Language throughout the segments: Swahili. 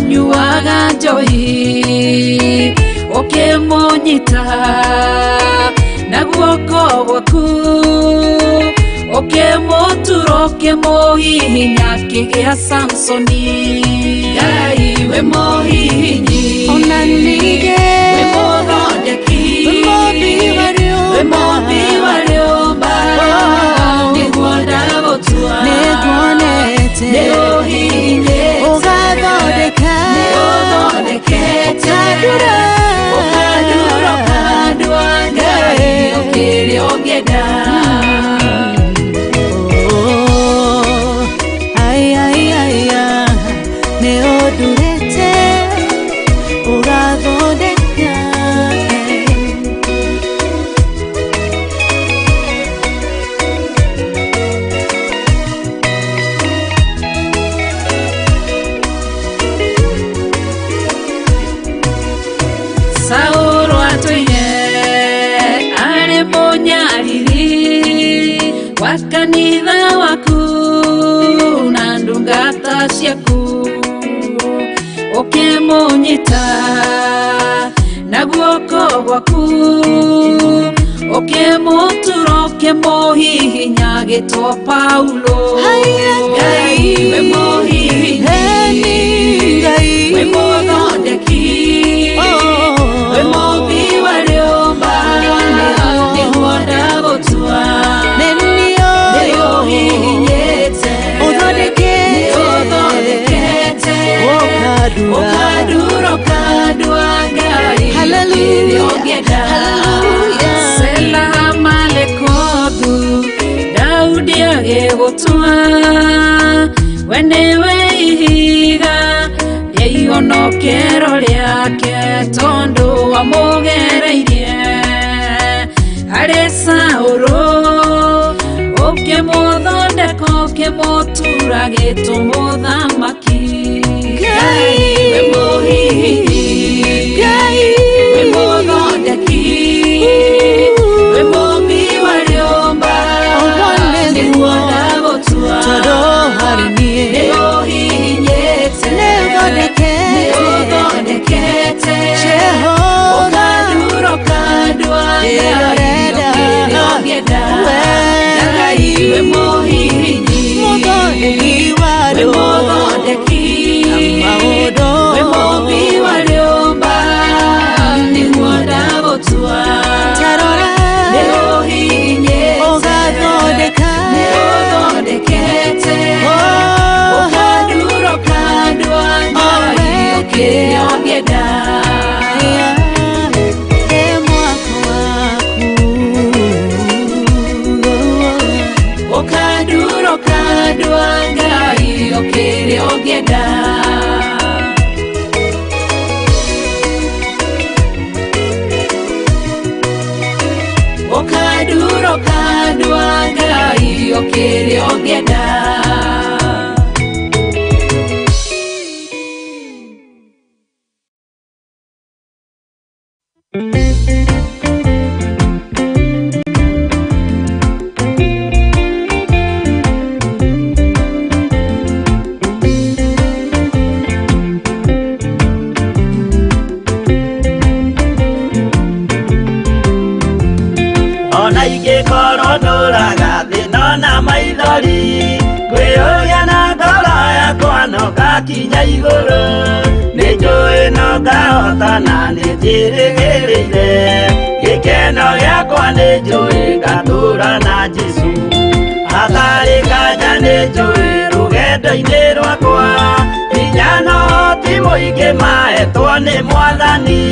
wanyuaga njohi ukimũnyita na guoko gwaku ukimũtura ukimũhihinya kĩgĩa Samsoni. Ngai we mũhihinyi ona ningĩ we mũthondeki we mũmbi wa rĩũmba nĩguo ndagũtua nĩguonete nĩũhihinyĩte ũgathondeka nĩũthondekete ũkandura ũkandua Ngai ũkĩrĩa ũngĩenda. Saũlũ atũire arĩ mũnyariri wa kanitha waku na ndungata ciaku ũkĩmũnyita na guoko gwaku ũkĩmũtura ũkĩmũhihinya gĩtwo Paulo. Ngai we mũhihinyi we mũthondeki we mũmbi wa rĩũmba nĩguo ndagũtua nĩũhihinyĩte nĩũthondekete ũkandura ũkandua Ngai ũkĩrĩa ũngĩenda. Sela malekothu Daudi agĩgũtua we nĩwe ihiga rĩa ihonokero rĩake tondũ wamũgereirie harĩ Saũlũ ũkĩmũthondeka ũkĩmũtura gĩtwo mũthamaki. Ngai we mũhihinyi we mũthondeki we mũmbi wa rĩũmba nĩguo ndagũtua nĩũhihinyĩte nĩũthondekete ũkandura ũkandua Ngai ũkĩrĩa ũngĩenda. Ngai we mũhihinyi we mũthondeki we mũmbi wa rĩũmba nĩguo ndagũtua nĩũhihinyĩte nĩũthondekete ũkandura ũkandua Ngai ũkĩrĩa ũngĩenda. Ũkandura ũkandua Ngai ũkĩrĩa ũngĩenda. Ũkandura ũkandua Ngai ũkĩrĩa ũngĩenda. Ona ingĩkorwo ndũraga thĩna na maithori ngwĩyũria na ngoro yakwa no ngakinya igũrũ nĩnjũĩ no ngahota na nĩnjĩrĩgĩrĩire gĩkeno gĩakwa nĩnjũĩ ngatũra na Jesũ hatarĩ kanya nĩnjũĩ rũgendo-inĩ rwakwa hinya no ti mũingĩ mahetwo nĩ Mwathani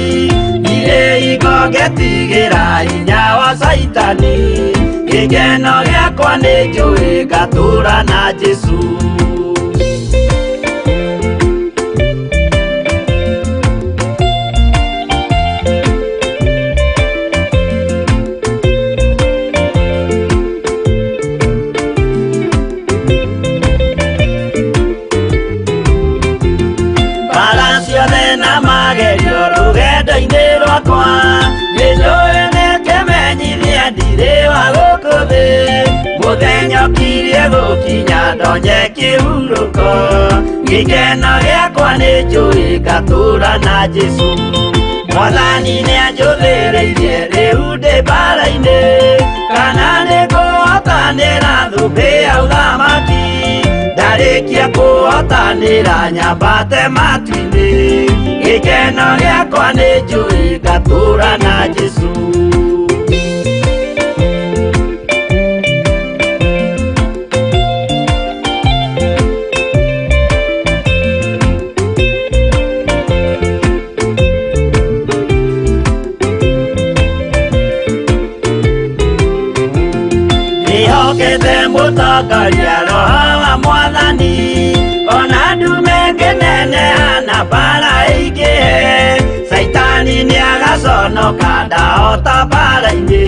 irĩ igo ngetigĩra hinya wa Saitani gĩkeno gĩakwa nĩnjũĩ ngatũra na Jesũ. Rũgendo-inĩ rwakwa nĩnjũĩ nĩkĩmenyithia ndirĩ wa gũkũ thĩ Muthenya ũkirie gũkinya ndonye kĩhurũko. Gĩkeno gĩakwa nĩ njũĩ ngatũũra na Jesũ. Mwathani nĩanjũthĩrĩirie rĩu ndĩ mbara-inĩ, kana nĩ kũhotanĩra thũmbĩ ya ũthamaki. Ndarĩkia kũhotanĩra nyambate matu-inĩ. Gĩkeno gĩakwa nĩ njũĩ ngatũũra na Jesũ. Nĩhokete mũtongoria Roho wa Mwathani, ona ndume ngĩneneha na mbara ĩingĩhe. Saitani nĩagaconoka ndahota mbara-inĩ.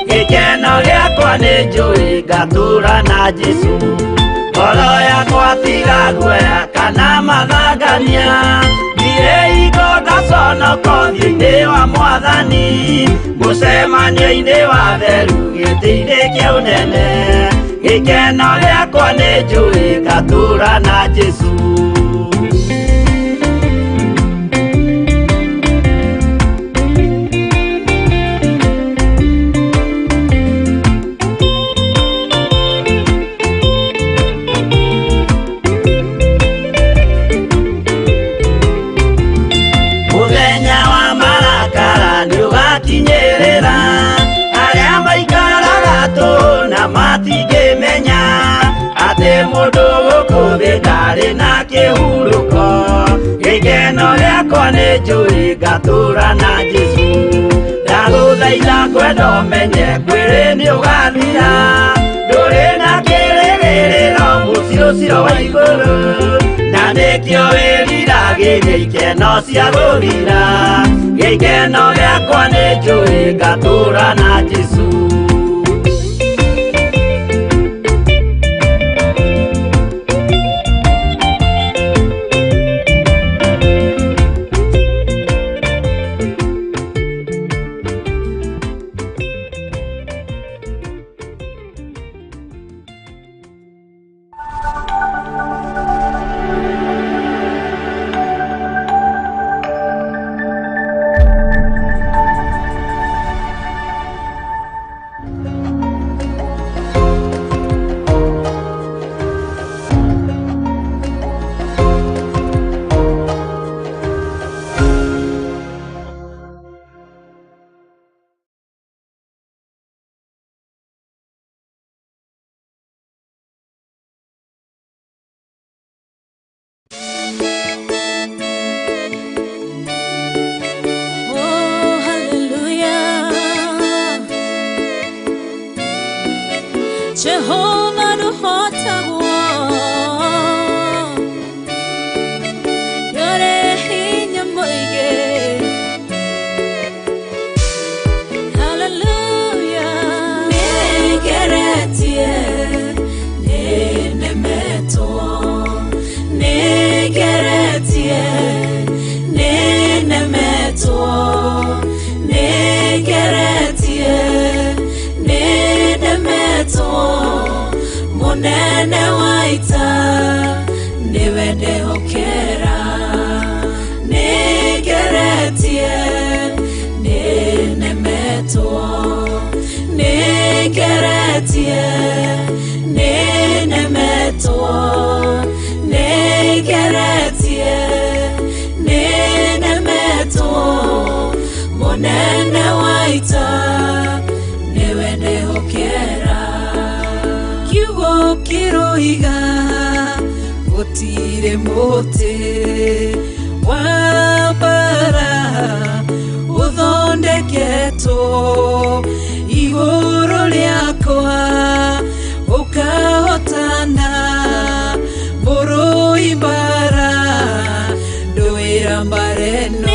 Gĩkeno gĩakwa nĩ njũĩ ngatũũra na Jesũ. Ngoro yakwa tiga guoya kana mathangania, thire hingo ngaconoka ũthiũ-inĩ wa Mwathani. Mũcemanio-inĩ wa theru gĩtĩ-inĩ kĩa ũnene. Gĩkeno gĩakwa nĩ njũĩ ngatũũra na Jesũ. Mũthenya wa marakara nĩũgakinyĩrĩra, arĩa maikaraga tũhũ na matingĩmenya atĩ mũndũ gũkũ thĩ ndarĩ na kĩhurũko. Gĩkeno gĩakwa nĩ njũĩ ngatũũra na Jesũ. Ndagũthaitha ngwenda ũmenye kwĩrĩ nĩũgathira, ndũrĩ na kĩrĩgĩrĩro mũciĩ ũcio wa igũrũ, na nĩkĩo wĩriragĩria ikeno cia gũthira. Gĩkeno gĩakwa nĩ njũĩ ngatũũra na Jesũ. Jehovah no hotagwo yore hinya moige. Hallelujah. Negeretie nenemeto, negeretie nenemeto, negeretie nenemeto. Munene waita niwende hokera, negeretie nenemeto, negeretie nenemeto, negeretie nenemeto. Munene waita niwende hokera. Kiroiga gutire muti wa bara uthondeketwo igũrũ rĩakwa, ũkahotana mũrũi mbara ndũĩra mbara ĩno.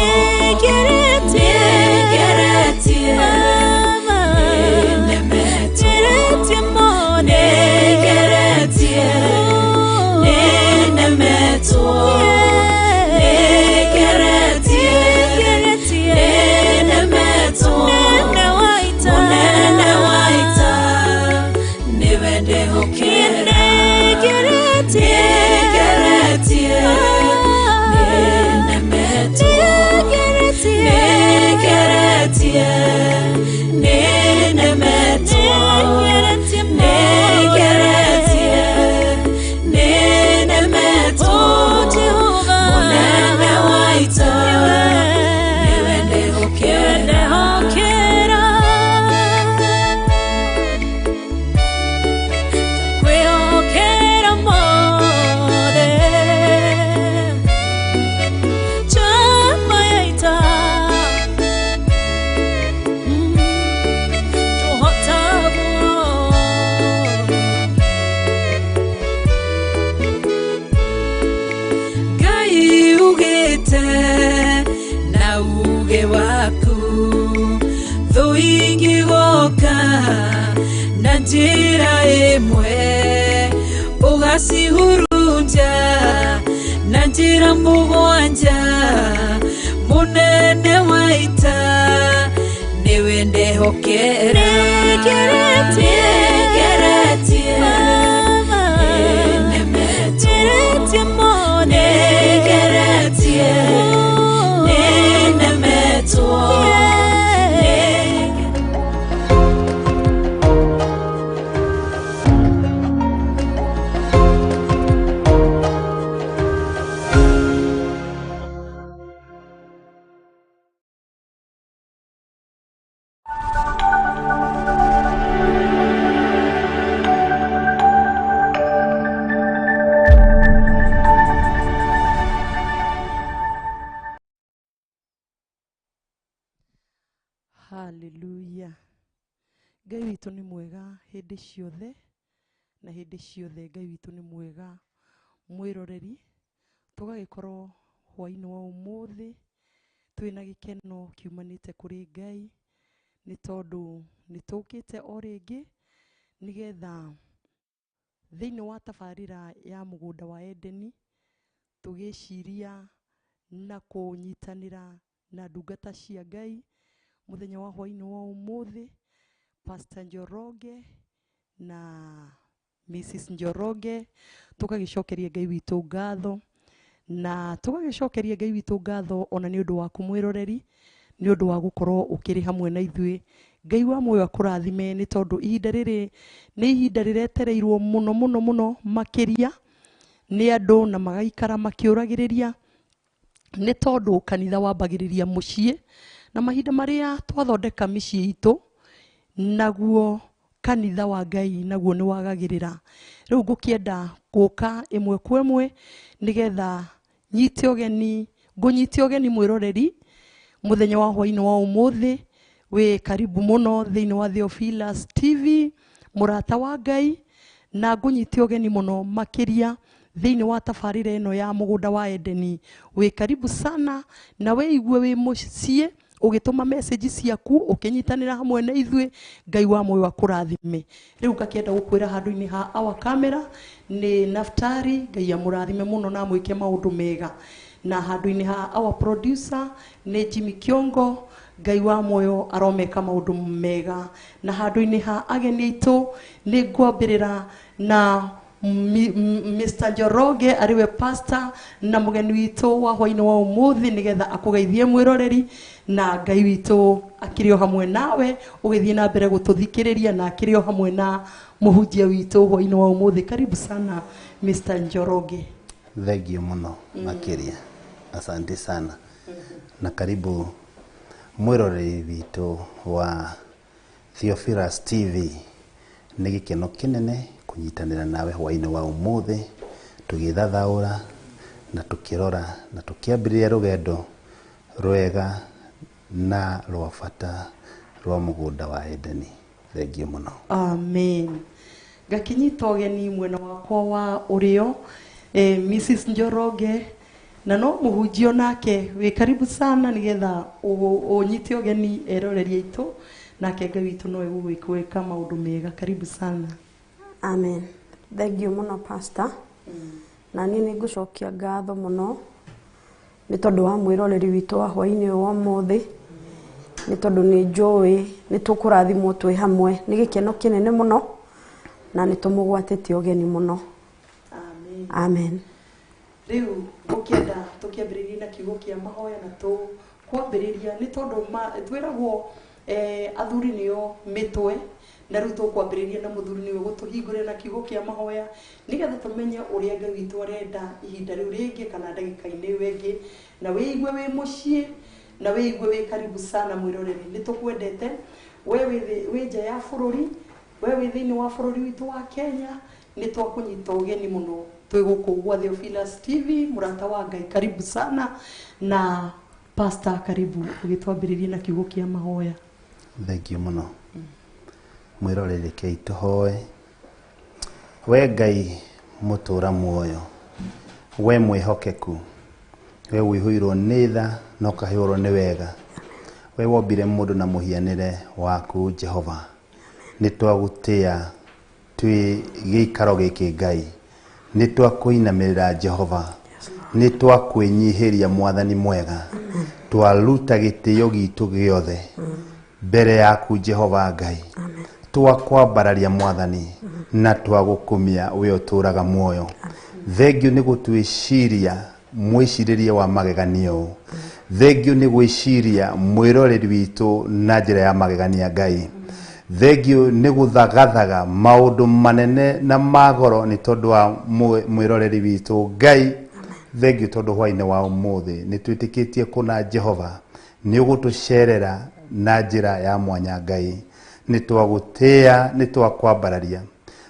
waku thũ ingĩgoka na njĩra ĩmwe ũgacihurunja na njĩra mũgwanja mũnene wa ita nĩwe ndehokera nĩngeretie nenemetie nĩngeretie nenemetwo Hallelujah. Ngai witũ nĩ mwega hĩndĩ ciothe na hĩndĩ ciothe Ngai witũ nĩ mwega mwĩroreri tũgagĩkorwo hwaĩ-inĩ wa ũmũthĩ twĩna gĩkeno kiumanĩte kũrĩ Ngai nĩ tondũ nĩ tũkĩte o rĩngĩ nĩgetha thĩinĩ wa tabarĩra ya mũgũnda wa Edeni tũgĩciria na kũnyitanĩra na ndungata cia Ngai mũthenya wa hwaĩ-inĩ wa ũmũthĩ Pastor Njoroge na Mrs Njoroge tũgagĩcokeria Ngai witũ ngatho na tũgagĩcokeria Ngai witũ ngatho ona nĩ ũndũ waku mwĩroreri nĩ ũndũ wa gũkorwo ũkĩrĩ hamwe na ithuĩ. Ngai wa muoyo akũrathime nĩ tondũ ihinda rĩrĩ nĩ ihinda rĩretereirwo mũno mũno mũno makĩria nĩ andũ na magaikara makĩũragĩrĩria nĩ tondũ kanitha wambagĩrĩria mũciĩ na mahinda marĩa twathondeka mĩciĩ itũ naguo kanitha wa Ngai naguo nĩ wagagĩrĩra. Rĩu ngũkĩenda gũka ĩmwe kwa ĩmwe nĩgetha ngũnyite ũgeni mwĩroreri mũthenya wa hwaĩ-inĩ wa ũmũthĩ wĩ karibu mũno thĩinĩ wa Theophilus TV mũrata wa Ngai na ngũnyite ũgeni mũno makĩria thĩinĩ wa tabarĩra ĩno ya mũgũnda wa Edeni wĩ karibu sana na wĩigue wĩ mũciĩ ũgĩtũma message ciaku ũkĩnyitanĩra hamwe na ithuĩ. Ngai wa muoyo akũrathime. Rĩu ngakĩenda gũkwĩra handũ-inĩ ha our camera nĩ Naftari. Ngai amũrathime mũno na mwĩke maũndũ mega. Na handũ-inĩ ha our producer nĩ Jimmy Kiongo. Ngai wa muoyo aromeka maũndũ mega. Na handũ-inĩ ha ageni aitũ nĩ ngwambĩrĩra na Mr Njoroge ariwe pastor na mũgeni witũ wa hwaĩ-inĩ wa ũmũthĩ nĩgetha akũgeithie mwĩroreri na Ngai witũ akĩrĩ o hamwe nawe ũgĩthiĩ na mbere gũtũthikĩrĩria na akĩrĩ o hamwe na mũhunjia witũ hwaĩ-inĩ wa ũmũthĩ. Karibu sana Mr Njoroge. Thengio mũno makĩria. Asante sana. Na karibu mwĩroreri witũ wa Theophilus TV. Nĩ gĩkeno kĩnene kũnyitanĩra nawe hwaĩ-inĩ wa ũmũthĩ tũgĩthathaũra na tũkĩrora na tũkĩambĩrĩria rũgendo rwega na rwa bata rwa mũgũnda wa Edeni. Thengio mũno. Amen. Ngakĩnyita ũgeni mwena wakwa wa ũrĩo Mrs Njoroge na no mũhunjio nake wĩ karibu sana nĩgetha ũnyite ũgeni eroreri aitũ nake Ngai witũ no egũgwĩka maũndũ mega. Karibu sana. Amen. Thengio mũno pastor. Na niĩ nĩ ngũcokia ngatho mũno nĩ tondũ wa mwĩroreri witũ wa hwaĩ-inĩ wa ũmũthĩ nĩ tondũ nĩ njũĩ nĩ tũkũrathimwo twĩ hamwe nĩ gĩkeno kĩnene mũno na nĩ tũmũgwatĩtie ũgeni mũno. Amen. Amen. Rĩu ũkĩenda tũkĩambĩrĩria na kiugo kĩa mahoya na tũkwambĩrĩria nĩ tondũ twĩragwo athuri nĩo mĩtwe na rĩu tũkwambĩrĩria na mũthuri nĩwe gũtũhingũrĩra na kiugo kĩa mahoya nĩgetha tũmenye ũrĩa Ngai witũ arenda ihinda rĩu rĩngĩ kana ndagĩka-inĩ ĩyo ĩngĩ na wĩigue wĩ mũciĩ na wĩigue wĩ karibu sana mwĩroreri. Nĩ tũkwendete we wĩ nja ya bũrũri we wĩ thĩinĩ wa bũrũri witũ wa Kenya nĩ twakũnyita ũgeni mũno twĩ gũkũ gwa Theophilus TV mũrata wa Ngai. Karibu sana na pastor karibu ũgĩtwambĩrĩria na kiugo kĩa mahoya. Thengio mũno. Mwĩroreri kei tũhoe. We Ngai mũtũra muoyo we mwĩhokeku we wĩhũirwo nĩ tha na ũkahũrwo nĩ wega we wombire mundu na muhianire waku Jehova ni twagutia twi giikaro giki Ngai ni twakuinamirira Jehova ni twakwinyihiria mwathani mwega twaruta gitio gitu giothe mbere yaku Jehova Ngai twakwambararia mwathani na twagukumia we uturaga muoyo thengio ni gutwiciria mwiciririe wa mageganio thengio ni gwiciria mwiroreri witu na njira ya magegania Ngai thengio ni guthagathaga maundu manene na magoro ni tondu wa mwiroreri witu Ngai thengio tondu hwaine wa umuthi ni twitikitie kuna Jehova ni ugutucerera na njira ya mwanya Ngai ni twagutia ni twakwambararia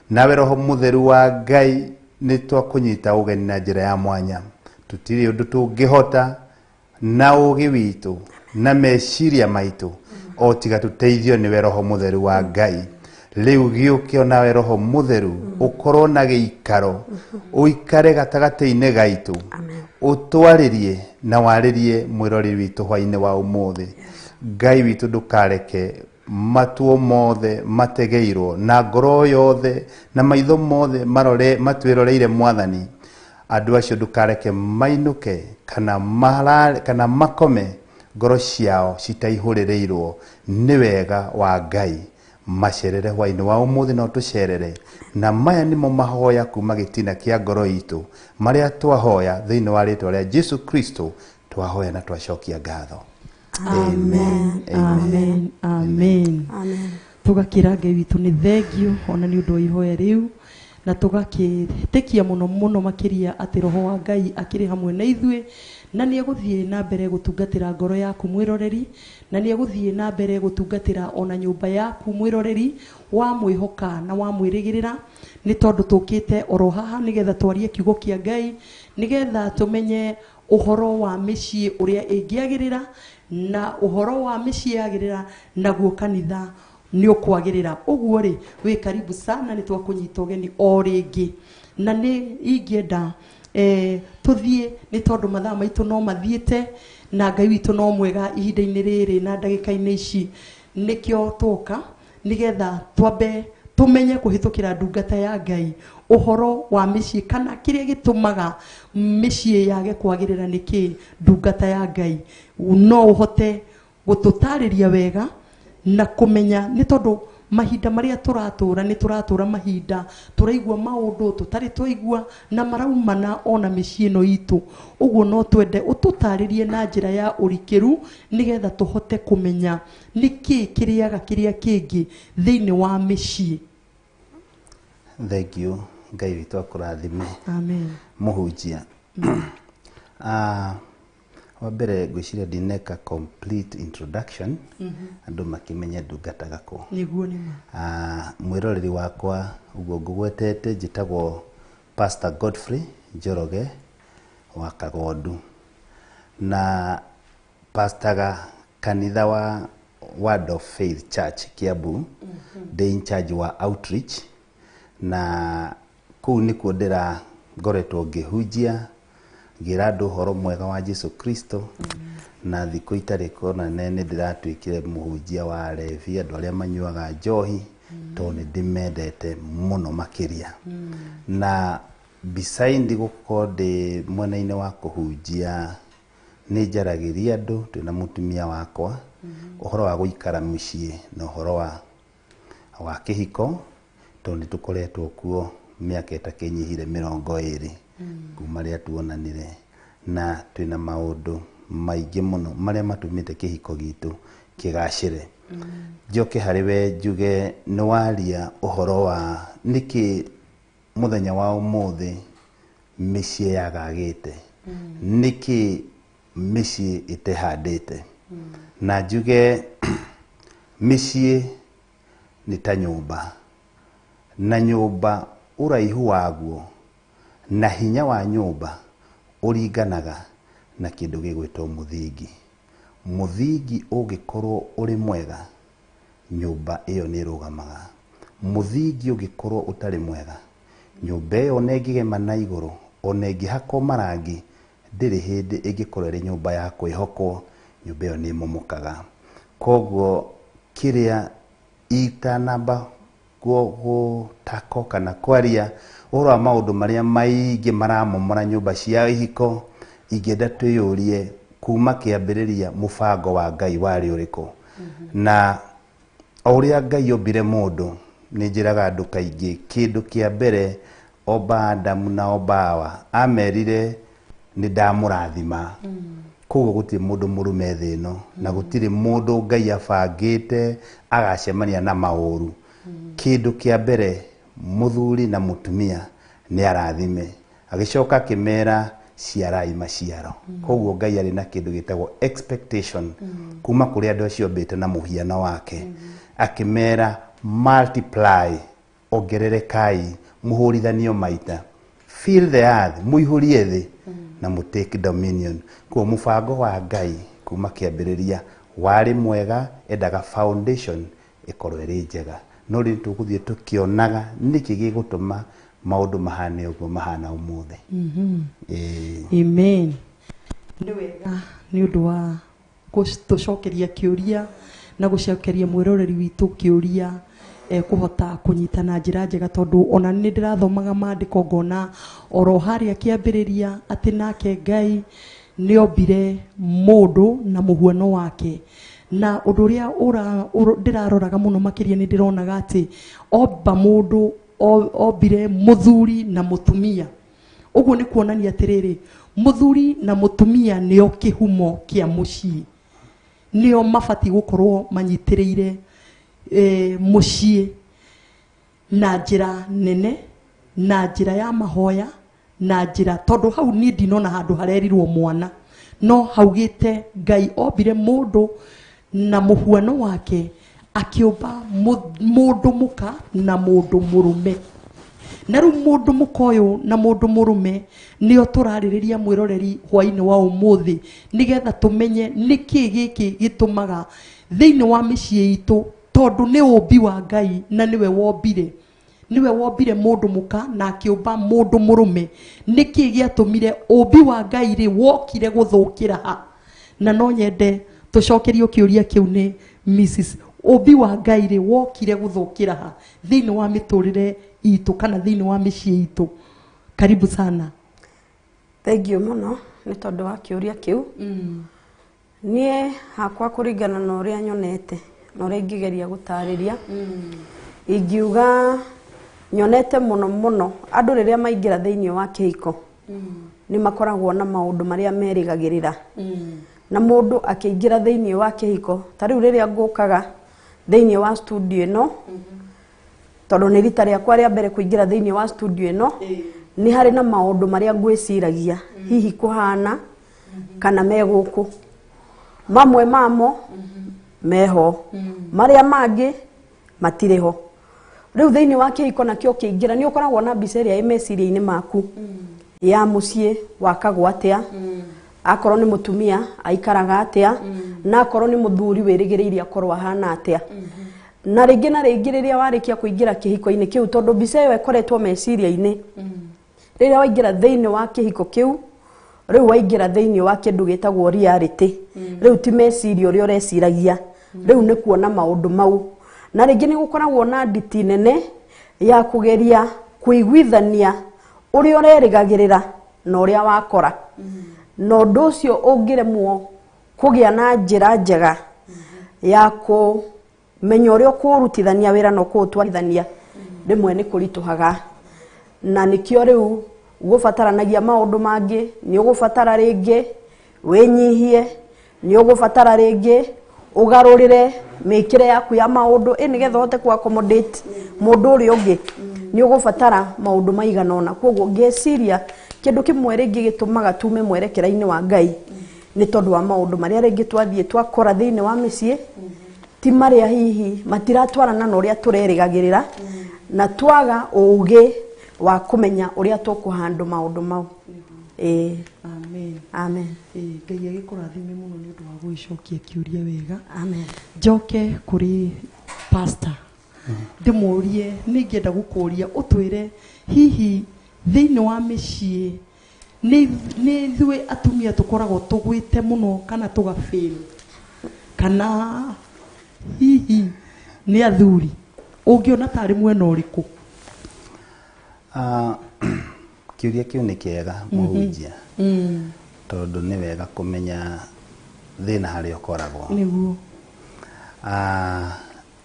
nawe roho mutheru wa Ngai ni twakunyita ugeni na njira ya mwanya tutiri undu tungihota na ugi witu na meciria maitu o tiga tuteithio ni roho mutheru wa Ngai riu giuke nawe roho mutheru ukorwo na giikaro uikare gatagati-ini gaitu utwaririe na waririe mwirori witu hwaine wa umuthi Ngai witu ndukareke matuo mothe mategeirwo na ngoro yothe na maitho mothe marore matwiroreire mwathani andu acio ndukareke mainuke kana makome ngoro ciao citaihuririrwo ni wega wa Ngai macerere hwaine wa umuthi no tucerere na maya nimo mahoya kuma gitina kia ngoro itu maria twahoya thiini wa ritwa ria Jesu Kristo twahoya na twacokia ngatho. Amen. Amen. Amen. Amen. Tugakira Ngai witu ni thengio ona ni undu wa ihoya riu na tugakitikia muno makiria ati roho wa Ngai akiri hamwe na ithue na ni eguthie na mbere gutungatira ngoro yaku mwiroreri na ni eguthie na mbere gutungatira ona nyumba yaku mwiroreri wa mwihoka na wa mwirigirira ni tondu tukite oro haha nigetha twarie kiugo kia Ngai nigetha tumenye uhoro wa micii uria ingiagirira na uhoro wa micii yagirira naguo kanitha ni ukwagirira uguo ri wi karibu sana ni twakunyita ugeni o ringi na ni ingienda tuthie ni tondu mathaa maitu no mathiete na Ngai witu no mwega ihinda-ini riri na ndagika-ini ici nikio tuka nigetha twambe tumenye kuhitukira ndungata ya Ngai uhoro wa micii kana kiria gitumaga micii yage kwagirira niki ndungata ya Ngai no uhote gututariria wega na kumenya ni tondu mahinda maria turatura ni turatura mahinda turaigua maundu tutari twaigua na maraumana ona micii no itu uguo no twende ututaririe na njira ya urikiru nigetha tuhote kumenya niki kiriaga kiria kingi thiini wa micii. Thank you. Ngai witu akurathime. Amen. Muhunjia. Wa mbere ngwiciria ndineka complete introduction andu makimenya ndungataga ku Niguo ni mwiroreri wakwa uguo ngugwetete njitagwo Pastor Godfrey Njoroge wa Kagondu na pastaga kanitha wa Word of Faith Church Kiambu ndi in charge wa outreach na kuu nikuo ndira ngoretwo ngihunjia ngira andu horo mwega wa Jesu Kristo na thiku itari kona nene ndiratwikire muhunjia wa Levi andu aria manyuaga njohi to ni ndimendete muno makiria na beside gukorwo ndi mwena-ini wa kuhunjia ni njaragiria andu twina mutumia wakwa uhoro wa guikara mucii na uhoro wa kihiko to ni tukoretwo kuo miaka itakinyihire 20 kuma ria tuonanire na twina maundu maingi muno maria matumite kihiko gitu kigacire njoke hariwe njuge ni waria uhoro wa niki muthenya wa umuthi micii yagagite niki micii itehandite na njuge micii ni ta nyumba na nyumba uraihu waguo na hinya wa nyumba uringanaga na kindu gigwitwo muthingi ungikorwo uri mwega nyumba iyo ni rugamaga muthingi ungikorwo utari mwega nyumba iyo nengigema na iguru ona ingihakwo marangi ndiri hindi ingikorwo iri nyumba ya kwihokwo nyumba iyo ni momokaga koguo kiria itanamba gutako kana kwaria ora maundu maria maingi maramomora nyumba cia ihiko ingenda twiyurie kuma kiambiriria mubango wa Ngai wari uriko na uria Ngai ombire mundu ni njiraga andu kaingi kindu kia mbere oba Adamu na obawa amerire ni ndamurathima koguo gutiri mundu murume thino na gutiri mundu Ngai abangite agacemania na mauru kindu kia mbere muthuri na mutumia ni arathime agicoka kimera ciarai maciaro koguo Ngai ari na kindu gitagwo expectation kuma kuri andu acio mbite na muhiano wake akimera multiply ongererekai muhurithanio maita fill the earth muihurie thi na mutake dominion kwa mubango wa Ngai kuma kiambiriria wari mwega endaga foundation ikorwo iri njega no ri tuguthie tukionaga niki gigutuma maundu mahane uguo mahana umuthe amen ni wega ni undu wa gucokeria kiuria na gucokeria mwiroreri witu kiuria kuhota kunyitana njira njega tondu ona ni ndirathomaga maandiko ngona oro haria kiambiriria ati nake Ngai ni ombire mundu na muhuano wake na undu uria ndiraroraga muno makiria ni ndironaga ati omba mundu ombire muthuri na mutumia uguo ni kuonania atiriri muthuri na mutumia nio kihumo kia mucii nio mabati gukorwo manyitiriire mucii na njira nene na njira ya mahoya na njira tondu hau ni ndinona handu harerirwo mwana no haugite Ngai ombire mundu na muhuano wake akiumba mundu muka na mundu murume na ru mundu mukoyo na mundu murume nio turaririria mwiroreri hwaini wa umuthi nigetha tumenye niki giki gitumaga thiini wa micii itu tondu ni umbi wa Ngai na niwe wombire mundu muka na akiumba mundu murume niki giatumire umbi wa Ngai ri wokire guthukira ha na no nyende tucokerio kiuria kiu ni Mrs. Umbi wa Ngai ri wokire guthukira ha thiini wa miturire itu kana thiini wa micii itu karibu sana. Thank you muno ni tondu wa kiuria kiu nie hakwa kuringana na uria nyonete na uria ngigeria gutariria ingiuga nyonete muno andu riria maingira thiini wa kihiko ni makoragwo na maundu maria merigagirira na mundu akiingira thiini wa kihiko tariu riria ngukaga thiini wa studio ino tondu ni rita riakwa ria mbere kuingira thiini wa studio ino ni hari na maundu maria ngwiciragia hihi kuhana kana meguku mamwe mamo meho maria mangi matiriho riu thiini wa kihiko nakio kiingira ni ukoragwo na biceria imeciria-ini maku ya mucii wakagwo atia akorwo ni mutumia aikaraga atia na akorwo ni muthuri wirigiriire akorwo ahana atia na ringi na ringi riria warikia kuingira kihiko-ini kiu tondu bica iyo ikoretwo meciria-ini riria waingira thiini wa kihiko kiu riu waingira thiini wa kindu gitagwo reality riu ti meciria uria ureciragia riu ni kuona maundu mau na ringi ni gukoragwo na nditi nene ya kugeria kuiguithania uria urerigagirira na uria wakora no undu ucio ungiremwo kugia na njira njega ya kumenya uria kurutithania wira no kutwarithania rimwe ni kurituhaga na nikio riu gubataranagia maundu mangi ni ugubatara ringi winyihie ni ugubatara ringi ugarurire mikire yaku ya maundu nigetha uhote ku accommodate mundu uri ungi ni ugubatara maundu maiganona koguo ngeciria kindu kimwe ringi gitumaga tume mwerekera-ini wa Ngai ni tondu wa maundu maria ringi twathie twakora thiini wa micii ti maria hihi matiratwarana na uria turerigagirira na twaga ugi wa kumenya uria tukuhandu maundu mau amen amen Ngai agikurathime muno ni undu wa gwicokia kiuria wega amen njoke kuri pastor ndimurie ningienda gukuria utwire hihi thiini wa micii ni thui atumia tukoragwo tugwite muno kana tugafail kana hihi nĩ athuri ũngĩona tarĩ mwena ũrĩkũ? Kiuria kiu nĩ kĩega mũhunjia tondũ nĩ wega kũmenya thĩna harĩa ũkoragwo. Nĩguo.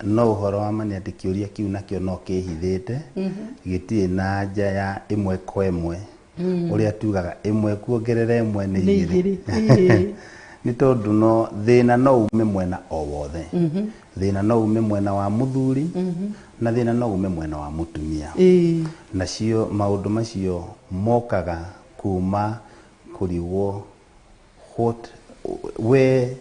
No ũhoro wa mani atĩ kĩuria kiu nakĩo no kĩhithĩte gĩtirĩ na nja ya ĩmwe kwa ĩmwe ũrĩa tugaga ĩmwe kuongerera ĩmwe nĩ igĩrĩ. Nĩ tondũ no thĩna no ume mwena o wothe. Thĩna no ume mwena wa mũthuri na thĩna no ume mwena wa mũtumia. Nacio maũndũ macio mokaga kuma kũrigwo we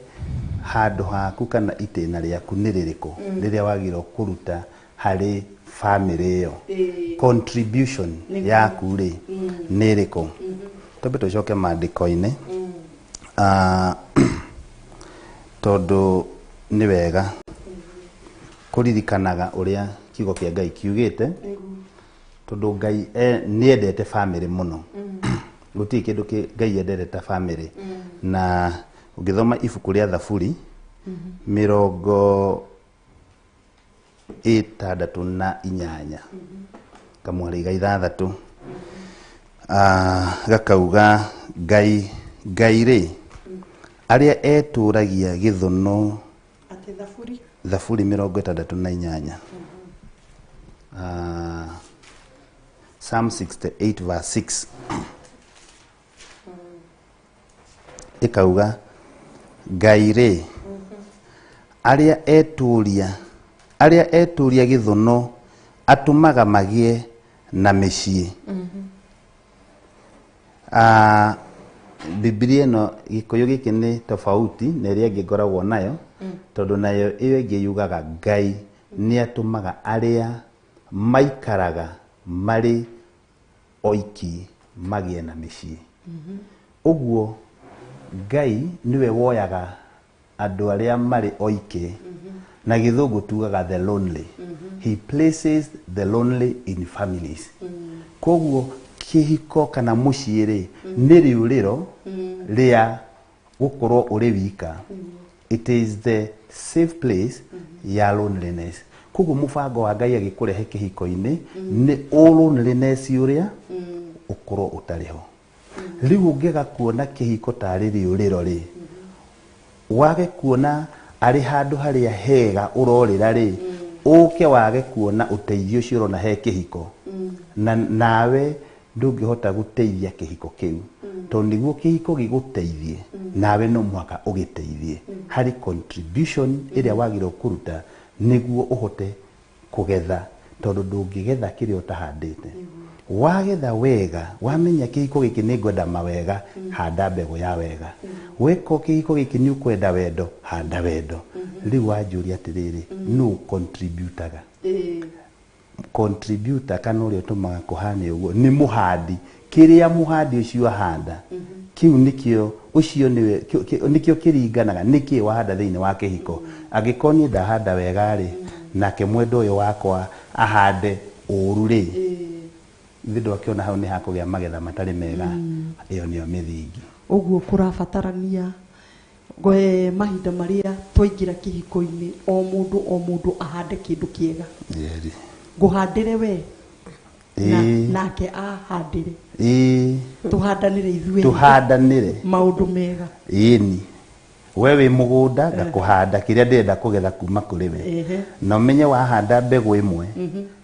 handũ haku kana itĩna rĩaku nĩ rĩrĩkũ rĩrĩa wagĩrĩirwo kũruta harĩ family ĩyo. Contribution yaku rĩ nĩ ĩrĩkũ? Twambe tũcoke maandĩko-inĩ tondũ nĩ wega kũririkanaga ũrĩa kiugo kĩa Ngai kiugĩte, tondũ Ngai nĩ endete family mũno. Gũtirĩ kĩndũ Ngai endete ta family. Na ũngĩthoma ibuku rĩa Thaburi 68 kamwari ga 6 gakauga Ngai rĩ arĩa etũragia gĩthũnũ. Ati Thaburi? Thaburi 68. Psalm 68 verse 6 ikauga Ngai rĩ arĩa etũria gĩthũnũ atũmaga magĩe na mĩciĩ. Biblia ĩno gĩkũyũ gĩkĩ nĩ tofauti na ĩrĩa ĩngĩ ngoragwo nayo tondũ nayo ĩyo ĩngĩ yugaga Ngai nĩ atũmaga arĩa maikaraga marĩ oiki magĩe na mĩciĩ. Ũguo Ngai niwe woyaga andũ arĩa marĩ oiki na gĩthũngũ tugaga the lonely. He places the lonely in families. Koguo kĩhiko kana mũciĩ rĩ nĩ rĩũrĩro rĩa gũkorwo ũrĩ wika. It is the safe place ya loneliness. Koguo mũbango wa Ngai agĩkũrehe kĩhiko-inĩ nĩ loneliness ũrĩa ũkorwo ũtarĩ ho. Rĩu ũngĩaga kuona kĩhiko tarĩ rĩũrĩro rĩ, wage kuona arĩ handũ harĩa hega ũrorĩra rĩ, ũke wage kuona ũteithio ũcio ũrona he kĩhiko, na nawe ndũngĩhota gũteithia kĩhiko kĩu. Tondũ nĩguo kĩhiko gĩgũteithie nawe no mũhaka ũgĩteithie harĩ contribution ĩrĩa wagĩrĩirwo kũruta nĩguo ũhote kũgetha, tondũ ndũngĩgetha kĩrĩa ũtahandĩte. Wagetha wega, wamenya kĩhiko gĩkĩ nĩ ngwenda mawega, handa mbegũ ya wega. Weka kĩhiko gĩkĩ nĩ ũkwenda wendo, handa wendo. Rĩu wanjũria atĩrĩrĩ, nũ contributaga? Contributor kana ũrĩa ũtũmaga kũhane ũguo nĩ mũhandi. Kĩrĩa mũhandi ũcio ahanda kiu nikio ucio nikio kiringanaga niki wahanda thĩinĩ wa kĩhiko. Angĩkorwo niĩ ndahanda wega rĩ, nake mwendo ũyũ wakwa ahande ũru rĩ, ithuĩ akiona hau nĩ hakũgĩa magetha matarĩ mega. Ĩyo nĩyo mĩthingi. Ũguo kũrabatarania goe mahinda marĩa twaingĩra kĩhiko-inĩ o mũndũ ahande kĩndũ kĩega. Ngũhandĩre we nake ahandĩre. Tuhandanĩre ithuĩ. Tuhandanĩre maũndũ mega. Ĩni we wĩ mũgũnda ngakũhanda kĩrĩa ndĩrenda kũgetha kuma kũrĩ we. Na ũmenye wahanda mbegũ ĩmwe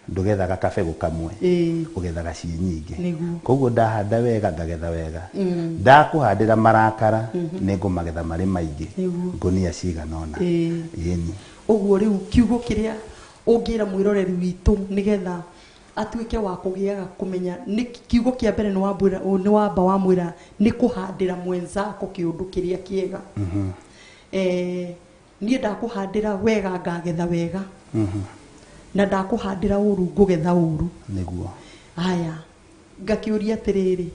ndũgethaga kabegũ kamwe, ũgethaga ciĩ nyingĩ. Koguo ndahanda wega ngagetha wega. Ndakũhandĩra marakara nĩngũmagetha marĩ maingĩ, ngũnia cigana ũna. Ĩni ũguo rĩu kiugo kĩrĩa ũngĩra mwĩroreri witũ nĩgetha atuĩke wa kũgĩaga kũmenya nĩ kiugo kĩa mbere nĩ wamba wa mwĩra nĩ kũhandĩra mwenzako kĩũndũ kĩrĩa kĩega. Niĩ ndakũhandĩra wega ngagetha wega, na ndakũhandĩra ũru ngũgetha ũru. Nĩguo haya ngakĩũria atĩrĩrĩ,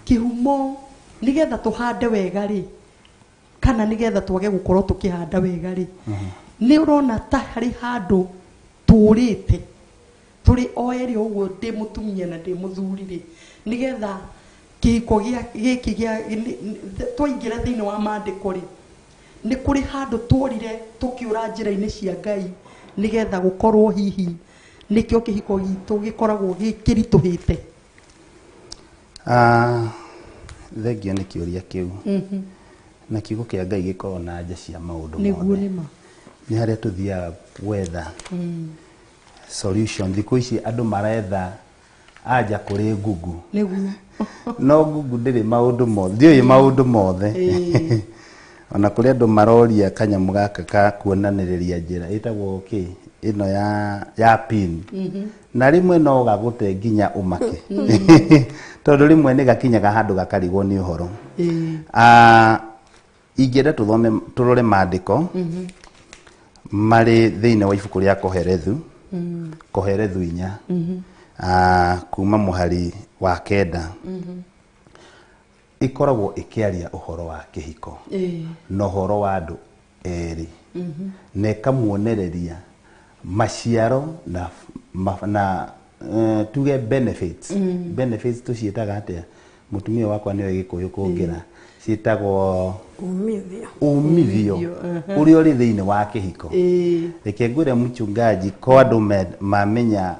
kĩhumo nĩgetha tũhande wega rĩ, kana nĩgetha twage gũkorwo tũkĩhanda wega rĩ, nĩ ũrona ta harĩ handũ tũrĩte tũrĩ o erĩ ũguo, ndĩ mũtumia na ndĩ mũthuri rĩ, nĩgetha kĩhiko gĩkĩ twaingĩra thĩinĩ wa maandĩko rĩ, nĩ kũrĩ handũ tũrire tũkĩũra njĩra-inĩ cia Ngai nĩgetha gũkorwo hihi nĩkĩo kĩhiko gitũ gĩkoragwo gĩkĩritũhĩte? Thengio nĩ kĩũria kĩu. Na kiugo kĩa Ngai gĩkoragwo na anja cia maũndũ mothe. Nĩguo nĩma. Nĩ harĩa tũthiaga gwetha solution. Thikũ ici andũ maretha anja kũrĩ Google. Nĩguo. No Google ndĩrĩ maũndũ mothe, ndiũĩ maũndũ mothe. Ona kũrĩ andũ maroria kanyamũ gaka ka kuonanĩrĩria njĩra ĩtagwo kĩ ĩno ya pin. Na rĩmwe no gagũte nginya ũmake. Tondũ rĩmwe nĩ gakinyaga handũ gakarigwo nĩ ũhoro. Ingĩenda tũrore maandĩko marĩ thĩinĩ wa ibuku rĩa Koherethu, Koherethu 4, kuma mũhari wa 9. Ikoragwo ĩkĩaria ũhoro wa kĩhiko na ũhoro wa andũ erĩ, na ĩkamuonereria maciaro na tuge benefits. Benefits tũciĩtaga atĩa? Mũtumia wakwa nĩwe Gĩkũyũ kũngĩra, ciĩtagwo umithio ũrĩa ũrĩ thĩinĩ wa kĩhiko. Reke ngwĩre mchungaji, kwa andũ mamenya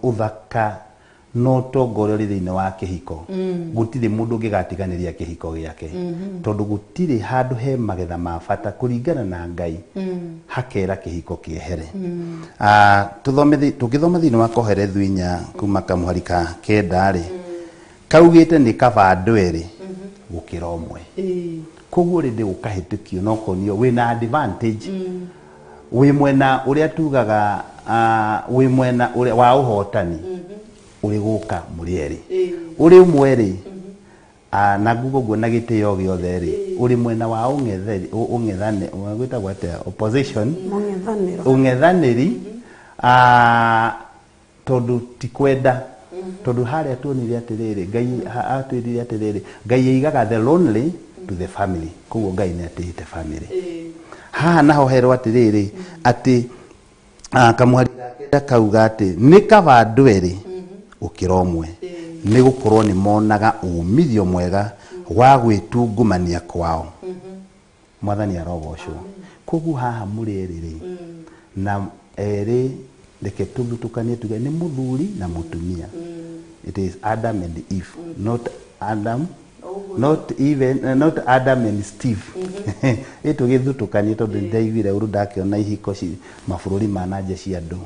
ũthaka no tongo ũrĩa ũrĩ thĩinĩ wa kĩhiko, gũtirĩ mũndũ ũngĩgatiganĩria kĩhiko gĩake, tondũ gũtirĩ handũ he magetha ma bata kũringana na Ngai hakera kĩhiko kĩehere. Tũgĩthoma thĩinĩ wa Koherethu 4 kuma kamũhari ka 9 kaugĩte nĩ kaba andũ erĩ gũkĩra ũmwe. Koguo rĩndĩ ũkahĩtũkio no konio wĩna advantage, wĩ mwena ũrĩa tugaga wĩ mwena wa ũhotani uri gũka mũrĩ erĩ, uri ũmwe rĩ na guo na gĩtĩo gĩothe rĩ uri mwena wa ũng'ethane gwĩtagwo atĩa, opposition, ũng'ethanĩri, tondũ ti kwenda, tondũ harĩa tuonire atĩrĩrĩ, Ngai atwĩrire atĩrĩrĩ, Ngai aigaga the lonely to the family. Koguo Ngai nĩ atĩĩte family. Haha naho herwo atĩrĩrĩ atĩ kamũhari ga 9 kauga atĩ nĩ kaba andũ erĩ gũkĩra ũmwe, nĩ gũkorwo nĩ monaga umithio mwega wa gwĩtungumania kwao. Mwathani arogocwo. Koguo haha mũrĩ erĩ rĩ, na erĩ reke tũtukanie tuge nĩ mũthuri na mũtumia. It is Adam and Eve, not Adam, not even not Adam and Steve. Ito gĩthutukanie tondũ ndaiguire ũru ndakĩona ihiko mabũrũri ma nanja cia andũ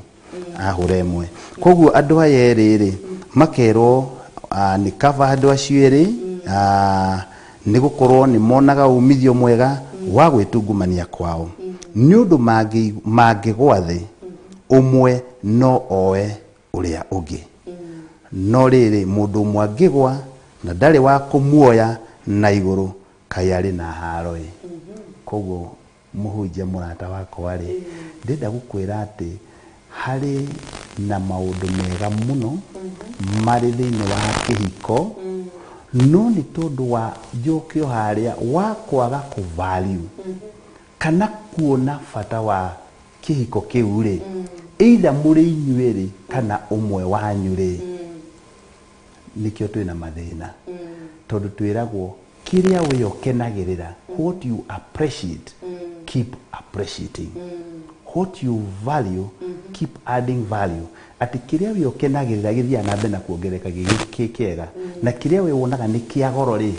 ahũre mwe. Koguo andũ aya erĩ rĩ makerwo nĩ kaba andũ acio erĩ nĩ gũkorwo nĩ monaga umithio mwega wa gwĩtungumania kwao. Nĩ ũndũ mangĩgwa thĩ, ũmwe no oe ũrĩa ũngĩ. No rĩrĩ mũndũ ũmwe angĩgwa na ndarĩ wa kũmuoya na igũrũ, kaĩ arĩ na haro. Koguo mũhunjia mũrata wakwa rĩ, ndĩrenda gũkwĩra atĩ harĩ na maũndũ mega mũno marĩ thĩinĩ wa kĩhiko, no nĩ tondũ wa njũkio harĩa wa kwaga kũ-value kana kuona bata wa kĩhiko kĩu rĩ, either mũrĩ inyuĩrĩ kana ũmwe wanyu rĩ, nĩkĩo twĩna mathĩna. Tondũ twĩragwo kĩrĩa wĩ ũkenagĩrĩra, what you appreciate, keep appreciating. What you value, keep adding value. Ati kĩrĩa wĩ ũkenagĩrĩra gĩthiaga na mbere na kuongereka gĩkĩega, na kĩrĩa wĩ wonaga nĩ kĩa goro rĩ,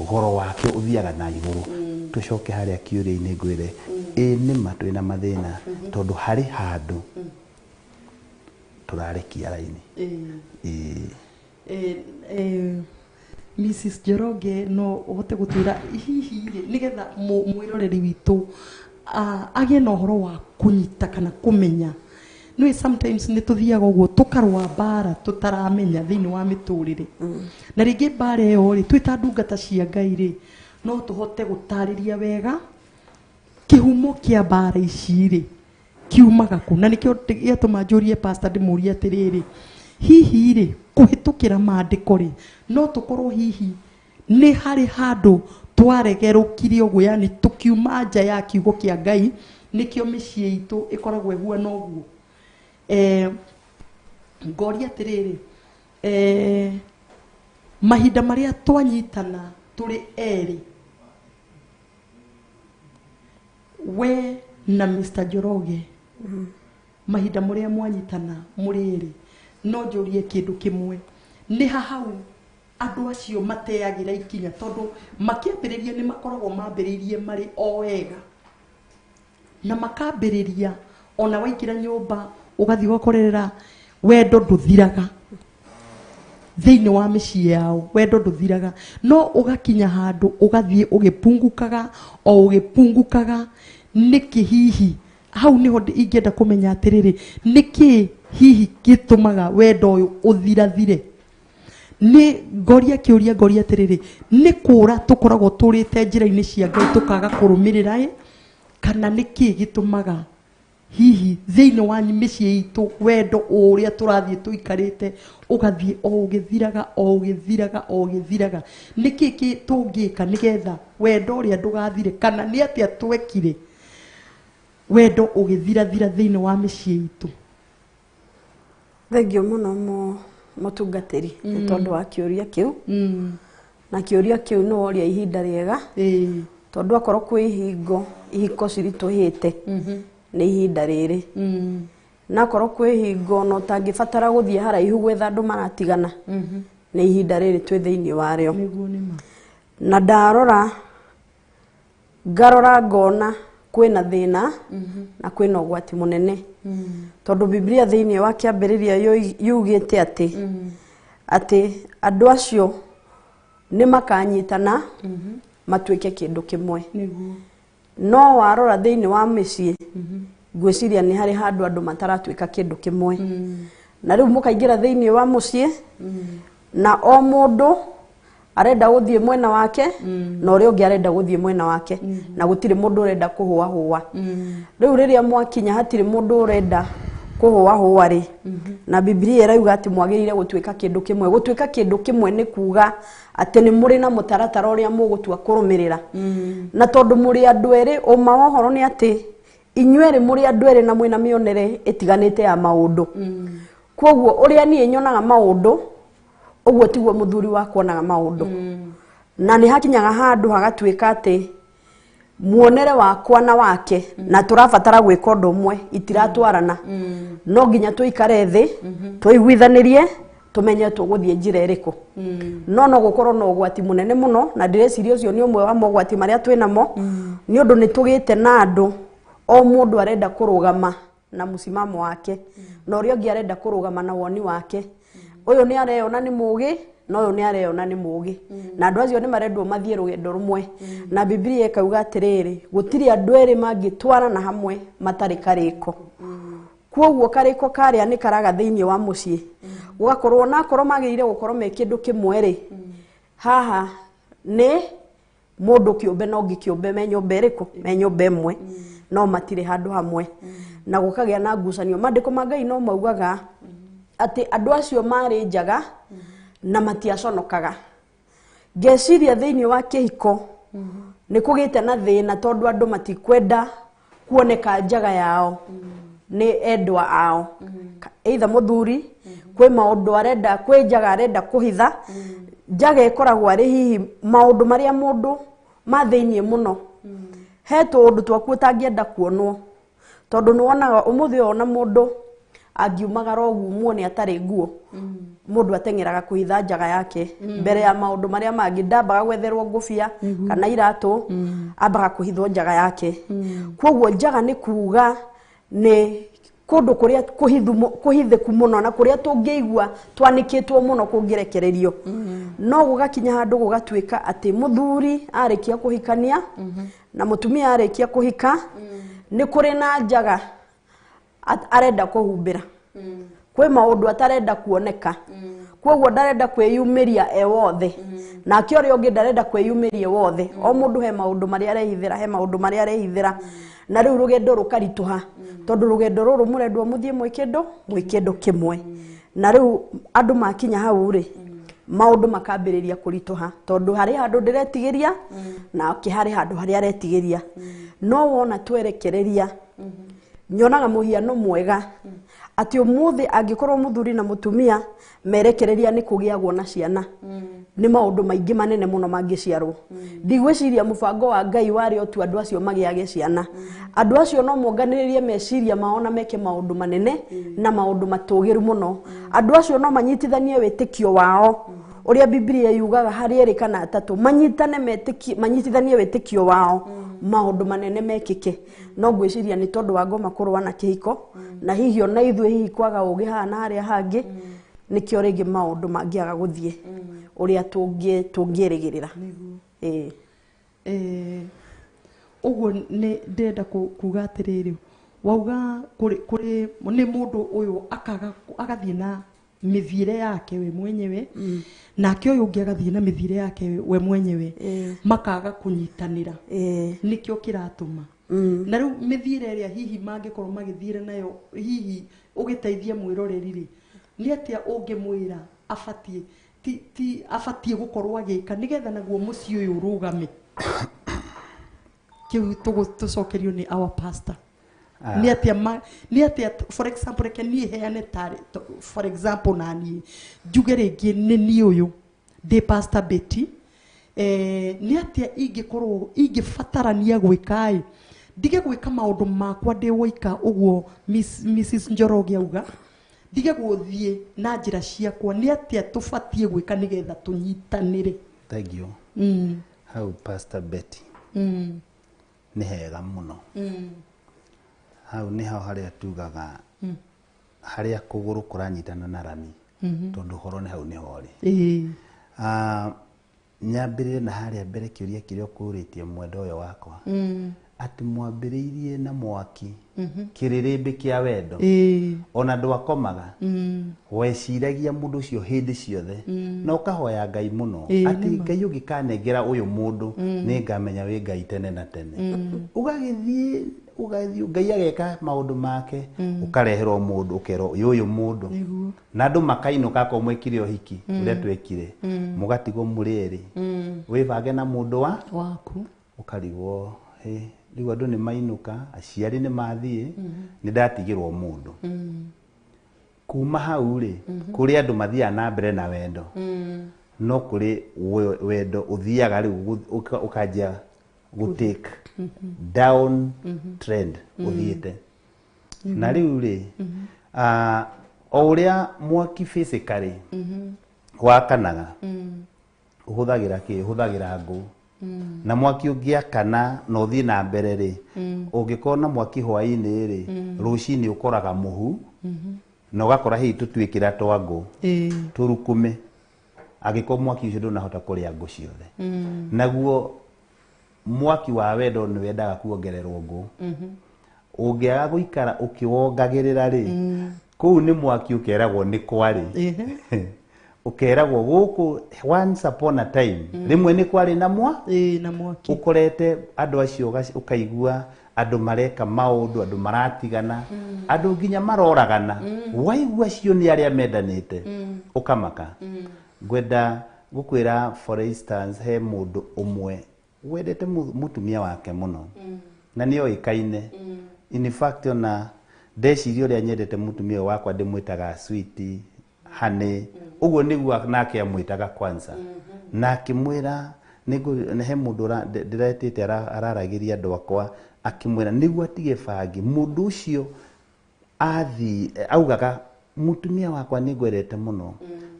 goro wakĩo ũthiaga na igũrũ. Tũcoke harĩa kĩũria-inĩ ngwĩre nĩma twĩna mathĩna, tondũ harĩ handũ tũrarekia raini. Mrs. Njoroge, no ũhote gũtwĩra hihi nĩgetha mwĩroreri witũ agĩe na ũhoro wa kũnyita kana kũmenya. No sometimes nĩ tũthiaga ũguo tũkarũa mbara tũtaramenya thĩinĩ wa mĩtũrĩre. Na rĩngĩ mbara ĩyo rĩ, twĩ ta ndungata cia Ngai rĩ, no tũhote gũtarĩria wega kĩhumo kĩa mbara ici rĩ kiumaga kũ. Na nĩkĩo gĩatũma njũrie pastor ndĩmũrie atĩrĩrĩ, hihi rĩ kũhĩtũkĩra maandĩko rĩ, no tũkorwo hihi nĩ harĩ handũ twaregerũkire ũguo, yani tũkiuma nja ya kiugo kĩa Ngai, nĩkĩo mĩciĩ itũ ĩkoragwo ĩhuana ũguo. Ngoria atĩrĩrĩ, mahinda marĩa twanyitana tũrĩ erĩ, we na Mr. Njoroge mahinda muria mwanyitana muriri no njurie kindu kimwe ni hahau andu acio mateagira ikinya tondu makiambiriria ni makoragwo mambiririe mari o wega na makambiriria ona waikira nyumba ugathi gukorera wendo nduthiraga thiini wa micii yao wendo nduthiraga no ugakinya handu ugathie ugipungukaga o ugipungukaga niki hihi hau niho ingenda kumenya atiriri niki hihi gitumaga wendo uyu uthirathire ni ngoria atiriri ni kura tukoragwo turite njira-ini cia Ngai tukaga kurumirira kana niki gitumaga hihi thiini wa micii itu wendo uria turathie tuikarite ugathie o ugithiraga niki tungika nigetha wendo uria ndugathire kana ni atia twekire wendo ugithirathira thiini wa micii itu. Thengio muno mutungatiri ni tondu wa kiuria kiu na kiuria kiu no oria ihinda riega tondu akorwo kwi ihiko cirituhite ni ihinda riri na akorwo kwi hingo no tangibatara guthie haraihu gwetha andu maratigana ni ihinda riri twi thiini wario na ndarora ngarora ngona kwina thina na kwina ugwati munene tondu Biblia thiini wa kiambiriria yugite ati andu acio ni makanyitana matuike kindu kimwe no warora thiini wa micii gwiciria ni hari handu andu mataratuika kindu kimwe na riu mukaingira thiini wa mucii na o mundu arenda guthie mwena wake na uria ungi arenda guthie mwena wake na gutire mundu urenda kuhua riu riria mwakinya hatire mundu urenda kuhua ri na Biblia irauga ati mwagirire gutuika kindu kimwe ni kuga ati ni muri na mutaratara uria mugutua kurumirira na tondu muri andu eri uma wohoro ni ati inyueri muri andu eri na mwina mionere itiganite ya maundu koguo uria nie nyonaga maundu uguo tiguo muthuri wakwa onaga maundu na ni hakinyaga handu hagatuika ati muonere wakwa na wake na turabatara gwika undu umwe itiratwarana no nginya tuikare thi tuiguithanirie tumenye tuguthie njira iriku no gukorwo no ugwati munene muno na ndireciria ucio ni umwe wa mogwati maria twinamo ni undu ni tugite na andu o mundu arenda kurugama na musimamo wake na uria ungi arenda kurugama na woni wake uyu ni areona ni mugi na uyu ni areona ni mugi na andu acio ni marendwo mathie rugendo rumwe na Biblia ikauga atiriri gutiri andu eri mangitwarana hamwe matari kariko koguo kariko karia ni karaga thiini wa mucii ugakorwo na korwo magirire gukorwo me kindu kimwe ri haha ni mundu kiumbe no ngikiumbe me nyumba iriku me nyumba imwe no matire handu hamwe na gukagia na ngucanio mandiko ma Ngai no maugaga ati andu acio mari njaga na matiaconokaga ngeciria thiini wa kihiko ni kugite na thina tondu andu matikwenda kuoneka njaga yao ni endwa ao either muthuri kwi maundu arenda kwi njaga arenda kuhitha njaga ikoragwo ari hihi maundu maria mundu mathiini muno he tundu twaku tangienda kuonwo tondu nuonaga umuthi ona mundu angiumagara uguo muone atari nguo mundu atengeraga kuhitha njaga yake mbere ya maundu maria mangi ndambaga gwetherwo ngufia kana iratu ambaga kuhithwo njaga yake koguo njaga ni kuga ni kundu kuria kuhithiku muno na kuria tungiigua twanikitwo muno kungirekererio no gugakinya handu gugatuika ati muthuri arikia kuhikania na mutumia arikia kuhika ni kuri na njaga arenda kuhumbira kwi maundu atarenda kuoneka koguo ndarenda kwiyumiria ewothe na kiorio ungi ndarenda kwiyumiria wothe o mundu he maundu maria arehithira na riu rugendo rukarituha tondu rugendo ruru murendwo muthie mwikindu kimwe na riu andu makinya hau ri maundu makambiriria kurituha tondu hari handu ndiretigiria na hari handu haria aretigiria no wona twerekereria nyonaga muhiano mwega ati umuthi angikorwo muthuri na mutumia merekereria ni kugiagwo na ciana ni maundu maingi manene muno mangiciarwo ndigwiciria mubango wa Ngai wari o tu andu acio magiage ciana andu acio no monganiririe meciria maona meke maundu manene na maundu matugiru muno andu acio no manyitithanie witikio wao uria Biblia yugaga hari eri kana atatu manyitithanie witikio wao maundu manene mekike no gwiciria ni tondu wa ngoma kurwa na kihiko na hihio na ithu hihi kwaga ugi hana haria hangi nikio ringi maundu mangiaga guthie uria tungirigirira uguo ni ndenda kuga atiriri wauga kuri ni mundu uyu agathie na mithire yake we mwenyewe nake uyu ungi agathie na mithire yake we mwenyewe makaga kunyitanira nikio kiratuma na riu mithire iria hihi mangikorwo magithire nayo hihi ugiteithia mwiroreri ri ni atia ungimwira afatie ti afatie gukorwo agika nigetha naguo muci uyu rugame kiu tucokerio ni our pastor ni atia for example can ni heane tari for example nani njuge ringi ni uyu de Pastor Betty ni atia ingikorwo ingifatarania gwikai ndige gwika maundu makwa ndi woika uguo Mrs Njoroge auga ndige guthie na njira ciakwa ni atia tufatie gwika nigetha tunyitanire. Thank you. How Pastor Betty ni hega muno hau niho haria tugaga haria kuguru kuranyitana na rami tondu horo ni hau niho ri nyambirire na haria mbere kiuria kirio kuritie mwendo uyo wakwa ati mwambiriirie na mwaki kiririmbi kia wendo ona ndwakomaga weciragia mundu ucio hindi ciothe na ukahoya Ngai muno ati Ngai ugikanengera uyu mundu ni ngamenya wi Ngai tene na tene ugagithie Ngai ageka maundu make ukareherwo mundu ukero uyu mundu na andu makainuka ko mwekire uhiki uria twekire mugatigwo murieri wibange na mundu waku ukarigwo riu andu ni mainuka aciari ni mathie ni ndatigirwo mundu kuma hau ri kuri andu mathia na mbere na wendo no kuri wendo uthiaga riu ukanjia gutake down trend uthiete na riu ri o uria mwaki physically wakanaga uhuthagira ngũ na mwaki ungiakana no thie na mbere ri ungikona mwaki hwaini ri rucini ukoraga muhu na ugakora hihi tutwikira twa ngũ turukume agiko mwaki ucio ndunahota kuria ngũ ciothe naguo mwaki wa wendo ni wendaga kuongererwo ngũ ungiaga guikara ukiwongagirira ri kuu ni mwaki ukeragwo ni kwari ukeragwo guku once upon a time rimwe ni kwari na mwaki ukorete andu acio ukaigua andu mareka maundu andu maratigana andu nginya maroragana waigua cio ni aria mendanite ukamaka ngwenda gukwira for instance he mundu umwe wendete mutumia wake muno na niyo ikaine in fact ona ndeciria uria nyendete mutumia wakwa ndimwitaga sweet honey uguo niguo nake amwitaga kwanza na akimwira he mundu ndiretete araragiria andu akwa akimwira niguo atige bangi mundu ucio athi augaga mutumia wakwa ningwerete muno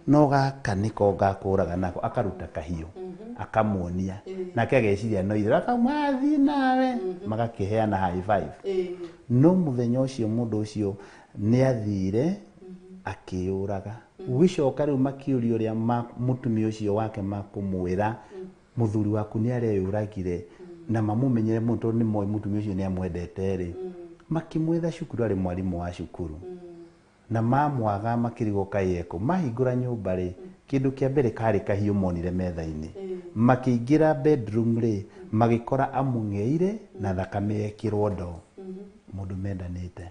no gaka niko ngakuraga nako akaruta kahiu akamuonia nake ageciria no ira akamathi nawe magakiheana high five no muthenya ucio mundu ucio ni athire akiuraga wicoka riu makiurio ria mutumia ucio wake makumwira muthuri waku ni areyuragire na mamumenyere muntu ni moi mutumia ucio ni amwendete ri makimwetha cukuru ari mwarimu wa cukuru na mamwaga makirigo kayeko mahingura nyumba ri kindu kia mbere kari kahiu monire metha-ini makiingira bedroom ri magikora amung'eire na thakame yekirwo ndo mundu mendanite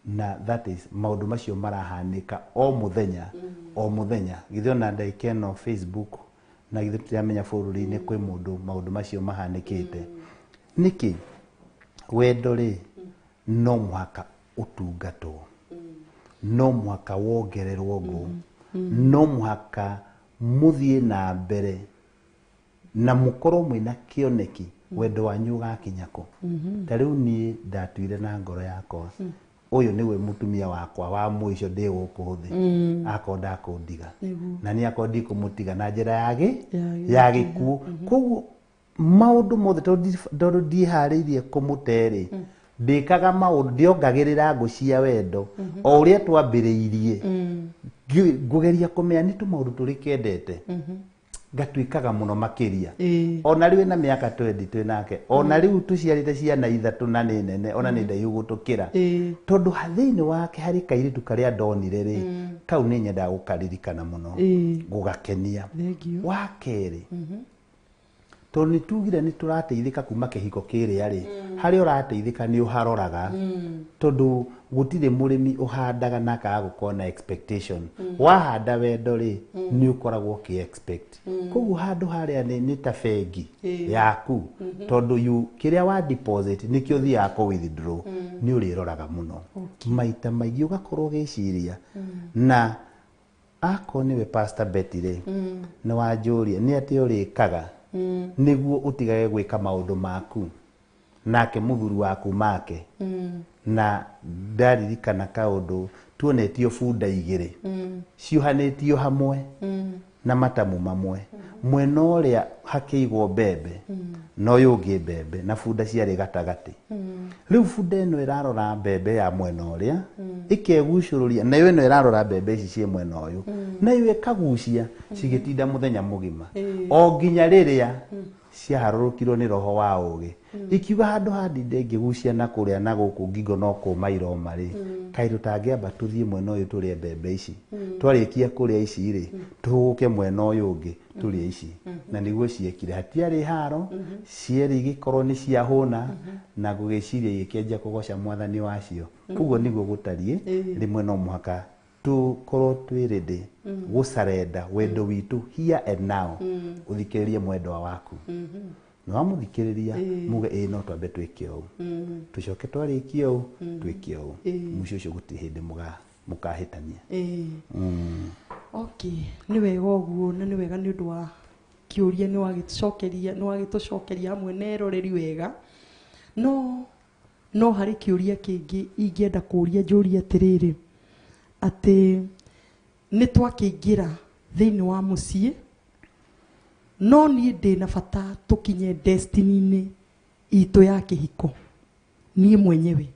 na that is maundu macio marahanika o muthenya githio na ndaikeno Facebook na githio tiramenya bururi-ini kwi mundu maundu macio mahanikite niki wendo ri no mwaka utungatwo no muhaka wongererwo ngo no muhaka muthie na mbere na mukorwo mwina kioneki wendo wanyu gakinyako tariu ni ndatuire na ngoro yakwa uyu niwe mutumia wakwa wa mwisho ndi guku thi akonda kundiga na ni akondi kumutiga na njira ya gikuo koguo maundu mothe tondu ndihariirie kumuteri ndikaga maundu ndiongagirira ngucia wendo o uria twambiriirie ngugeria kumenya ni tu maundu turi kendete ngatuikaga muno makiria ona riu na miaka 20 twinake ona riu tuciarite ciana ithatu na ni nene ona ni ndaihu gutukira tondu hathini wake hari kairitu karia ndonire ri kau ni nyenda gukaririkana muno gugakenia wakeri tondu nitugire niturateithika kuma kihiko kiria ri hari urateithika ni uharoraga tondu gutire murimi uhandaga na kaga gukona expectation wahanda wendo ri ni ukoragwo ki expect koguo handu haria ni ta bengi yaku tondu yu kiria wa deposit nikio thia ko withdraw ni uriroraga muno maita maigi ugakorwo giciria na ako niwe Pastor Betty ri ni wanjuria ni ati urikaga niguo utigage gwika maundu maku nake muthuri waku make na ndaririkana kaundu tuonetio bunda igiri ciuhanitio hamwe na matamu mamwe mwena uria hakiigwo mbembe no yungi mbembe na bunda ciari gatagati riu bunda ino irarora mbembe ya mwena uria ikegucururia na yo ino irarora mbembe ici cie mwena uyu na yo ikagucia cigitinda muthenya mugima o nginya riria ciaharurukirwo ni roho wa ugi ikiuga handu handi ndengigucia na kuria na guku ngingo no kumairo mari kairu tangiamba tuthie mwena uyu turie mbembe ici twarikia kuria ici ri tuguke mwena uyu ungi turie ici na niguo ciekire hatiari haro cieri gikorwo ni ciahuna na gugiciria ikienja kugoca mwathani wacio kuguo niguo gutarie rimwe no muhaka tukorwo twiridi gusarenda wendo witu here and now uthikiririe mwendwa waku no amuthikiriria muge no twambe twike u tucoke twarikie u twike u mucio cio guti hindi mukahitania okay ni wega uguo na ni wega ni undu wa kiuria ni wagitucokeria hamwe na eroreri wega no hari kiuria kingi ingienda kuria njuria atiriri ati ni twakiingira thiini wa mucii no ni ndina bata tukinye destiny-ini itu ya kihiko nie mwenyewe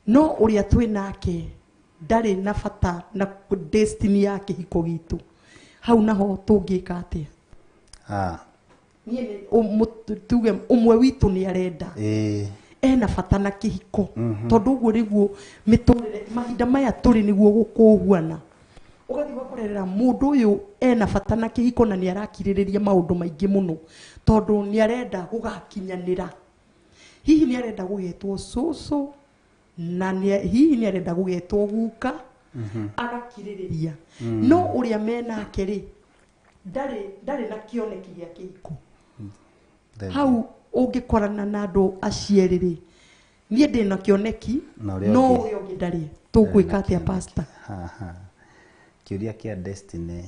no uria twinake ndari na bata na destiny ya kihiko gitu hau naho tungika atia nie tuge umwe witu ni arenda ena bata na kihiko tondu uguo niguo miturire mahinda maya turi niguo gukuhuana ugathi gukorera mundu uyu ena bata na kihiko na ni arakiririria maundu maingi muno tondu ni arenda gugakinyanira hihi ni arenda gugetwo susu na hihi ni arenda gugetwo guka agakiririria no uria mena keri ndari na kioneki gia kihiko hau ungikorana na andu acieriri nie ndina kioneki no uyo ngindari tugwika atia pastor kiuria kia destiny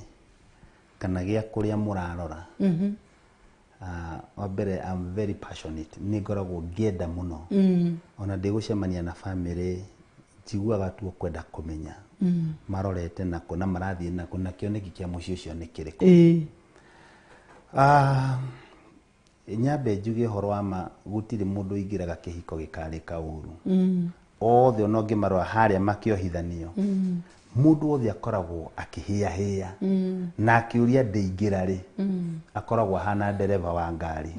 kana gia kuria murarora wabere I'm very passionate ni ngoragwo ngienda muno ona ndigucemania na family njiguaga tu kwenda kumenya marorete nako na marathie nako na kioneki kia mucio cio ni kiriko nyambe njuge horo wa gutire mundu ingiraga kihiko gikarika uru othe no ngimarwa haria makiohithanio mundu othe akoragwo akihia na akiuria ndeingira ri akoragwo hana dereva wa ngari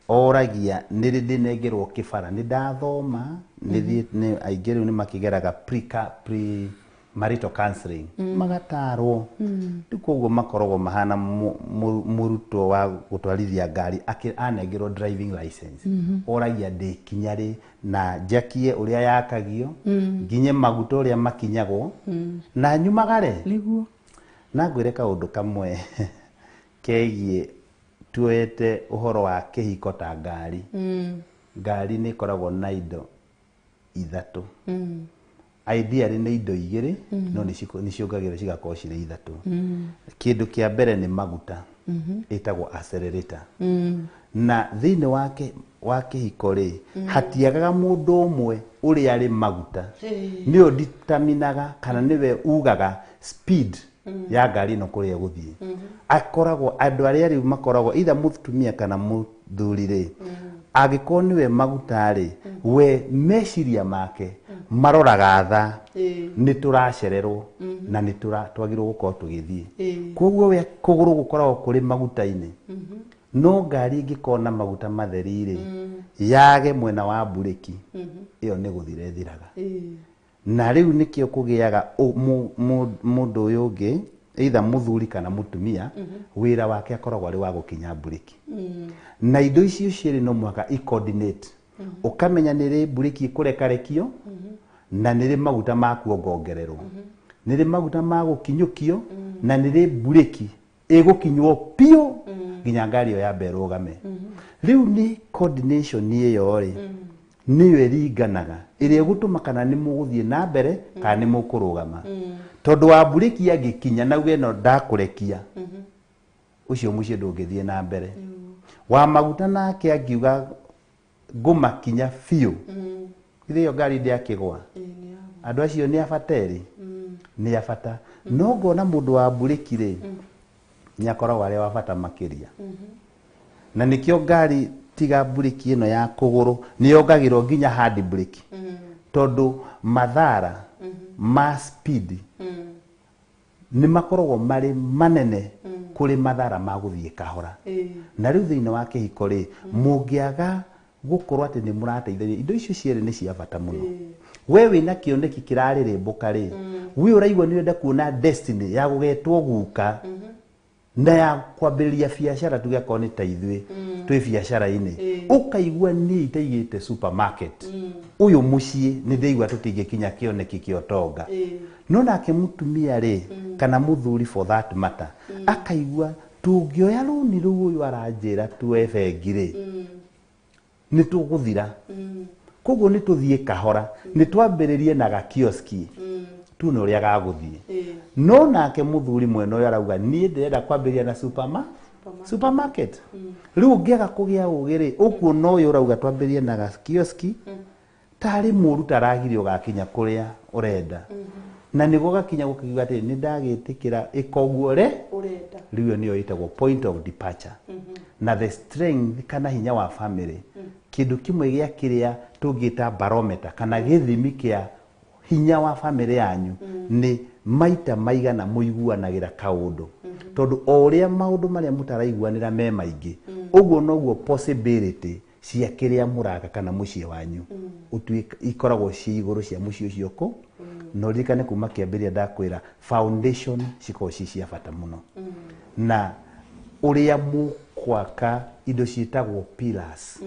oragia niri ndinengerwo kibara ni ndathoma ni aingeri ni makigeraga pre marital counseling magatarwo ndikoguo makoragwo mahana muruto wa gutwarithia ngari anengerwo driving license oragia ndikinyari na jakie uria yakagio nginye maguta uria makinyagwo na nyumagare niguo na ngwire kaundu kamwe kegie tuete uhoro wa kihiko ta ngari ngari ni koragwo na indo ithatu ideally nĩ indo igĩrĩ no nĩ ciongagĩrĩra cigakorwo cirĩ ithatũ. Kĩndũ kĩa mbere nĩ maguta ĩtagwo accelerator, na thĩinĩ wa kĩhiko rĩ hatiagaga mũndũ ũmwe ũrĩa arĩ maguta nĩyo determinaga kana nĩwe ugaga speed ya ngari ĩno kũrĩa gũthiĩ. Akoragwo andũ arĩa rĩu makoragwo either mũtumia kana mũthuri rĩ, angĩkorwo nĩwe maguta rĩ, we meciria make maroraga thaa nĩ tũracererwo na nĩ twagĩrĩirwo gũkorwo tũgĩthiĩ. Koguo we kũgũrũ gũkoragwo kũrĩ maguta-inĩ. No ngari ĩngĩkorwo na maguta matheri rĩ, yage mwena wa bureki, ĩyo nĩ gũthira ĩthiraga. Na rĩu nĩkĩo kũgĩaga mũndũ ũyũ ũngĩ either mũthuri kana mũtumia wĩra wake akoragwo arĩ wa gũkinya bureki. Na indo icio cierĩ no mũhaka i-coordinate. Ũkamenya nĩ rĩ bureki ĩkũrekarekio na nĩ rĩ maguta ma kuongongererwo, nĩ rĩ maguta ma gũkinyũkio na nĩ rĩ bureki ĩgũkinywo piũ nginya ngari ĩyo yambe ĩrũgame. Rĩu nĩ coordination ĩyo rĩ nĩyo ĩringanaga ĩrĩa ĩgũtũma kana nĩ mũgũthiĩ na mbere kana nĩ mũkũrũgama. Tondũ wa bureki angĩkinya na uge no ndakũrekia, ũcio mũciĩ ndũngĩthiĩ na mbere. Wa maguta nake angiuga ngũmakinya biũ, ĩyo ngari ndĩakĩgwa. Andũ acio nĩ abateri, nĩ abata. No ngona mũndũ wa bureki rĩ, nĩ akoragwo arĩ wa bata makĩria. Na nĩkĩo ngari tiga bureki ĩno ya kũgũrũ nĩ yongagĩrwo nginya hard brake, tondũ mathara ma speed nĩ makoragwo marĩ manene kũrĩ mathara ma gũthiĩ kahora. Na rĩu thĩinĩ wa kĩhiko rĩ, mũngĩaga gũkorwo atĩ nĩ mũrateithania, indo icio cierĩ nĩ cia bata mũno. We wĩna kĩoneki kĩrarĩrĩmbũka rĩ, we ũraigua nĩ wenda kuona destiny ya gũgetwo guka na ya kwambĩrĩria biacara, tuge akorwo nĩ ta ithuĩ twĩ biacara-inĩ, ũkaigua niĩ itaigĩte supermarket, ũyũ mũciĩ nĩ ndaigua tũtingĩkinya kĩoneki kĩa ũtonga. No nake mũtumia rĩ kana mũthuri for that matter akaigua tũngĩoya rũni rũu ũyũ aranjĩra tuoe bengi rĩ nĩ tũgũthira. Koguo nĩ tũthiĩ kahora, nĩ twambĩrĩrie na gakioski tu no ũrĩa gagũthiĩ. No nake mũthuri mwena ũyũ arauga niĩ ndĩrenda kwambĩrĩria na supermarket. Rĩu ũngĩaga kũgĩa ũgĩ rĩ, ũkuona ũyũ ũrauga twambĩrĩrie na gakioski tarĩ mũru taragire ũgakinya kũrĩa ũrenda. Na nĩguo gakinya gũkiuga atĩ nĩ ndagĩtĩkĩra ĩkoguo ũrenda. Rĩu nĩyo ĩtagwo point of departure. Na the strength kana hinya wa family, kĩndũ kĩmwe gĩa kĩrĩa tũngĩta barometer kana gĩthimi kĩa hinya wa family yanyu nĩ maita maigana mũiguanagĩra kaũndũ. Tondũ o ũrĩa maũndũ marĩa mũtaraiguanĩra me maingĩ, ũguo noguo possibility cia kĩrĩa mũraka kana mũciĩ wanyu ikoragwo ci igũrũ cia mũciĩ ũcio kũ. No ririkane kuma kĩambĩrĩria ndakwĩra foundation cikoragwo ci cia bata mũno. Na ũrĩa mũkwaka indo ciĩtagwo pillars.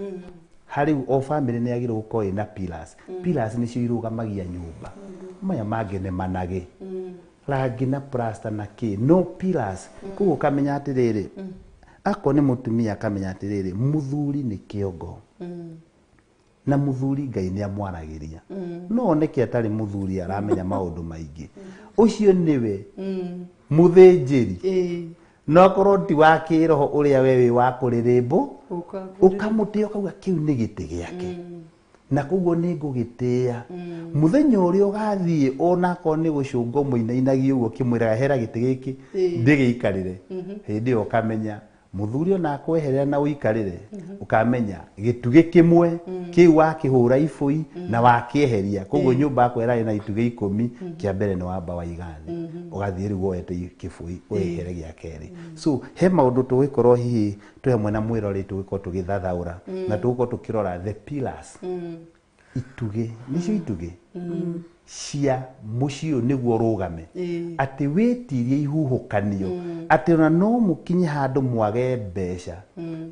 Harĩ o family nĩ yagĩrĩirwo gũkorwo ĩna pillars. Pillars nĩcio irũgamagia nyũmba. Maya mangĩ nĩ managĩ, rangi na plaster na kĩ, no pillars. Koguo kamenya atĩrĩrĩ, akorwo nĩ mũtumia akamenya atĩrĩrĩ, mũthuri nĩ kĩongo na mũthuri Ngai nĩ amwaragĩria. No oneke atarĩ mũthuri aramenya maũndũ maingĩ, ũcio nĩwe mũthĩnjĩri. No korwo ti wa kĩroho ũrĩa we wĩ wa kũrĩrĩmbũ, ũkamũtĩa ũkauga kĩu nĩ gĩtĩ gĩake. Na koguo nĩ ngũgĩtĩa. Mũthenya ũrĩa ũgathiĩ onakorwo nĩ gũcũngwo mũinainagia ũguo kĩmwĩraga hera gĩtĩ gĩkĩ ndĩgĩikarĩre, hĩndĩ ĩyo ũkamenya mũthuri ona akweherera na ũikarĩre, ũkamenya gĩtugĩ kĩmwe kĩu wakĩhũra ibũi na wakĩeheria. Koguo nyũmba yakwa ĩrarĩ na itugĩ 10, kĩa mbere nĩ wamba waigathĩ, ũgathiĩ rĩu woete kĩbũi wehere gĩa kerĩ. So he maũndũ tũgĩkorwo hihi twĩ hamwe na mwĩrori tũgĩkorwo tũgĩthathaũra na tũgĩkorwo tũkĩrora the pillars. Itugĩ nĩcio itugĩ cia mũciĩ ũyũ nĩguo rũgame, atĩ wĩtirie ihuhũkanio, atĩ ona no mũkinye handũ mwage mbeca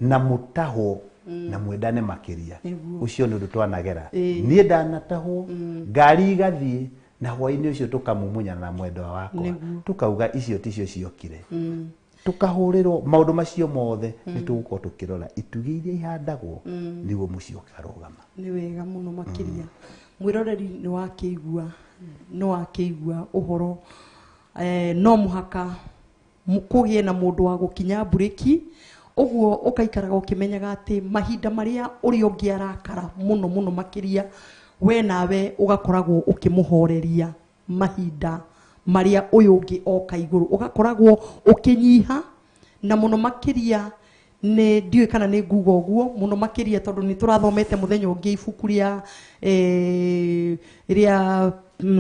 na mũtahwo na mwendane makĩria. Ũcio nĩ ũndũ twanagera. Niĩ ndanatahwo ngari igathiĩ na hwaĩ-inĩ ũcio tũkamumunyana na mwendwa wakwa, tũkauga icio ticio ciokire. tukahuriro maundu macio mothe ni tugukorwo tukirora itugi iria ihandagwo niguo mucio ukarugama. Ni wega muno makiria mwiroreri ni wakeigua uhoro no muhaka kugie na mundu wa gukinya bureki uguo ukaikaraga ukimenyaga ati mahinda maria uri ungiarakara muno makiria we nawe ugakoragwo ukimuhoreria mahinda maria uyu ungi oka iguru ugakoragwo ukinyiha na muno makiria ne ndiwe kana ne ngugo guo muno makiria tondu ni turathomete muthenya ungi ibuku ria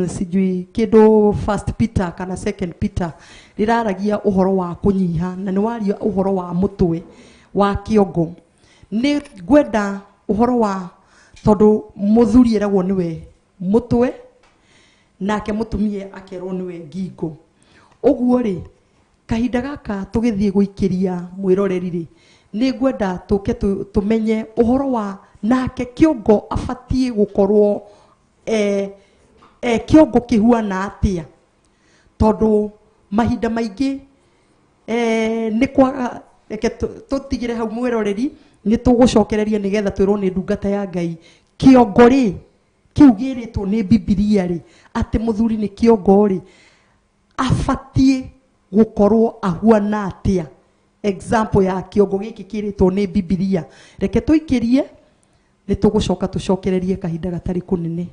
sijui kido first Peter kana second Peter riraragia uhoro wa kunyiha na ni waria uhoro wa mutwe wa kiongo ni gwenda uhoro wa tondu muthuri eragwo niwe mutwe nake mutumie akerwo niwe ngingo uguo ri kahinda gaka tugithie guikiria mwiroreri ri ni gwenda tuke tumenye uhoro wa nake kiongo afatie gukorwo kiongo kihuana atia tondu mahinda maingi ni kwaga reke tutigire hau mwiroreri ni tugucokereria nigetha twirwo ni ndungata ya Ngai kiongo ri kiu giritwo ni Biblia ri ati muthuri ni kiongo ri afatie gukorwo ahuana atia example ya kiongo giki kiritwo ni Biblia reke tuikirie ni tugucoka tucokererie kahinda gatari kunene.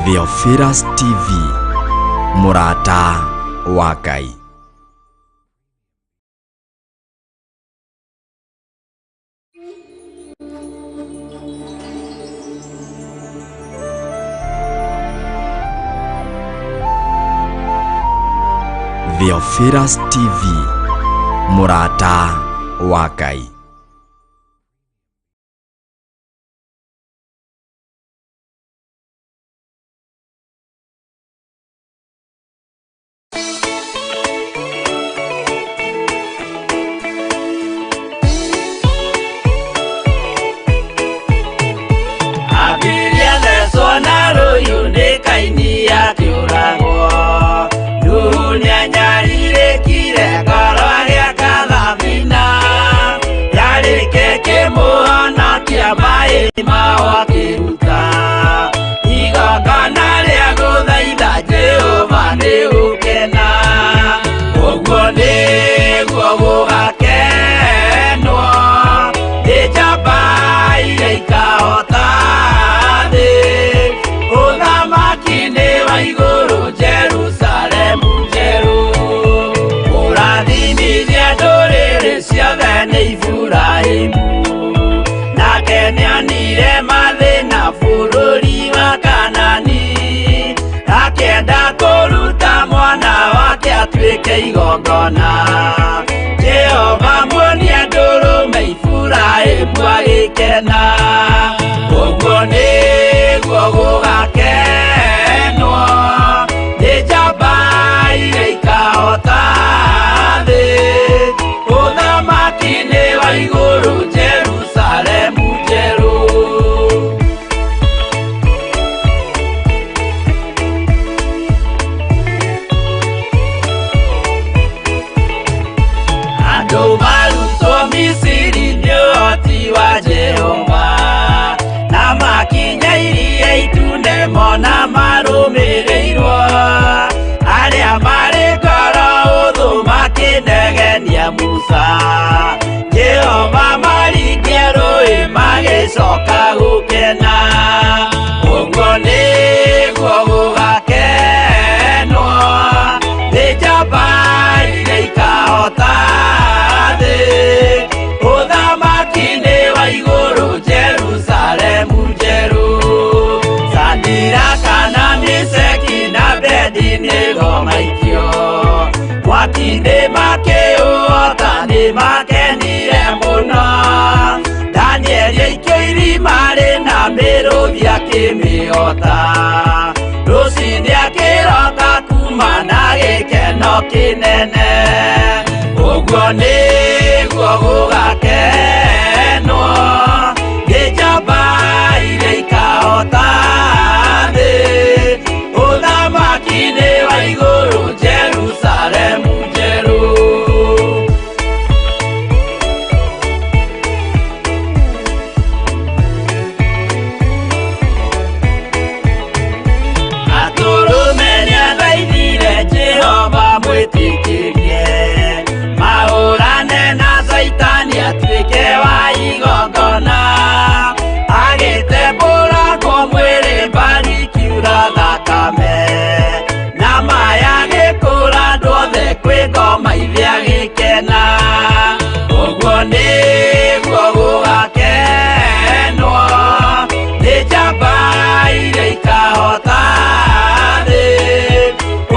Theophilus TV Murata wa Ngai. Theophilus TV Murata wa Ngai. Jehova muonia ndũrũme Iburahĩmu agĩkena ũguo nĩguo gũgakenwo nĩ njamba iria ikahota thĩ ũthamaki-inĩ wa igũrũ Jerusalemu njerũ. Misiri nĩ ũhoti wa Jehova na makinya iria itune mona marũmĩrĩirwo arĩa marĩ ngoro ũthũ makĩnegenia Musa Jehova maringie rũĩ magĩcoka gũkena ũguo nĩguo gũgakenwo nĩ njamba iria ikahota makenire muno Daniel yaikio mari na miruthi akimiota rucini akiroka kuma na gikeno kinene uguo niguo gugakenwo gĩjamba iria ikahota thĩ ũthamaki-inĩ wa igũrũ Jerusalemu njerũ atũrũme nĩathaithire Jehova mwĩtĩkĩrie mahũrane na Saitani atuĩke wa igongona agĩtembũragwo mwĩrĩ mbari kiura thakame na maya gĩkũra andũ othe kwĩ ngoma iria gĩkena ũguo nĩguo gũgakenwo nĩ njamba iria ikahota thĩ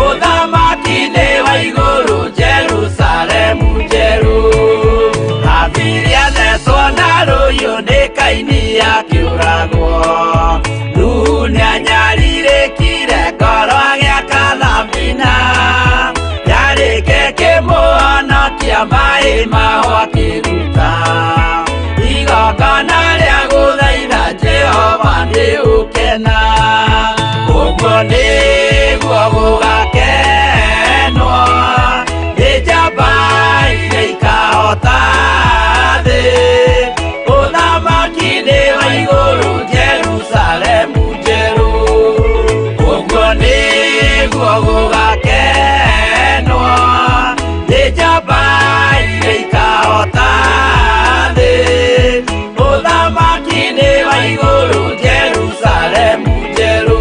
ũthamaki-inĩ wa igũrũ Jerusalemu njerũ abiria thecwo na rũhiũ nĩ Kaini akĩũragwo Nuhu nĩanyarirĩkire ngoro agĩaka thabina yarĩke kĩmũhonokia maĩ maho akĩruta igongona rĩa gũthaitha Jehova nĩ ũkena ũguo nĩguo gũgakenwo nĩ njamba iria ikahota thĩ ũthamaki-inĩ wa igũrũ Jerusalemu njerũ ũguo nĩguo gũgakenwo nĩ njamba iria ikahota thĩ ũthamaki-inĩ wa igũrũ Jerusalemu njerũ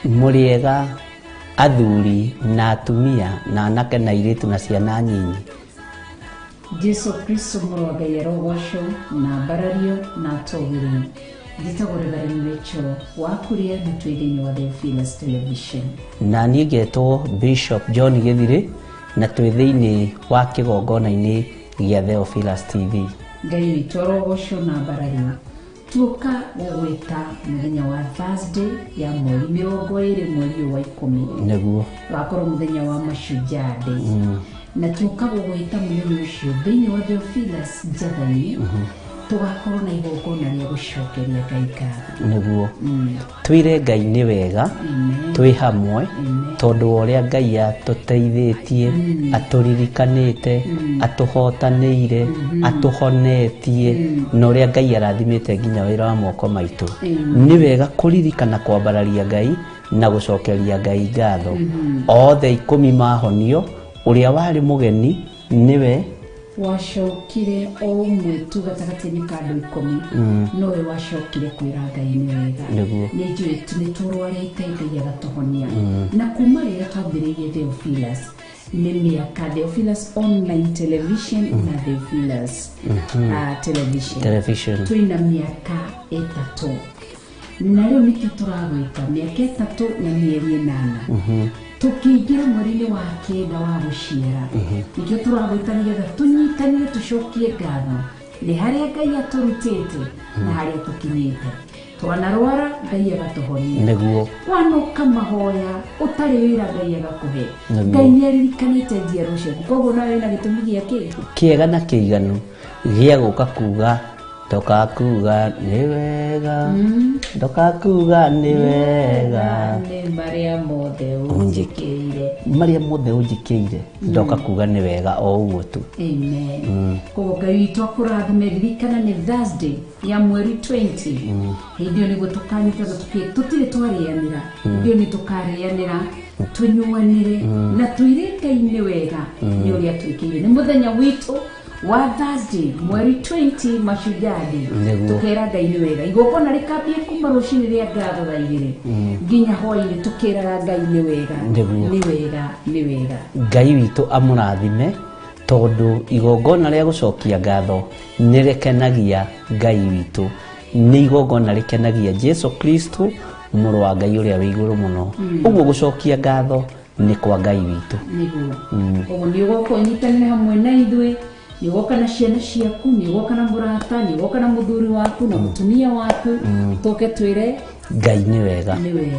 Mũrĩega athuri na atumia na anake na airĩtu na ciana nyinyi Jesu Kristo mũrũngai arogocwo na mbarario na atogĩrwo gĩtagũrĩra rĩmwecho wa kũrĩa thĩinĩ wa Theophilus Television na niĩ ngetwo Bishop John Gĩthirĩ na twĩ thĩinĩ wa kĩgongona-inĩ gĩa Theophilus TV Ngai witũ arogocwo na mbarario tuoka gũgwĩta mũthenya wa Thursday ya mweri 20 mweri wa 10 nĩguo wakorwo mũthenya wa Mashujaa Day na tuoka gũgwĩta mũthenya ũcio thĩinĩ wa Theophilus Njatha-inĩ tugakorwo na igongona rĩa gũcokeria Ngai ngatho nĩguo twĩre Ngai nĩ wega twĩ hamwe tondũ ũrĩa Ngai atũteithĩtie atũririkanĩte atũhotanĩire atũhonetie na ũrĩa Ngai arathimĩte nginya wĩra wa moko maitũ nĩ wega kũririkana kwambararia Ngai na gũcokeria Ngai ngatho othe 10 mahonio ũrĩa warĩ mũgeni niwe wacokire o ũmwe tu gatagatĩ-inĩ ka andũ 10 nowe wacokire kwĩra Ngai nĩ wega nĩ njũĩ nĩ tũrwarĩte Ngai agatũhonia na kuma rĩrĩa twambĩrĩirie Theophilus nĩ mĩaka Theophilus online television na Theophilus television twĩna mĩaka 3 na rĩu nĩkĩo tũragwĩta mĩaka 3 na mĩeri 8 tukĩingĩra mweri-inĩ wa kenda wa gũciara nĩkĩo tũragwĩta nĩgetha tũnyitanĩre tũcokie ngatho nĩ harĩa Ngai atũrutĩte na harĩa tũkinyĩte twanarwara Ngai agatũhonia nĩguo wanoka mahoya ũtarĩ wĩra Ngai agakũhe Ngai nĩaririkanĩte njiarwa ciaku koguo nawe na gĩtũmi gĩake kĩega na kĩiganu gĩa gũka kuga Tokakuga ni wega Tokakuga ni wega Maria mothe unjikire Maria mothe unjikire Tokakuga ni wega o uguo tu. Amen. Koguo Ngai witũ akũrathime. Ririkana nĩ Thursday ya mweri 20. Hĩndĩ ĩyo nĩguo tũkanyita tũtirĩ twarĩanĩra. Hĩndĩ ĩyo nĩ tũkarĩanĩra tũnyuanĩre na twĩre Ngai nĩ wega nĩ ũrĩa twĩkĩire. Nĩ mũthenya witũ wa Thursday mweri 20 Mashujadi tukera Ngai nĩ wega. Igongona rĩkambie kuma rũcinĩ rĩa ngatho thaa 2 nginya hwaĩ-inĩ tukeraga Ngai nĩ wega nĩ wega nĩ wega. Ngai witũ amũrathime tondu igongona rĩa gũcokia ngatho nĩ rĩkenagia Ngai witũ. Nĩ igongona rĩkenagia Jesu Kristo mũrũ wa Ngai ũrĩa wĩ igũrũ mũno. Ũguo gũcokia ngatho nĩ kwa Ngai witũ. Nĩguo. Ũguo nĩ ũgoka ũnyitanĩre hamwe na ithuĩ. Nĩ ũgoka na ciana ciaku, nĩ ũgoka na mũrata, nĩ ũgoka na mũthuri waku na mũtumia waku. Tũke twĩre Ngai nĩ wega. Nĩ wega.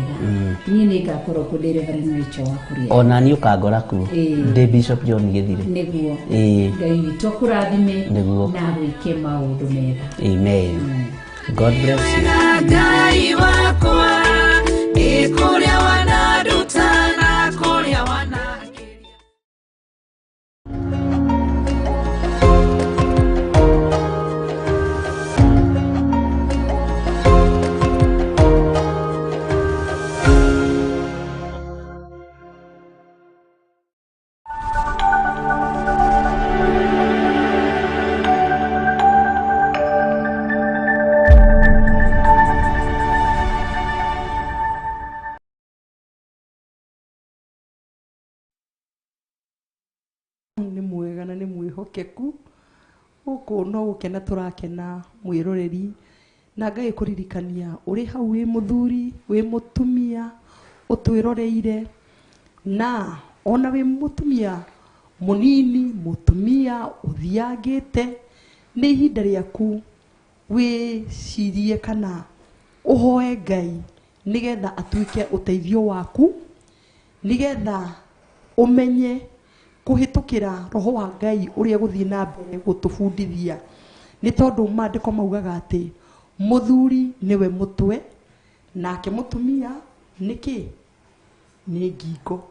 Niĩ nĩ ngakorwo ku ndĩ Reverend Rachel Wakuria. Ona niĩ ũkangora ku ndĩ Bishop John Gĩthire. Nĩguo. Ngai witũ akũrathime na gwĩke maũndũ mega. Amen. God bless you. Ngai wakwa nĩ kũrĩa wanaruta na kũrĩa wanakĩria. Nĩ mwega na nĩ mwĩhokeku gũkũ no gũkena tũrakena mwĩroreri na Ngai kũririkania ũrĩ hau wĩ mũthuri wĩ mũtumia ũtwĩroreire na ona wĩ mũtumia mũnini mũtumia ũthiangĩte nĩ ihinda rĩaku wĩcirie kana ũhoe Ngai nĩgetha atuĩke ũteithio waku nĩgetha ũmenye kuhitukira roho wa Ngai uria guthii na mbere gutubundithia ni tondu maandiko maugaga ati muthuri niwe mutwe nake mutumia niki ni ngingo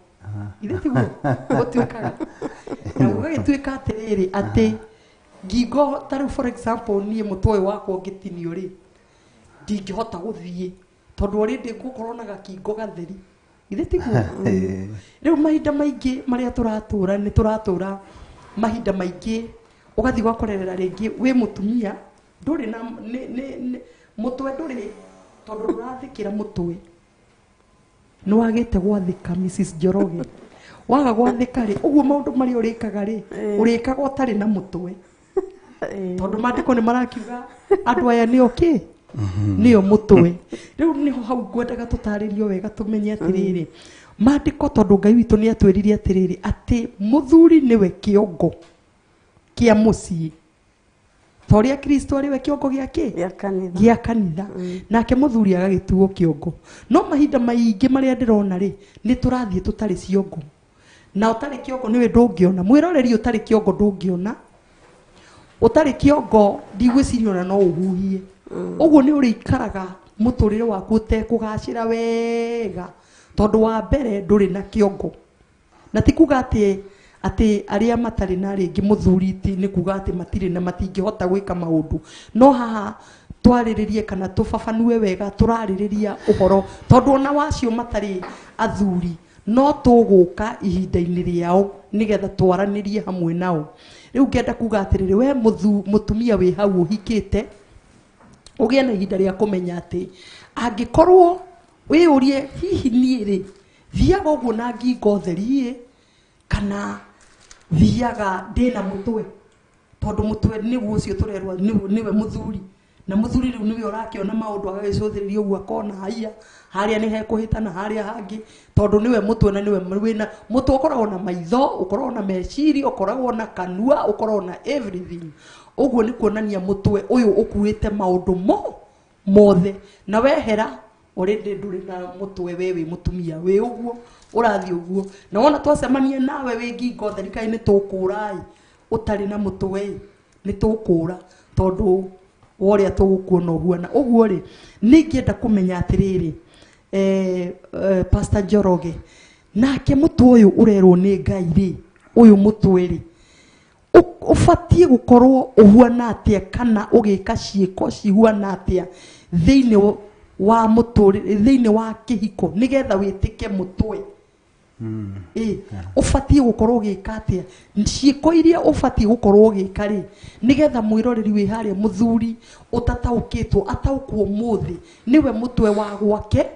ithe tiguo gutwikaga na gugagituika atiriri ati ngingo taru for example nie mutwe wakwa ngitinio ri ndingihota guthii tondu already ngukorwo na gakingo gatheri ithe tiguo riu mahinda maingi maria turatura ni turatura mahinda maingi ugathi gwakorerera ringi wi mutumia nduri na mutwe nduri tondu ndurathikira mutwe ni wagite gwathika Mrs Njoroge waga gwathika ri uguo maundu mari urikaga ri urikaga utari na mutwe tondu maandiko ni marakiuga andu aya ni oki niyo mutwe riu niho hau ngwendaga tutaririo wega tumenye atiriri maandiko tondu Ngai witu ni atwiririe atiriri ati muthuri niwe kiongo kia mucii toria Kristo ariwe kiongo giake gia kanitha nake muthuri agagituo kiongo no mahinda maingi maria ndirona ri ni turathie tutari ciongo na utari kiongo niwe ndungiona mwiroreri utari kiongo ndungiona utari kiongo ndigwiciria no uhuhie uguo ni urikaraga muturire waku utekugacira wega tondu wa mbere nduri na kiongo na tikuga ati aria matari na ringi muthuriti ni kuga ati matire na matingihota gwika maundu no haha twariririe kana tubabanue wega turaririria uhoro tondu ona wacio matari athuri no tuguka ihinda-ini riao nigetha twaranirie hamwe nao riu ngenda kuga atiriri we mutumia wi hau uhikite ugie na ihinda ria kumenya ati angikorwo wiurie hihi nie ri thiaga uguo na ngingo theri kana thiaga ndina mutwe tondu mutwe niguo ucio turerwa niwe muthuri na muthuri riu niwe urakiona maundu agagicuthiriria uguo akona haya haria ni hekuhitana haria hangi tondu niwe mutwe na niwe wina mutwe ukoragwo na maitho ukoragwo na meciri ukoragwo na kanua ukoragwo na everything uguo ni kuonania mutwe uyu ukuite maundu mothe na wehera already nduri na mutwe wewe mutumia we uguo urathi uguo na wona twacemania nawe wi ngingo therikai ni tukurai utari na mutwe ni tukura tondu woria tugukuona uguana uguo ri ningienda kumenya atiriri Pastor Njoroge nake mutu uyu urerwo ni Ngai ri uyu mutu ri ufatie gukorwo uhuana atia kana ugika ciiko cihuana atia thiini wa muturire thiini wa kihiko nigetha witike mutwe ufatie gukorwo ugika atia ciiko iria ufatie gukorwo ugika ri nigetha mwiroreri wi haria muthuri utataukitwo ataukwo muthi niwe mutwe wa gwake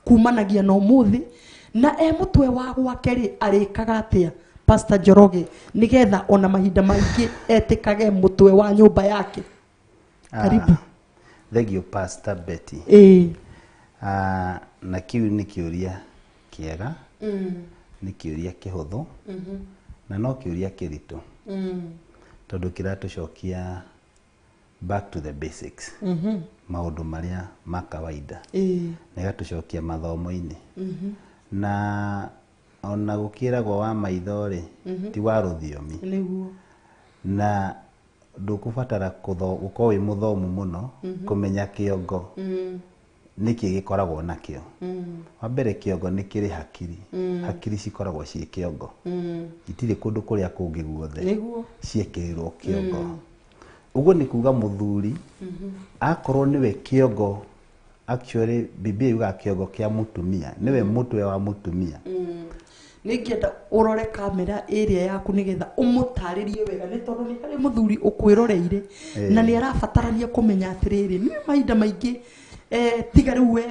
kumanagia no muthi na mutwe wa gwake ri arikaga atia Pastor Njoroge nigetha ona mahinda maingi etikage mutwe wa nyumba yake. Karibu. Thank you Pastor Betty. Na kiu ni kiuria kiega. Ni kiuria kihuthu. Na no kiuria kiritu. Tondu kiratucokia back to the basics. Maundu maria ma kawaida. Na gatucokia mathomo-ini. Na ona gukiragwo wa maithori ti wa ruthiomi niguo na ndukubatara gukorwo wi muthomu muno kumenya kiongo niki gikoragwo nakio wa mbere kiongo ni kiri hakiri hakiri cikoragwo ci kiongo itiri kundu kuria kungi guothe niguo ciekirirwo kiongo uguo ni kuga muthuri akorwo niwe kiongo actually Biblia yuga kiongo kia mutumia niwe mutwe wa mutumia ningienda urore kamera area yaku nigetha umutaririe wega ni tondu ni hari muthuri ukwiroreire na ni arabatarania kumenya atiriri ni mahinda maingi tiga riu we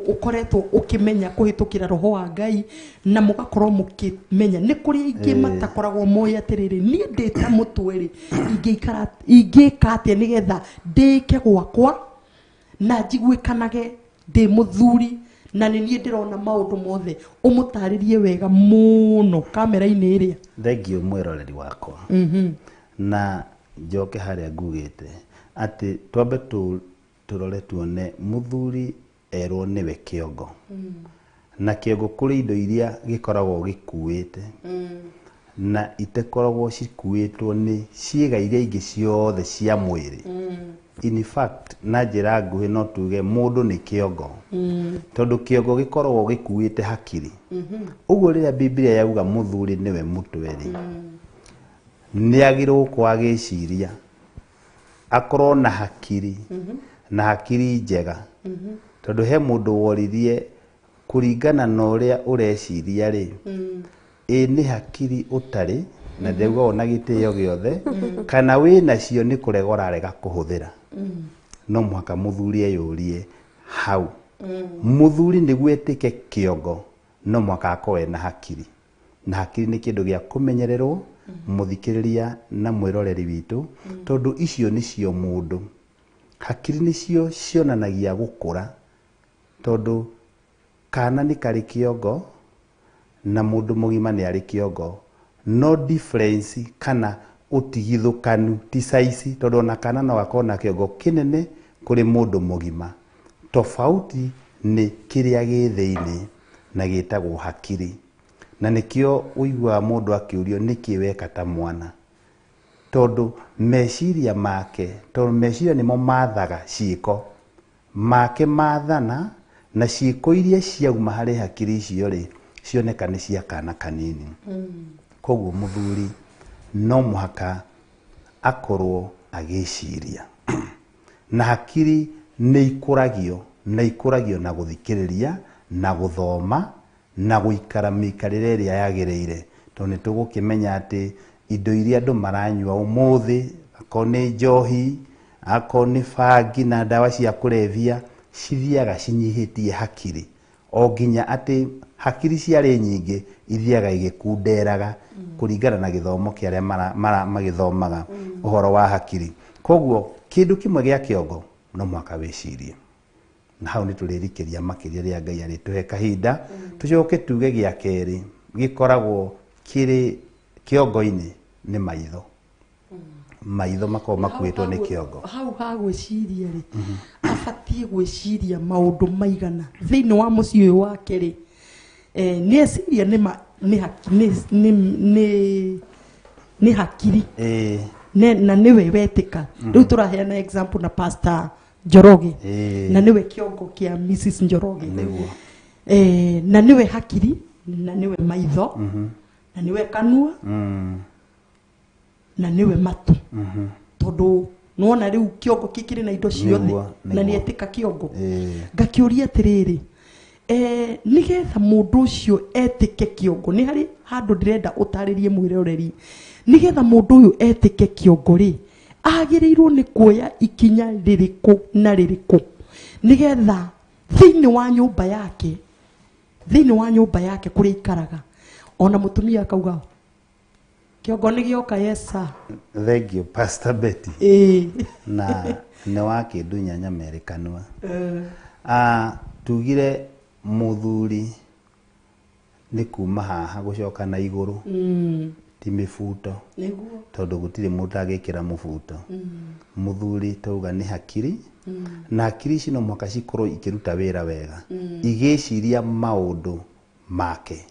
ukoretwo ukimenya kuhitukira roho wa Ngai na mugakorwo mukimenya ni kuri ingi matakoragwo moya atiriri ni ndita mutweri ingika atia nigetha ndike gwakwa na njiguikanage ndi muthuri na ni nie ndirona maundu mothe umutaririe wega muno kamera-ini iria. Thank you mwiroreri wakwa. Na njoke haria ngugite ati twambe turore tuone muthuri erwo niwe kiongo na kiongo kuri indo iria gikoragwo gikuite na itekoragwo cikuitwo ni ciiga iria ingi ciothe cia mwiri. In fact na njira nguhi no tuge mundu ni kiongo tondu kiongo gikoragwo gikuite hakiri uguo riria Biblia yauga muthuri niwe mutweri ni agirwo kwa giciria akorwo na hakiri na hakiri njega tondu he mundu woririe kuringana na uria ureciria ri ni hakiri utari na ndeuga ona gitio giothe kana wina cio ni kuregora rega kuhuthira no mwaka muthuri eyurie hau muthuri niguo etike kiongo no mwaka akowe na hakiri ni kindu gia kumenyererwo muthikiriria na mwiroreri witu tondu icio nicio mundu hakiri nicio cionanagia gukura tondu kana ni kari kiongo na mundu mugima ni ari kiongo no difference kana utigithukanu ti saici tondu na kana no akona kiongo kinene kuri mundu mugima tofauti ni kiria githiini na gitagwo hakiri na nikio uigwa mundu akiurio niki weka ta mwana tondu meciria make tondu meciria nimo mathaga ciiko make mathana na ciiko iria ciauma hari hakiri icio ri cioneka ni cia kana kanini koguo muthuri no muhaka akorwo agiciria na hakiri ni ikuragio na guthikiriria na guthoma na guikara mikarire iria yagireire tondu ni tugukimenya ati indo iria andu maranyua umuthi akoni njohi akoni bangi na dawa cia kurevia cithiaga cinyihitie hakiri o nginya ati hakiri ciari nyingi ithiaga igikunderaga kuringana na githomo kiaria magithomaga uhoro wa hakiri koguo kindu kimwe gia kiongo no mwaka wicirie na hau ni turirikiria makiria ria Ngai ari tuhe kahinda tucoke tuge gia keri gikoragwo kiri kiongo-ini ni maitho maitho mako makuitwo ni kiongo hau ha gwiciria ri afatie gwiciria maundu maigana thiini wa mucii uyu wake ri ni eciria ni hakiri na niwe wetika riu turaheana example na pastor Njoroge na niwe kiongo kia Mrs Njoroge na niwe hakiri na niwe maitho na niwe kanua na niwe matu tondu nuona riu kiongo kikiri na indo ciothe na nietika kiongo ngakiuria atiriri nigetha mundu ucio etike kiongo ni hari handu ndirenda utaririe mwiroreri nigetha mundu uyu etike kiongo ri agirirwo ni kuoya ikinya ririku na ririku nigetha thiini wa nyumba yake kuri ikaraga ona mutumia akauga kiongo ni gioka yesa. Thank you Pastor Betty. Na ne wake dunya nyamerekanwa tugire muthuri ni kuma haha gucoka na iguru ti mifuto tondu gutire mundu agikira mufuto muthuri tauga ni hakiri na hakiri cino mwaka cikorwo ikiruta wira wega igiciria maundu make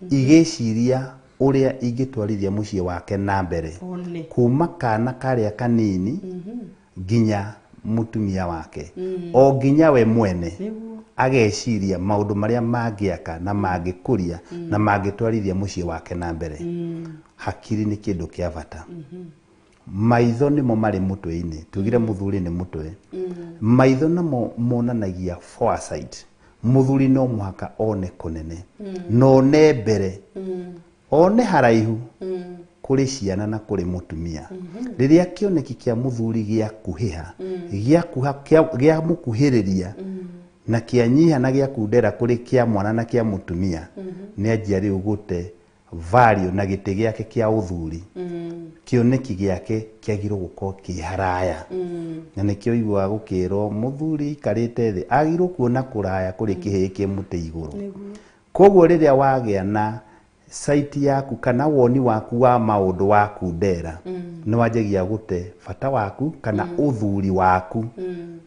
igiciria uria ingitwarithia muciĩ wake na mbere kuma kana karia kanini ginya mutumia wake o ginya we mwene ageciria maundu maria mangiaka na mangikuria na mangitwarithia muciĩ wake na mbere hakiri ni kindu kia bata maitho nimo mari mutwe-ini tugire muthuri ni mutwe maitho namo monanagia foresight muthuri no muhaka one kunene no ne mbere one haraihu kuri ciana na kuri mutumia riria kioneki kia muthuri gia kuhiha gia mukuhiriria na kia nyiha na gia kundera kuri kia mwana na kia mutumia ni anjia riu gute value na gite giake kia uthuri kioneki giake kiagirwo guko kiharaya na nikio igwa gukirwo muthuri karite thi agirwo kuona kuraya kuri kihe kie mute iguru koguo riria wagia na saiti yaku kana woni waku wa maundu waku ndera ni wanjagia gute fata waku kana uthuri waku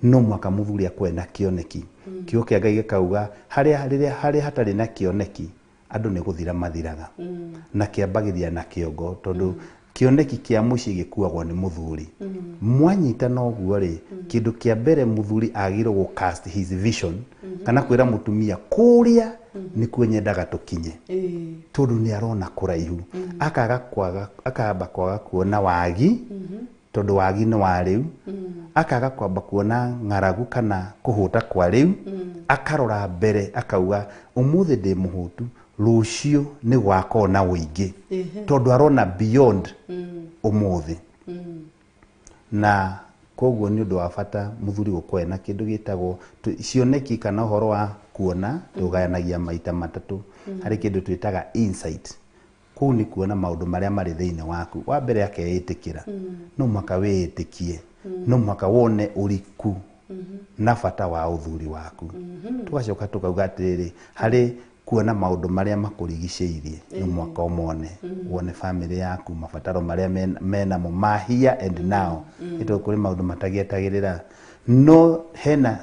no mwaka muthuri akwena kioneki kio kia Ngai gikauga haria hatari na kioneki andu ni guthira mathiraga na kiambagiria na kiongo tondu kioneki kia muci gikuagwo ni muthuri mwanyita no guo ri kindu kia mbere muthuri agiro go cast his vision kana kwira mutumia kuria ni kwenyendaga tukinye tondu ni arona kuraihu akaba kwaga kuona wagi tondu wagi ni wa riu akaga kwamba kuona ng'aragu kana kuhuta kwa riu akarora mbere akauga umuthi ndi muhutu rucio ni gwakona wingi tondu arona beyond umuthi na koguo ni undu wa bata muthuri gukwena kindu gitagwo cioneki kana horo wa kuona tugayanagia maita matatu hari kindu twitaga insight kuu ni kuona maundu maria mari thiine waku wa mbere akeitikira no mwaka witikie no mwaka wone uriku na bata wa uthuri waku tugacoka tukauga atiriri hari kuona maundu maria makurigiceirie no mwaka omone wone family yaku mabataro maria mena mo mahia and now ito kuri maundu matagietagirira no hena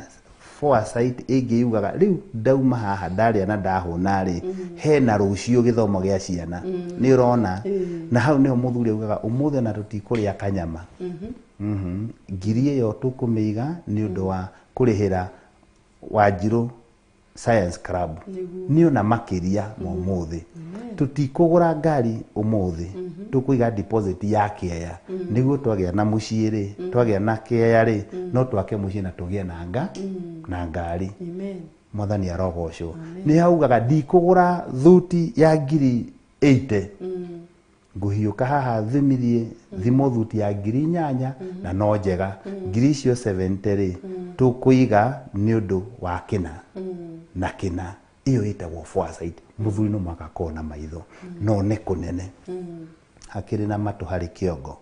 foresight ingiugaga riu ndauma haha ndaria na ndahuna ri hena rucio githomo gia ciana ni urona na hau ni muthuri ugaga umuthe na tutikuria kanyama ngiri iyo tukumiga ni undu wa kurihira Wanjiru Science Club ni ona makiria umuthi tutikugura ngari umuthi tukuiga deposit ya kieya niguo twagia na muciiri twagia na kieya ri no twake mucii na tugie na ngari mwathani arogocwo ni haugaga ndikugura thuti ya ngiri 80 nguhiuka haha thimirie thimo thuti ya ngiri 8 na no njega ngiri icio 70 ri tukuiga ni undu wa kina na kina iyo itagwo foresight muthuri no mwaka kona maitho no ne kunene hakiri na matu hari kiongo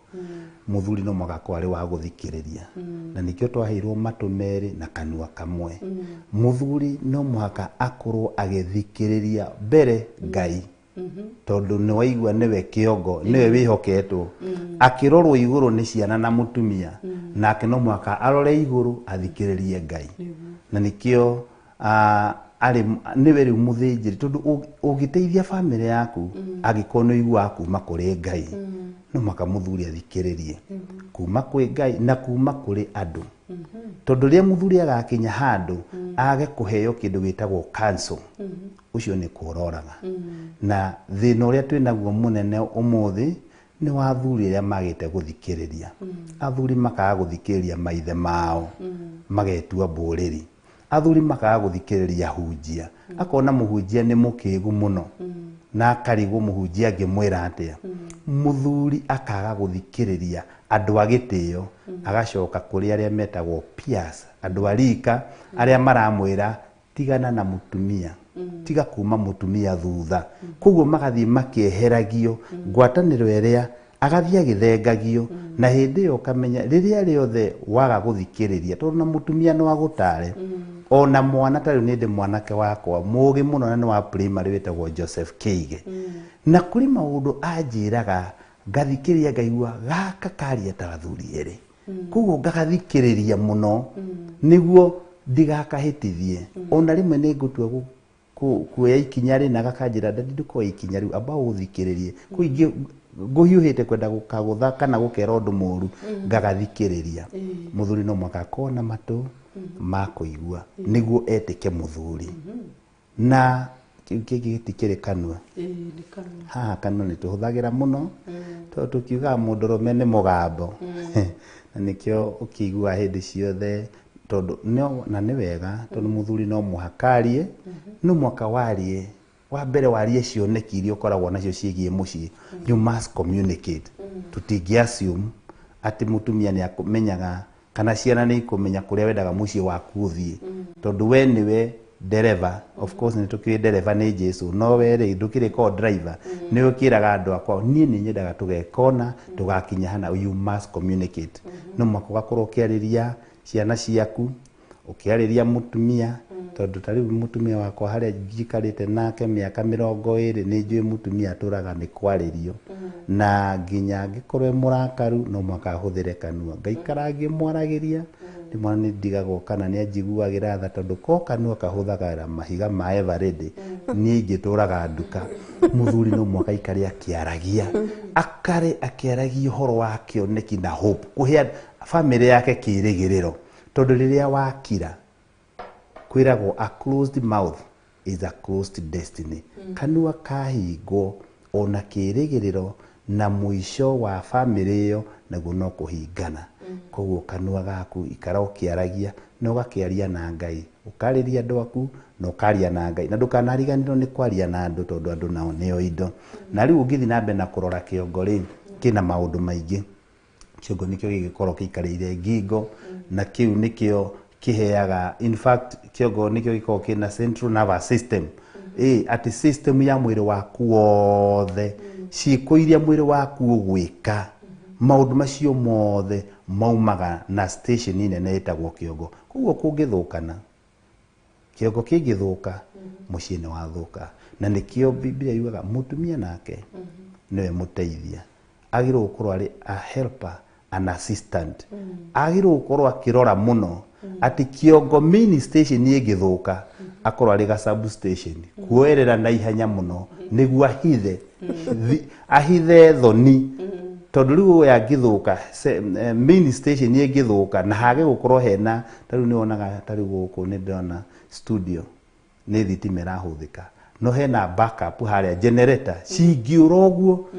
muthuri no mwaka kwari wa guthikiriria na nikio twaheirwo matu meri na kanua kamwe muthuri no mwaka akorwo agithikiriria mbere Ngai tondu ni waigua niwe kiongo niwe wihoketwo akirorwo iguru ni ciana na mutumia nake no mwaka arore iguru athikiririe Ngai na nikio niwe riu muthinjiri tondu ugiteithia family yaku agikono igwa kuma kuri Ngai no maka muthuri athikiririe kuma kwi Ngai na kuma kuri andu tondu ria muthuri agakinya handu age kuheo kindu gitagwo counsel ucio ni kuroraga na thina uria twinaguo munene umuthi ni wa athuri ria magite guthikiriria athuri makaga guthikiriria maithe mao magetua mburiri athuri makaga guthikiriria hunjia akona muhunjia ni mukigu muno na akarigwo muhunjia ngimwira atia muthuri akaga guthikiriria andu agitio agacoka kuri aria metagwo peers andu arika aria maramwira tigana na mutumia tiga kuma mutumia thutha koguo magathie makieheragio ngwataniro iria agathia githengagio na hindi yo kamenya riria riothe waga guthikiriria tondu na mutumia no agutare ona mwana tari ninde mwanake wakwa mugi muno na ni wa primary wetagwo Joseph Keige na kuri maundu anjiraga ngathikiria ngaigua gaka karia ta athuri eri koguo ngagathikiriria muno niguo ndigakahitithie ona rimwe ni ngutua kuoya ikinya ri na gakanjira ndiko ikinya riu amba uthikiririe kuingi nguhiuhite kwenda gukagutha kana gukera undu muru ngagathikiriria muthuri no mwakakona matu makuigua niguo etike muthuri na kiki tikire kanwa ha kanwa ni tuhuthagira muno to tukiuga mundurume ni mugambo na nikio ukigua hindi ciothe tondu na ni wega tondu muthuri no muhakarie no mwaka warie wa mbere warie cioneki iria ukoragwo nacio ciigie mucii you must communicate tutingi assume ati mutumia ni akumenyaga kana ciana ni ikumenya kuria wendaga mucii waku uthie tondu we niwe dereva of course ni tukiri dereva ni Jesu no we ri ndukiri ko driver ni ukiraga andu akwa nie ni nyendaga tugekona tugakinya hana you must communicate no mwako gakorwo kiariria ciana ciaku ukiariria mutumia tondu tari mutumia wakwa haria njikarite nake miaka 20 ni njui mutumia aturaga ni kwaririo na nginya ngikorwe murakaru no mwaka huthire kanua ngaikara ngimwaragiria ni mwana ni ndigagwo kana ni anjiguagira tha tondu ko kanua kahuthagira mahiga ma everready ni ngituraga nduka muthuri no mwaka ikari akiaragia akare akiaragia horo wa kioneki na hope kuhia family yake kirigiriro tondu riria wakira kwiragwo a closed mouth is a closed destiny kanua kahingwo ona kirigiriro na muisho wa family yo naguo no kuhingana koguo kanua gaku ikara ukiaragia no gakiaria na Ngai ukariria andu aku no karia na Ngai na ndukanariganirwo ni kwaria na andu tondu andu nao nio indo na riu ungithi nambe na kurora kiongo ri kina maundu maingi kiongo nikio gigikorwo kikarire ngingo na kiu nikio kiheaga in fact kiongo nikio gikorwo kina central nervous system ati system ya mwiri waku wothe ciiko iria mwiri waku ugwika maundu macio mothe maumaga na station nene etagwo kiongo koguo kungithukana kiongo kingithuka mucii ni wathuka na nikio Biblia yugaga mutumia nake niwe muteithia agirwo gukorwo ari a helper an assistant agirwo gukorwo akirora muno ati kiongo main station ni igithuka akorwo ari ga substation kuerera na ihenya muno niguo ahithe thoni tondu riu ya githuka main station ni igithuka na hage gukorwo hena tariu ni onaga tariu guku ni ndona studio ni thitima irahuthika no hena backup haria generator cingiura uguo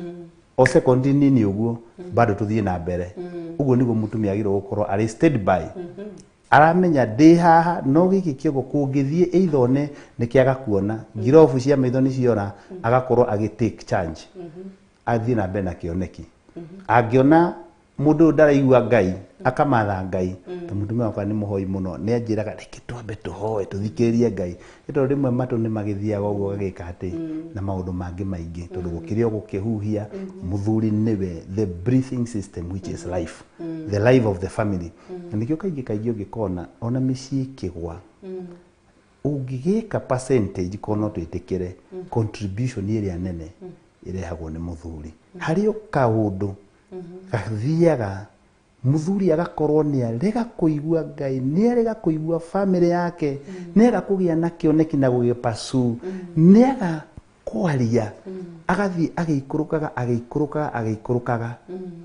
o second nini uguo bado tuthie na mbere uguo niguo mutumia agirwo gukorwo ari standby aramenya ndi haha no giki kiongo kungithie eithone nikiaga kuona girofu cia maitho ni ciora agakorwo agi take charge athie na mbere na kioneki angiona mundu ndaraigua Ngai akamatha Ngai to mutumia wakwa ni muhoi muno ni anjiraga reke twambe tuhoe tuthikiririe Ngai ito rimwe matu ni magithiaga uguo gagika ati na maundu mangi maingi tondu gukirio gukihuhia muthuri niwe the breathing system which is life the life of the family nikio kaingi ungikona ona micii kigwa ungigika percentage kono twitikire contribution iria nene irehagwo ni muthuri hario kaundu gathiaga muthuri agakorwo ni arega kuigua Ngai, ni arega kuigua family yake, ni arega kugia na kioneki na gugipasu, ni arega kwaria, agathi agikurukaga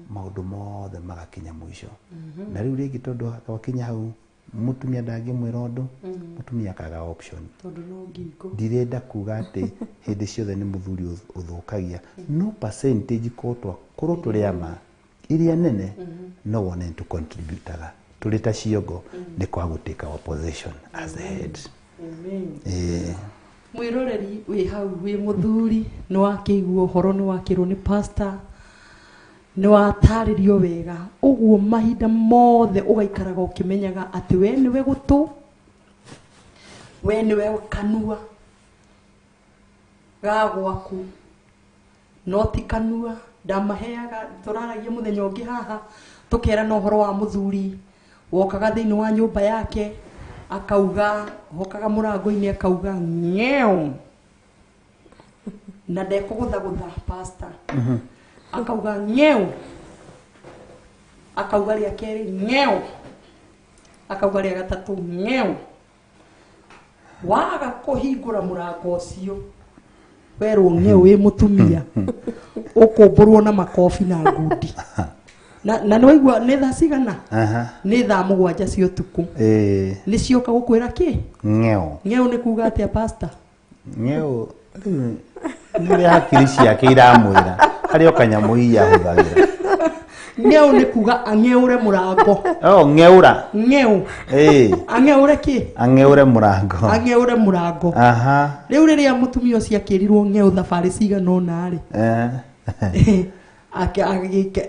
maundu mothe magakinya mwisho. Na riu ringi tondu twakinya hau mutumia ndangimwira undu, mutumia akaga option, tondu no ngingo ndirenda kuga ati hindi ciothe ni muthuri uthukagia. No percentage korwo turi ama iria nene no one to contribute tuli ta ciongo ni kwa guteka our position as the head. Amen. Mwiroreri wi hau wi muthuri ni wakigwo horo ni wakirwo ni pastor ni wataririo wega uguo mahinda mothe ugaikaraga ukimenyaga ati we niwe gutu, we niwe kanua gagwaku no ti kanua ndamaheaga turaragia muthenya ungi haha tukera no horo wa muthuri wokaga thiini wa nyumba yake akauga hokaga murango-ini akauga ng'eu na ndekũgũthagũtha pastor akauga ng'eu, akauga ria keri ng'eu, akauga ria gatatu ng'eu. Waga kũhingũra mũrango ũcio werwo ng'eu wĩ mũtumia ũkũmbũrwo na makobi na ngundi na nĩ waigua nĩ thaa cigana? Nĩ thaa 7 cia ũtukũ. Nĩ cioka gũkwĩra kĩ? Ng'eu. Ng'eu nĩ kuga atĩa pastor? Ng'eu nĩ hakiri ciake iramwĩra harĩ o kanyamũ ahũthagĩra. Ng'eu nĩ kuga ang'eũre mũrango. Ng'eũra. Ng'eu. Ang'eũre kĩ? Ang'eũre mũrango. Ang'eũre mũrango. Rĩu rĩrĩa mũtumia ũcio akĩrirwo ng'eu thabarĩ cigana ũna rĩ,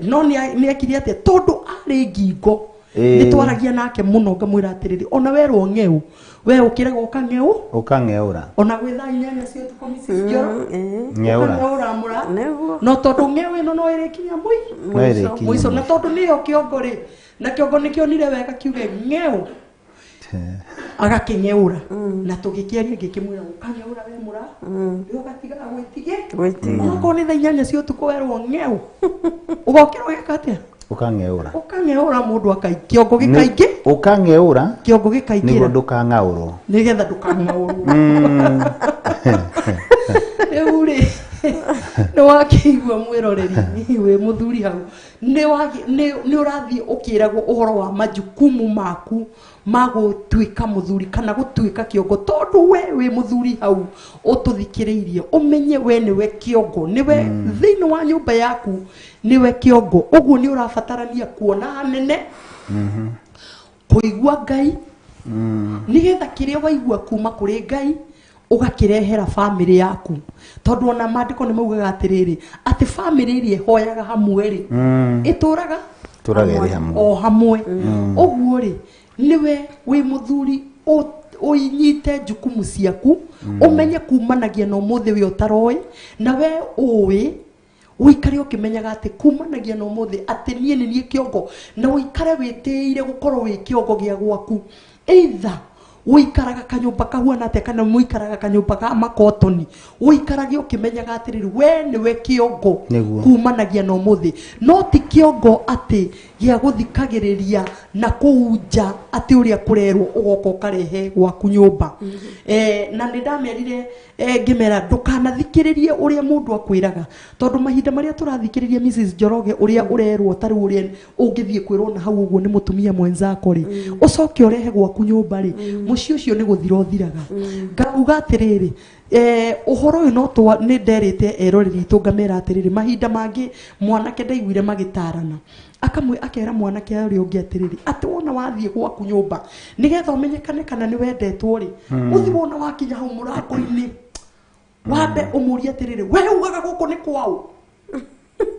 no nĩ akiri atĩ tondu arĩ ngingo nĩ twaragia nake mũno ngamwĩra atĩrĩrĩ, ona werwo ng'eu we ũkĩrega ũkang'eũra ona gwĩ thaa 8 cia ũtukũ Mrs. Njoro ng'eũra mũra no tondu ng'eu ĩno no ĩrĩkinya mũico na tondu nĩyo kĩongo rĩ, na kĩongo nĩkĩonire wega kiuge ng'eu agakĩng'eũra na tũgĩkĩaria ngĩkĩmwĩra ũkang'eũra we mũra rĩu ũgatigara gwĩtige onakorwo nĩ thaa 8 cia ũtukũ werwo ng'eu ũgokĩra ũgeka atĩa? Ũkang'eũra mũndũ kĩongo gĩkaingĩ ũkang'eũra kĩongo gĩkaingĩra nĩguo ndũkang'aũrwo nĩgetha ndũkang'aũrwo. Rĩu rĩ nĩ wakĩigua mwĩroreri wĩ mũthuri hau nĩ ũrathiĩ ũkĩragwo ũhoro wa majukumu maku ma gũtuĩka mũthuri kana gũtuĩka kĩongo, tondu we wĩ mũthuri hau ũtũthikĩrĩirie ũmenye we nĩwe kĩongo, nĩwe thĩinĩ wa nyũmba yaku nĩwe kĩongo. Ũguo nĩ ũrabatarania kuona hanene kũigua Ngai nĩgetha kĩrĩa waigua kuma kũrĩ Ngai ũgakĩrehera family yaku, tondu ona maandĩko nĩ maugaga atĩrĩrĩ atĩ family ĩrĩa ĩhoyaga hamwe rĩ ĩtũraga o hamwe. Ũguo rĩ niwe wĩ mũthuri ũnyite jukumu ciaku ũmenye kumanagia na ũmũthĩ wĩ ũtaroĩ na we ũĩ uikare ukimenyaga ati kumanagia na ũmũthĩ atĩ niĩ nĩ niĩ kĩongo na uikare wĩtĩire gũkorwo wĩ kĩongo gĩa gwaku, either uikaraga kanyumba kahuana atĩa kana muikaraga kanyumba ka makotoni, uikarage ukimenyaga atĩrĩrĩ we nĩwe kĩongo kumanagia na ũmũthĩ, no ti kĩongo atĩ gĩa gũthikagĩrĩria na kũunja atĩ ũrĩa kũrerwo ũgoka ũkarehe gwaku nyũmba. Na nĩ ndamerire ngĩmera ndũkanathikĩrĩrie ũrĩa mũndũ akwĩraga, tondu mahinda marĩa tũrathikĩrĩria Mrs. Njoroge ũrĩa ũrerwo tarĩ ũrĩa ũngĩthiĩ kwĩrwo na hau ũguo nĩ mũtumia mwenzako rĩ ũcoke ũrehe gwaku nyũmba rĩ mũciĩ ũcio nĩ gũthira ũthiraga. Ngauga atĩrĩrĩ ũhoro ũyũ no nĩ nderĩte eroreri itũ ngamera atĩrĩrĩ mahinda mangĩ mwanake ndaiguire magĩtarana akera mwanake ũrĩa ũngĩ atĩrĩrĩ atĩ wona wathiĩ gwaku nyũmba nĩgetha ũmenyekane kana nĩ wendetwo rĩ ũthi wona wakinya hau mũrango-inĩ wambe ũmũrie atĩrĩrĩ we ugaga gũkũ nĩ kwao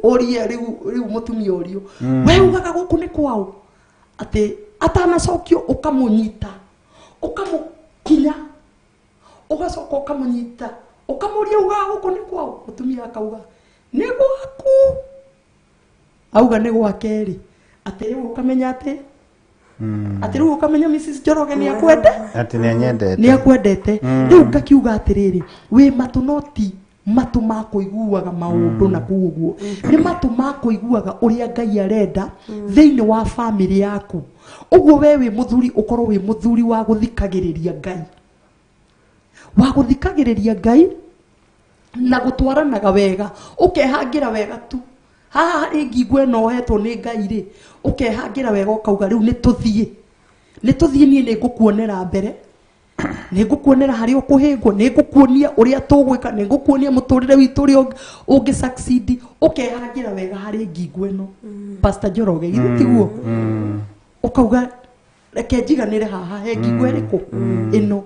ũrie rĩu mũtumia ũrio we ugaga gũkũ nĩ kwao atĩ atanacokio ũkamũnyita ũkamũkinya ugacoka ukamunyita ukamuria ugaga gũkũ nĩ kwao, mũtumia akauga nĩ gwaku, auga nĩ gwake rĩ atĩ rĩu ũkamenya atĩ atĩ rĩu ũkamenya Mrs. Njoroge nĩ akwendete atĩ nĩ anyendete nĩ akwendete. Rĩu ngakiuga atĩrĩrĩ wĩ matũ noti matu ma kuiguaga maundu na kuguo ni matu ma kuiguaga uria Ngai arenda thiini wa family yaku uguo we wi muthuri ukorwo wi muthuri wa guthikagiriria Ngai na gutwaranaga wega ukehangira wega tu haha ingigwe no hetwo ni Ngai ri ukehangira wega ukauga riu nituthie nie ni ngukuonera mbere ni ngukuonera hari ukuhingwo ni ngukuonia uria tugwika ni ngukuonia muturire witu uri ungi succeed ukehangira wega hari ngigwe no Pastor Njoroge githiguo ukauga reke njiganire haha he ngigwe riku ino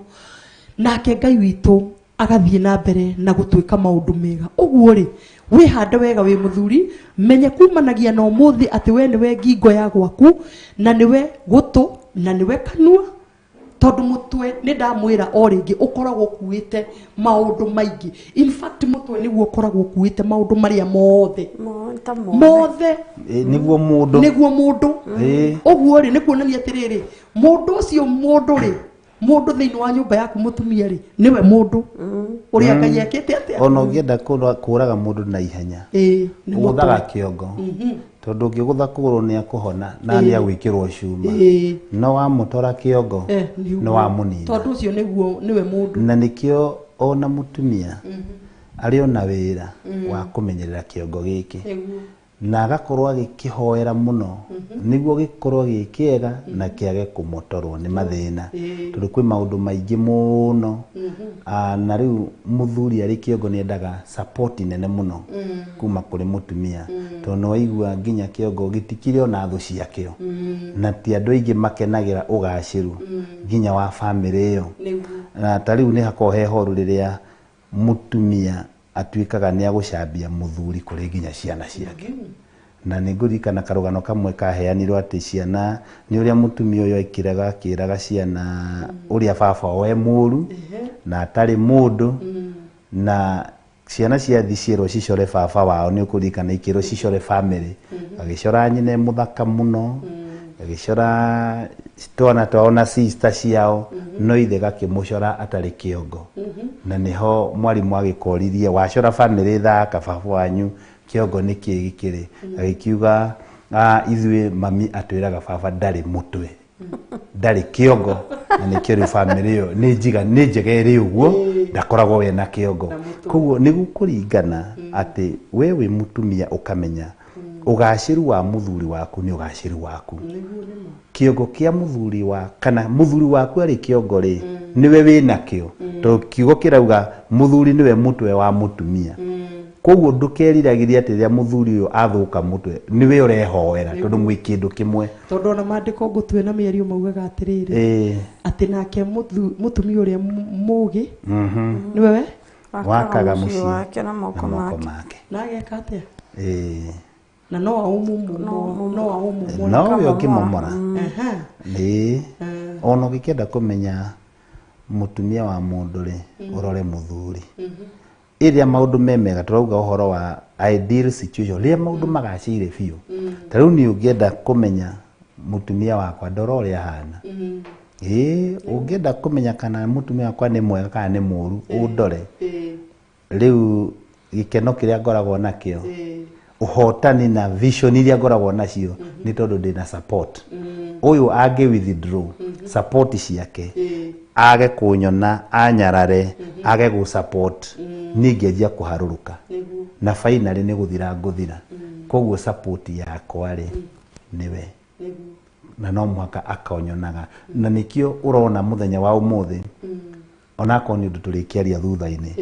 nake Ngai witu agathie na mbere na gutwika maundu mega uguo ri wi hande wega wi muthuri menye kumanagia no muthi ati we niwe ngingo ya gwaku na niwe gutu na niwe kanua tondu mutwe ni ndamwira o ringi ukoragwo kuite maundu maingi in fact mutwe niguo ukoragwo kuite maundu maria mothe niguo mundu uguo ri ni kuonania atiriri mundu ucio mundu thiini wa nyumba yaku mutumia ri niwe mundu uria Ngai akite atia ona ungienda kuraga mundu na ihenya uguthaga kiongo tondu ngigutha kuguru ni akuhona na ni agwikirwo cuma no wa mutora kiongo no wa munini tondu ucio niguo niwe mundu na nikio ona mutumia ari ona wira wa kumenyerera kiongo giki na agakorwo agikihoera muno niguo gikorwo gikiega na kiage kumotorwo ni mathina turi kwi maundu maingi muno na riu muthuri ari kiongo ni endaga support nene muno kuma kuri mutumia tondu waigua nginya kiongo gitikire ona thu ciakio na ti andu aingi makenagira ugaciru nginya wa family iyo na tariu ni hako hehoru riria mutumia atwikaga ni agucambia muthuri kuri nginya ciana ciake na ningurikana karugano kamwe kaheanirwo ati ciana ni uria mutumia uyo akiraga ciana uria baba we muru na atari mundu na ciana ciathicirwo cicore baba wao ni ukurikana ikiro cicore family agicora nyine muthaka muno agicora twana twaona sister ciao no ithe gakimucora atari kiongo na niho mwarimu agikoririe wacora family thaka baba wanyu kiongo ni kigikire agikiuga ithwe mami atwiraga baba ndari mutwe ndari kiongo na nikio ri family yo ni njegere uguo ndakoragwo we na kiongo koguo ni gukuringana ati wewe mutumia ukamenya ugaciru wa muthuri waku ni ugaciru waku kiongo kia muthuri wa kana muthuri waku ari kiongo ri niwe wina kio to kiugo kirauga muthuri niwe mutwe wa mutumia koguo ndukeriragiria ati ria muthuri uyo athuka mutwe niwe urehoera tondu mwi kindu kimwe tondu na mandiko ngutwe na miario maugaga atiriri ati nake mutumia uria mugi niwe we wakaga muci wake na moko make na ageka atia na no aumumu no yo kimomora ono gikenda kumenya mutumia wa mundu ri urore muthuri iria maundu memega turauga uhoro wa ideal situation ria maundu magacire biu tariu ni ungienda kumenya mutumia wakwa ndoro ria hana ungienda kumenya kana mutumia wakwa ni mwega kana ni muru undore riu gikeno kiria ngoragwo nakio uhotani na vision iria ngoragwo nacio ni tondu ndina support uyu age withdraw support ciake age kunyona anyarare age gu support ningeria kuharuruka na finally ni guthira nguthira koguo support yakwa ri niwe na no mwaka akaonyonaga na nikio urona muthenya wa umuthi onako ni ndu turikiaria thutha-ini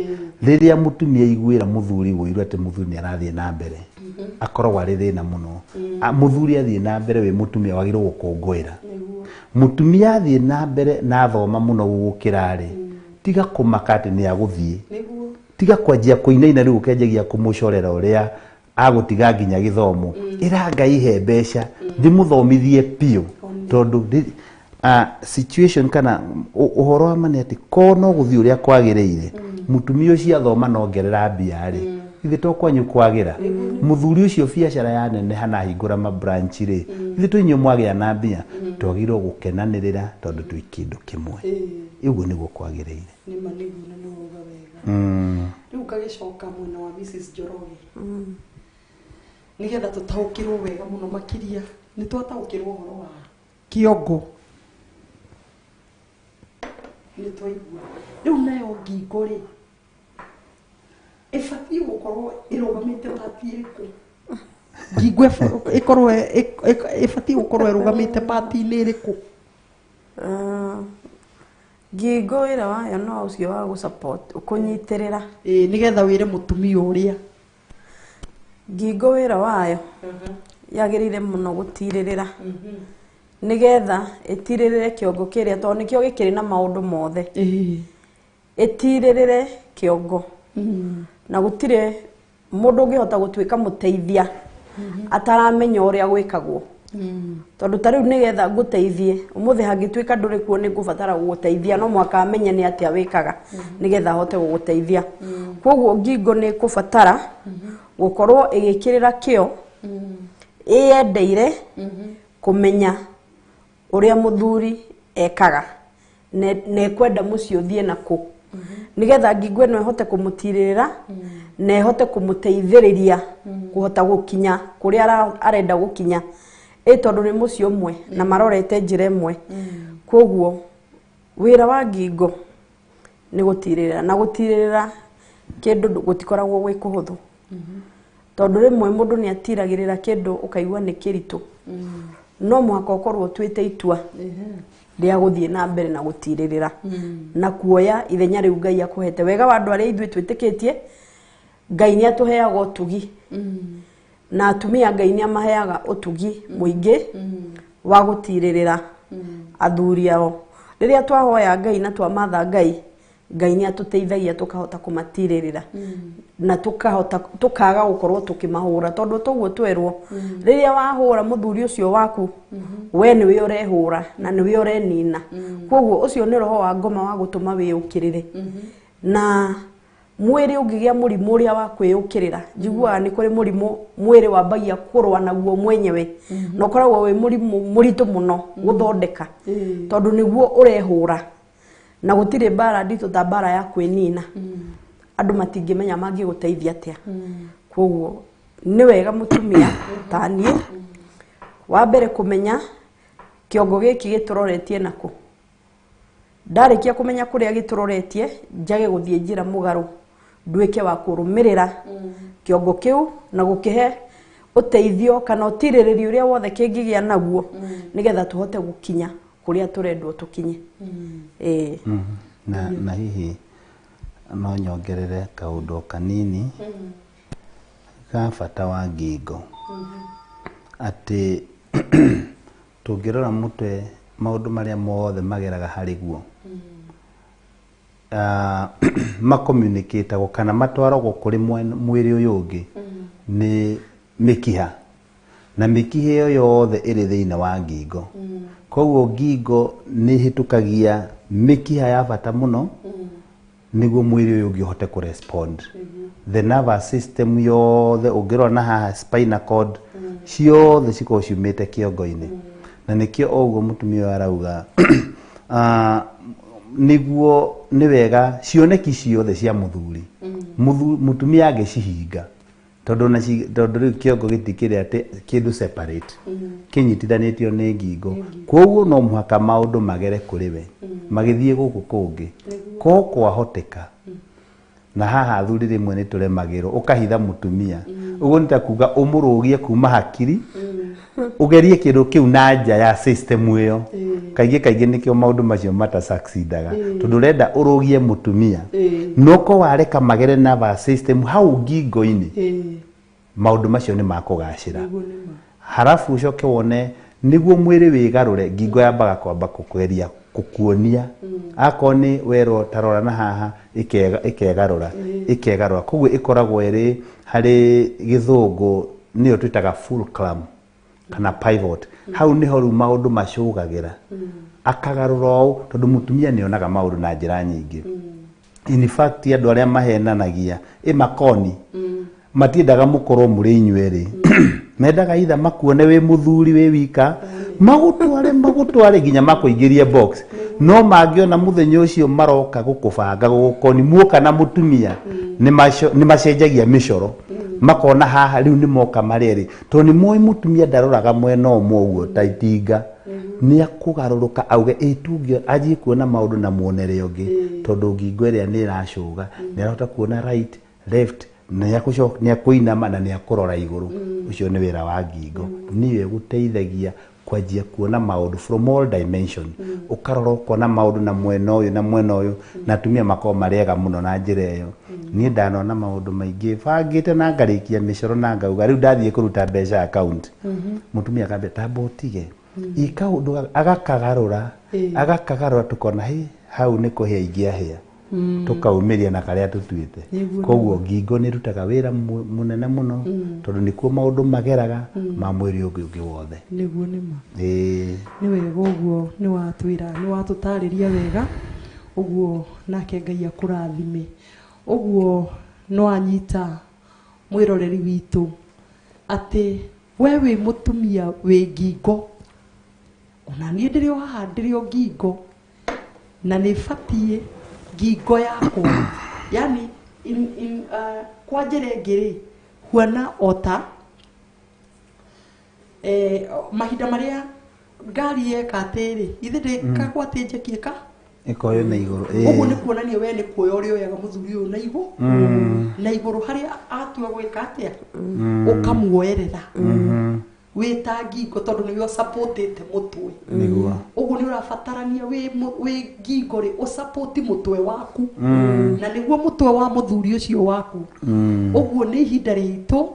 riria mutumia igwira muthuri wiru ati muthuri ni arathie na mbere akorwo ari thina muno muthuri athie na mbere we mutumia wagirwo gukungwira mutumia athie na mbere na thoma muno gukira ri tiga kumakati ni aguthie tiga kwanjia kuinaina riu ukenjagia kumucorera uria agutiga nginya githomo ira Ngai he mbeca ndimuthomithie pio tondu situation kana uhoro wa mane ati ko no guthii uria kwagireire mutumia ucio athoma no ngerera mbia ri ithe to kwanyu kwagira muthuri ucio biacara ya nene hana hingura ma branch ri ithe to inyu mwagia na mbia twagirwo gukenanirira tondu twi kindu kimwe iguo niguo kwagireire ni maniguo na no uga wega riu kagicoka mwena wa Mrs Njoroge nigetha tutaukirwo wega muno makiria ni twataukirwo horo wa kiongo ni twaigua riu nayo ngingo ri ifati gukorwo irugamite pati iriku ngingo ikorwo ifati gukorwo irugamite pati ni iriku ngingo ira wayo no ucio wa gu support ukunyitirira nigetha wire mutumia uria ngingo wira wayo yagirire muno gutiririra nigetha itiririre kiongo kiria to nikio gikiri na maundu mothe itiririre kiongo na gutire mundu ungihota gutwika muteithia ataramenya uria gwikagwo tondu tariu nigetha nguteithie umuthi hangitwika nduri kuo ni ngubatara guteithia no mwaka amenye ni atia wikaga nigetha hote guteithia koguo ngingo ni kubatara gukorwo igikirira kio iyendeire kumenya uria muthuri ekaga ne kwenda mucio thie naku nigetha ngingo ino ihote kumutirira na ihote kumuteithiriria kuhota gukinya kuria arenda gukinya tondu ni mucio mwe na marorete njira imwe koguo wira wa ngingo ni gutirira na gutirira kindu gutikoragwo gwi kuhuthu tondu rimwe mundu ni atiragirira kindu ukaigwa ni kiritu no mwaka ukorwo twite itua ria guthie na mbere na gutiririra na kuoya ithenya riu Ngai akuhete wega wa andu aria ithuĩ twitikitie Ngai ni atuheaga utugi na atumia Ngai ni amaheaga utugi muingi wa gutiririra athuri ao riria twahoya Ngai na twamatha Ngai Ngai ni atuteithagia tukahota kumatiririra na tukaga gukorwo tukimahura tondu toguo twerwo riria wahura muthuri ucio waku we ni we urehura na ni we urenina koguo ucio ni roho wa ngoma wa gutuma wiyukirire na mwiri ungigia murimu uria wa kwiyukirira njiguaga ni kuri murimu mwiri wambagia kurwa naguo mwenyewe no koragwo we murimu muritu muno guthondeka tondu niguo urehura na gutire bara ndito ta bara ya kwinina andu matingimenya mangiguteithia atia koguo ni wega mutumia tanie wa mbere kumenya kiongo giki gituroretie naku ndarikia kumenya kuria gituroretie njage guthie njira mugaru ndwike wa kurumirira kiongo kiu na gukihe uteithio kana utiriririo uria wothe kingigia naguo nigetha tuhote gukinya kuria turendwo tukinye na hihi no nyongerere kaundu kanini ka bata wa ngingo ati tungirora mutwe maundu maria mothe mageraga hari guo ma communicate go kana matwaragwo kuri mwiri uyu ungi ni mikiha na mikiha iyo yothe iri thiini wa ngingo koguo ngingo ni hitukagia mikiha ya bata muno niguo mwiri uyu ungi hote ku respond the nervous system yothe ungirora na haha spinal cord ciothe ciko ciumite kiongo-ini na nikio oguo mutumia arauga niguo ni wega cioneki ciothe cia muthuri mutumia angicihinga tondu riu kiongo gitikire ati kindu separate kinyitithanitio ni ngingo koguo no muhaka maundu magere kuri we magithie guku kungi ko kwahoteka na haha athuri rimwe ni turemagirwo ukahitha mutumia uguo ni ta kuga umurugie kuma hakiri ugerie kindu kiu na nja ya system iyo kaingi nikio maundu macio mata succeedaga tondu renda urugie mutumia noko wareka magere nervous system hau ngingo-ini maundu macio ni makugacira harafu ucoke wone niguo mwiri wigarure ngingo yambaga kwamba kukugeria kukuonia akoni wero tarora na haha ikegarura koguo ikoragwo iri hari githungu niyo twitaga fulcrum kana pivot hau niho ru maundu macugagira akagarura u tondu mutumia nionaga maundu na njira nyingi in fact andu aria mahenanagia makoni matiendaga mukorwo muri inyueri mendaga itha makuone we muthuri we wika magutware ginya makuingirie box no mangiona muthenya ucio maroka gukubanga gukoni muoka na mutumia ni macenjagia micoro makona haha riu ni moka mareri to ni moi mutumia ndaroraga mwena omwe uguo taitinga ni akugaruruka auge itungio aji kuona maundu na muonere ungi tondu ngingo iria ni iracuga ni arahota kuona right left ni akuinama na ni akurora iguru ucio ni wira wa ngingo niwe guteithagia kwanjia kuona maundu from all dimension ukarora ukona maundu na mwena uyu na tumia mako mariega muno na njira iyo ni ndanona maundu maingi bangite na ngarikia micoro na ngauga riu ndathie kuruta mbeca account mutumia akambe tabotige ikaundu agakagarura tukona hau ni kuhia ingiahia tukaumiria na karia tutuite koguo ngingo ni rutaga wira munene muno tondu nikuo maundu mageraga ma mwiri ungi wothe niguo nima ni wega uguo ni watwira ni watutariria wega uguo nake Ngai akurathime uguo no anyita mwiroreri witu ati wewe mutumia we ngingo ona ni ndirio haha ndirio ngingo na ni fatie ngingo yako yani kwa njire ngiri huana ota mahinda maria ngari yeka atiri ithe ndikagwatinje kieka ikoyo na iguru uguo ni kuonania we ni kuoya uri oyaga muthuri uyu na iguru na iguru haria atua gwika atia ukamuoerera wita ngingo tondu niwe supportete mutwe niguo uguo ni urabatarania we ngingo ri usupport mutwe waku na niguo mutwe wa muthuri ucio waku uguo ni ihinda ritu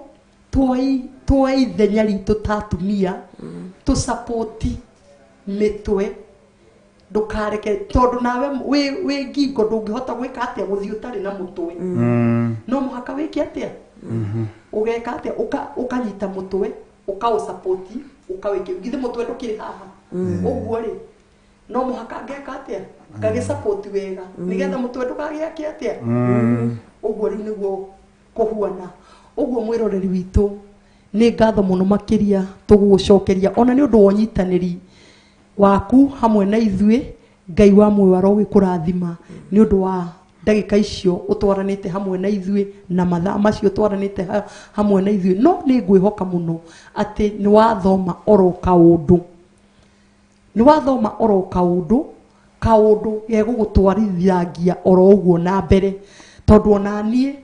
twoi ithenya ritu tatumia tu support mitwe ndukareke tondu nawe we ngingo ndungihota gwika atia guthii utari na mutwe no muhaka wiki atia ugeka atia ukanyita mutwe ukao support ukaweke githe mutwe ndukiri haha uguo ri no muhaka ngeka atia ngage support wega nigetha mutwe ndukage atia uguo ri niguo kuhuana uguo mwiroreri witu ni ngatho muno makiria tugucokeria ona ni undu wonyitaniri waku hamwe na ithui Ngai wa muoyo arogikurathima ni undu wa ndagika icio utwaranite hamwe na ithui na mathaa macio utwaranite hamwe na ithui no ni ngwihoka muno ati ni wathoma oro kaundu gegugutwarithagia oro uguo na mbere tondu ona nie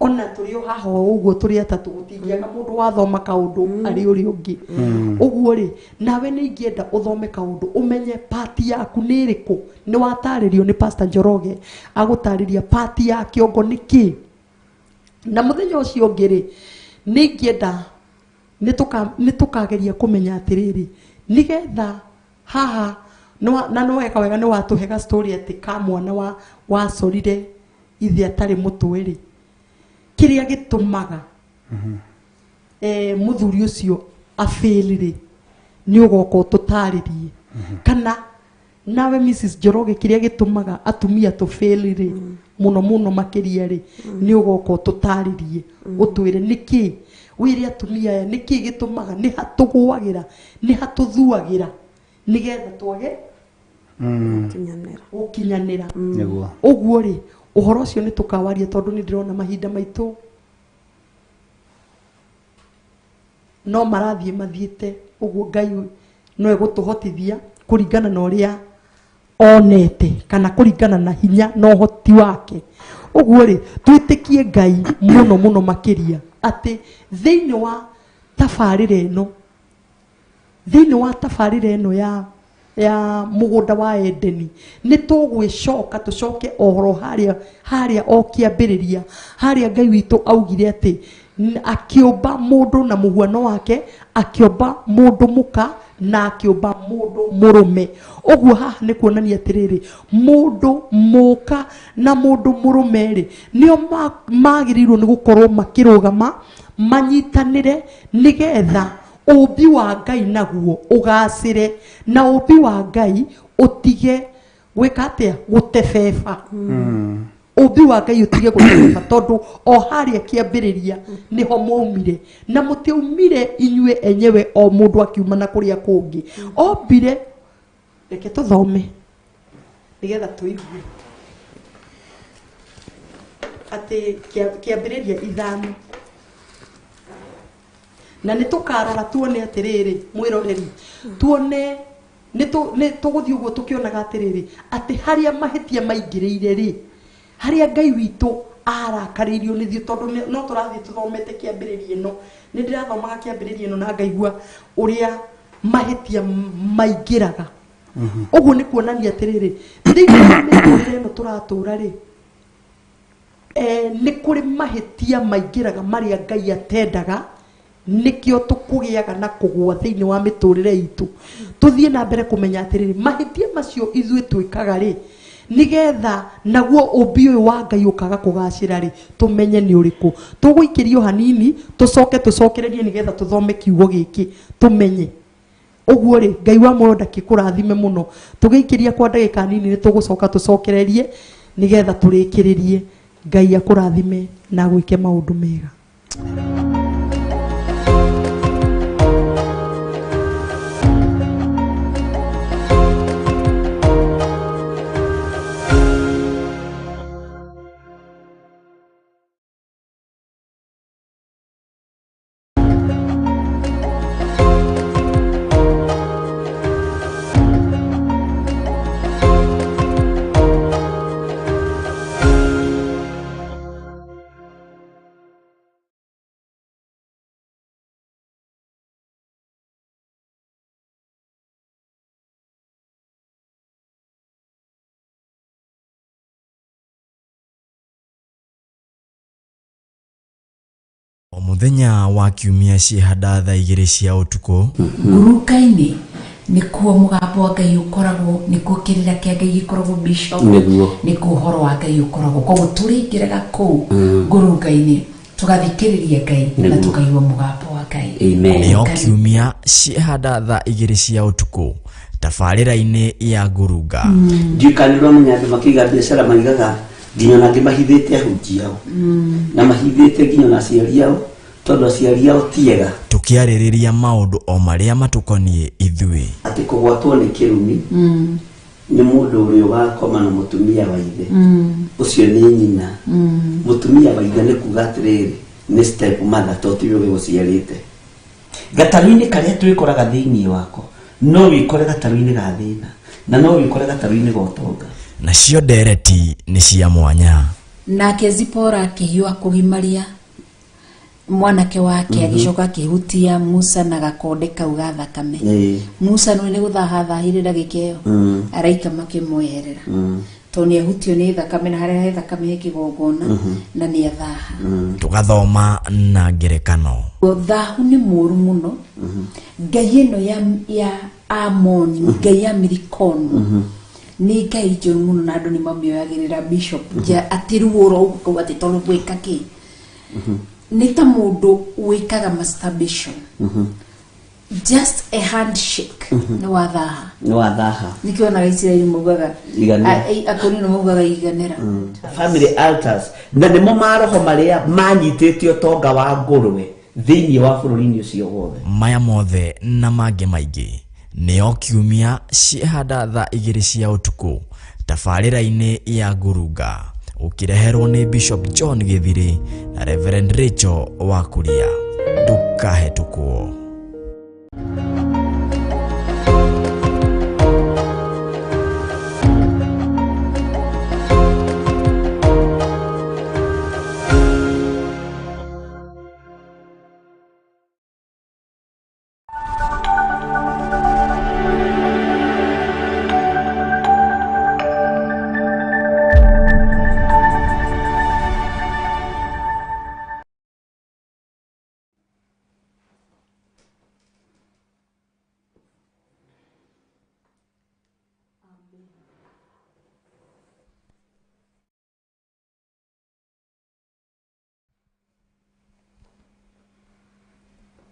ona turio haha uguo turi atatu gutingiaga mundu wathoma kaundu ari uri ungi uguo ri nawe ni ingienda uthome kaundu umenye party yaku ni iriku ni wataririo ni Pastor Njoroge agutariria party ya kiongo niki na muthenya ucio ungi ri ni ingienda ni tukageria kumenya atiriri nigetha haha no weka wega ni watuhega story ati ka mwana wa sorire ithe atari mutwe ri kiria gitumaga muthuri ucio afilire ni ugoko tutaririe kana nawe Mrs Njoroge kiria gitumaga atumia tufilire muno makiria ri ni ugoko tutaririe utwire niki wiri atumia niki gitumaga ni hatugwagira ni hatuthuagira nigetha twage ukinyanira niguo uguo ri uhoro ucio ni tukawaria tondu ni ndirona mahinda maitu no marathie mathiete uguo Ngai no egutuhotithia kuringana na uria onete kana kuringana na hinya no hoti wake uguo ri twitikie Ngai muno makiria ati thiini wa tafarire eno ya mugunda wa Edeni ni tugwicoka tucoke ohoro haria okiambiriria haria Ngai witu augire ati akiomba mundu na muhuano wake akiomba mundu muka na akiomba mundu murume uguo haha ni kuonania atiriri mundu muka na mundu murume ri nio magirirwo ni gukorwo makirugama manyitanire nigetha ubi wa Ngai naguo ugacire na ubi wa Ngai utige gwika atia gutebeba ũmbi wa Ngai ũtige gũtũrũka tondũ o harĩa kĩambĩrĩria nĩho maumire na mũtiaumire inyuĩ enyewe o mũndũ akiuma na kũrĩa kũngĩ ombire reke tũthome nĩgetha tũigue atĩ kĩambĩrĩria 5 na nĩtũkarora tuone atĩrĩrĩ mwĩroreri tuone nĩtũgũthiĩ ũguo tũkĩonaga atĩrĩrĩ atĩ harĩa mahĩtia maingĩrĩire rĩ harĩa Ngai witũ arakarĩirio nĩ thiũ tondũ no tũrathiĩ tũthomete kĩambĩrĩria ĩno nĩ ndĩrathomaga kĩambĩrĩria ĩno na ngaigua ũrĩa mahĩtia maingĩraga ũguo nĩ kuonania atĩrĩrĩ thĩinĩ wa mĩtũrĩre ĩno tũratũra rĩ nĩ kũrĩ mahĩtia maingĩraga marĩa Ngai atendaga nikio tukugĩaga na kũgwa thĩinĩ wa mĩtũrĩre itũ tũthiĩ na mbere kũmenya atĩrĩrĩ mahĩtia macio ithuĩ twĩkaga rĩ nigetha naguo ũmbi ũyũ wa Ngai ũkaga kũgacĩra rĩ tũmenye nĩ ũrĩkũ tũgũikĩrio hanini tũcokererie nigetha tũthome kiugo gĩkĩ tũmenye ũguo rĩ Ngai wa muoyo ndakĩkũrathime mũno tũgĩikĩria kwa ndagĩka nini nĩ tũgũcoka tũcokererie nigetha tũrĩkĩrĩrie Ngai akũrathime na gwĩke maũndũ mega. O muthenya wa kiumia ciihanda thaa 2 cia utuku nguruka-inĩ nĩkuo mũgambo wa Ngai ũkoragwo nĩkuo kĩrĩra kĩa Ngai gĩkoragwo bishop nĩkuo ũhoro wa Ngai ũkoragwo koguo tũrĩingĩraga kũu ngurunga-inĩ tũgathikĩrĩria Ngai na tũkaigua mũgambo wa Ngai. nĩo kiumia ciihanda thaa 2 cia utuku tabarĩra-inĩ ya ngurunga ndikanirwo mũnyandũ makĩiga biacara maigaga nginya na ngĩmahithĩte ahunjia ao na mahithĩte nginya na aciari ao tondũ aciari ao tiega tukiarĩrĩria maũndũ o marĩa matukoniĩ ithuĩ atĩ kũgwatwo nĩ kĩrumi nĩ mũndũ ũrĩa ũgakoma na mũtumia wa ithe ũcio nĩ nyina mũtumia wa ithe nĩ kuga atĩrĩrĩ nĩ step mother to tiwe gũciarĩte gatarũ-inĩ karĩa twĩkoraga thĩinĩ wako no wĩkore gatarũ-inĩ ga thĩna na no wĩkore gatarũ-inĩ ga ũtonga nacio ndereti nĩ cia mwanya nake Zipora akĩhiũha kũgimaria mwanake wake agĩcoka akĩhutia Musa na gakonde kau ga thakame Musa nĩ gũthahathahire ndagĩka ĩyo araika makĩmweherera tondũ nĩahutio nĩ thakame na harĩa thakame ĩkĩgongona na nĩ athaha tugathoma na ngerekano thahu nĩ mũru mũno Ngai ĩno ya Amoni Ngai ya Milikono nĩ Ngai njũru mũno na andũ nĩmamĩoyagĩrĩra bishop atiruoro ũguo atĩ tondũ gwĩka kĩ nĩ ta mũndũ wĩkaga masturbation just a handshake nĩ wathaha nĩkĩonaga Isiraeli maugaga akonino maugaga iganĩra family altars na nĩmo maroho marĩa manyitĩte ũtonga wa ngũrwe thĩinĩ wa bũrũri-inĩ ũcio wothe maya mothe na mangĩ maingĩ nĩo kiumia ciihanda thaa 2 cia utuku tabarĩra-inĩ ya ngurunga ukireherwo nĩ Bishop John Githiri na Reverend Rachel Wakuria ndũkahetũkwo.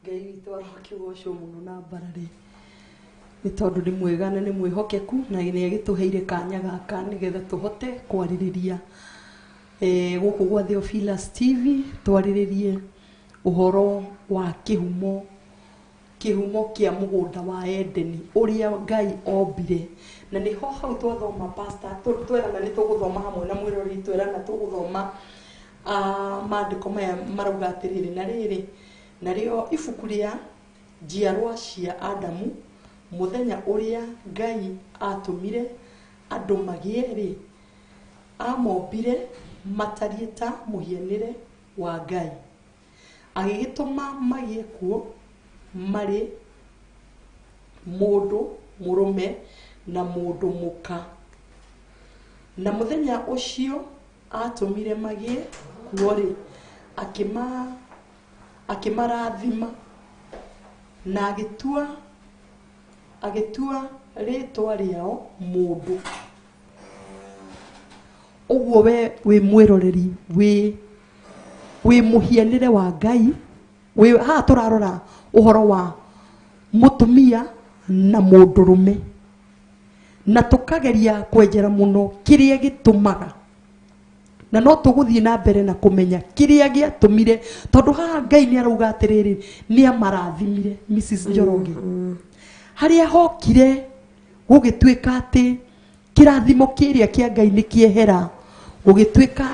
Ngai witũ arokĩgocwo mũno na mbararĩ nĩ tondũ nĩ mwega na nĩ mwĩhokeku na nĩ agĩtũheire kanya gaka nĩgetha tũhote kwarĩrĩria gũkũ gwa Theophilus TV twarĩrĩrie ũhoro wa kĩhumo kĩa mũgũnda wa Edeni ũrĩa Ngai ombire, na nĩho hau twathoma pastor twĩrana nĩ tũgũthoma hamwe na mwĩrori twĩrana tũgũthoma maandĩko maya marauga atĩrĩrĩ, na rĩrĩ narĩo ibuku rĩa njiarwa cia Adamu mũthenya ũrĩa Ngai atũmire andũ magĩe-rĩ, amombire matariĩ ta mũhianĩre wa Ngai, agĩgĩtũma magĩe kuo marĩ mũndũ mũrũme na mũndũ mũka, na mũthenya ũcio atũmire magĩe kuo-rĩ, akĩmarathima na agĩtua rĩtwa rĩao mũndũ. Ũguo we wĩ mwĩroreri wĩ mũhianĩre wa Ngai, haha tũrarora ũhoro wa mũtumia na mũndũrũme, na tũkageria kwenjera mũno kĩrĩa gĩtũmaga, na no tũgũthiĩ na mbere na kũmenya kĩrĩa gĩatũmire, tondũ haha Ngai nĩ arauga atĩrĩrĩ nĩ amarathimire Mrs. Njoroge, harĩa hokire gũgĩtuĩka atĩ kĩrathimo kĩrĩa kĩa Ngai nĩ kĩehera, gũgĩtuĩka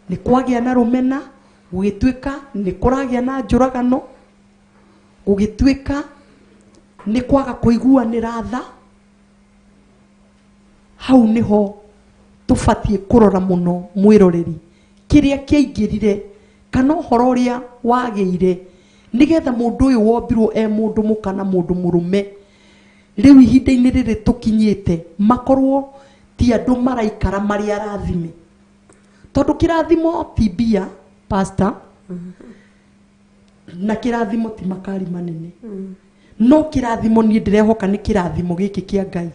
nĩ kwagĩa na rũmena, gũgĩtuĩka nĩ kũragĩa na njũragano, gũgĩtuĩka nĩ kwaga kũiguanĩra tha. Hau nĩho tũbatiĩ kũrora mũno mwĩroreri kĩrĩa kĩaingĩrire kana ũhoro ũrĩa wagĩire, nĩgetha mũndũ ũyũ wombirwo mũndũ mũka na mũndũ mũrũme, rĩu ihinda-inĩ rĩrĩ tũkinyĩte makorwo ti andũ maraikara marĩ arathime, tondũ kĩrathimo ti mbia pastor, na kĩrathimo ti makari manene, no kĩrathimo niĩ ndĩrehoka nĩ kĩrathimo gĩkĩ kĩa Ngai.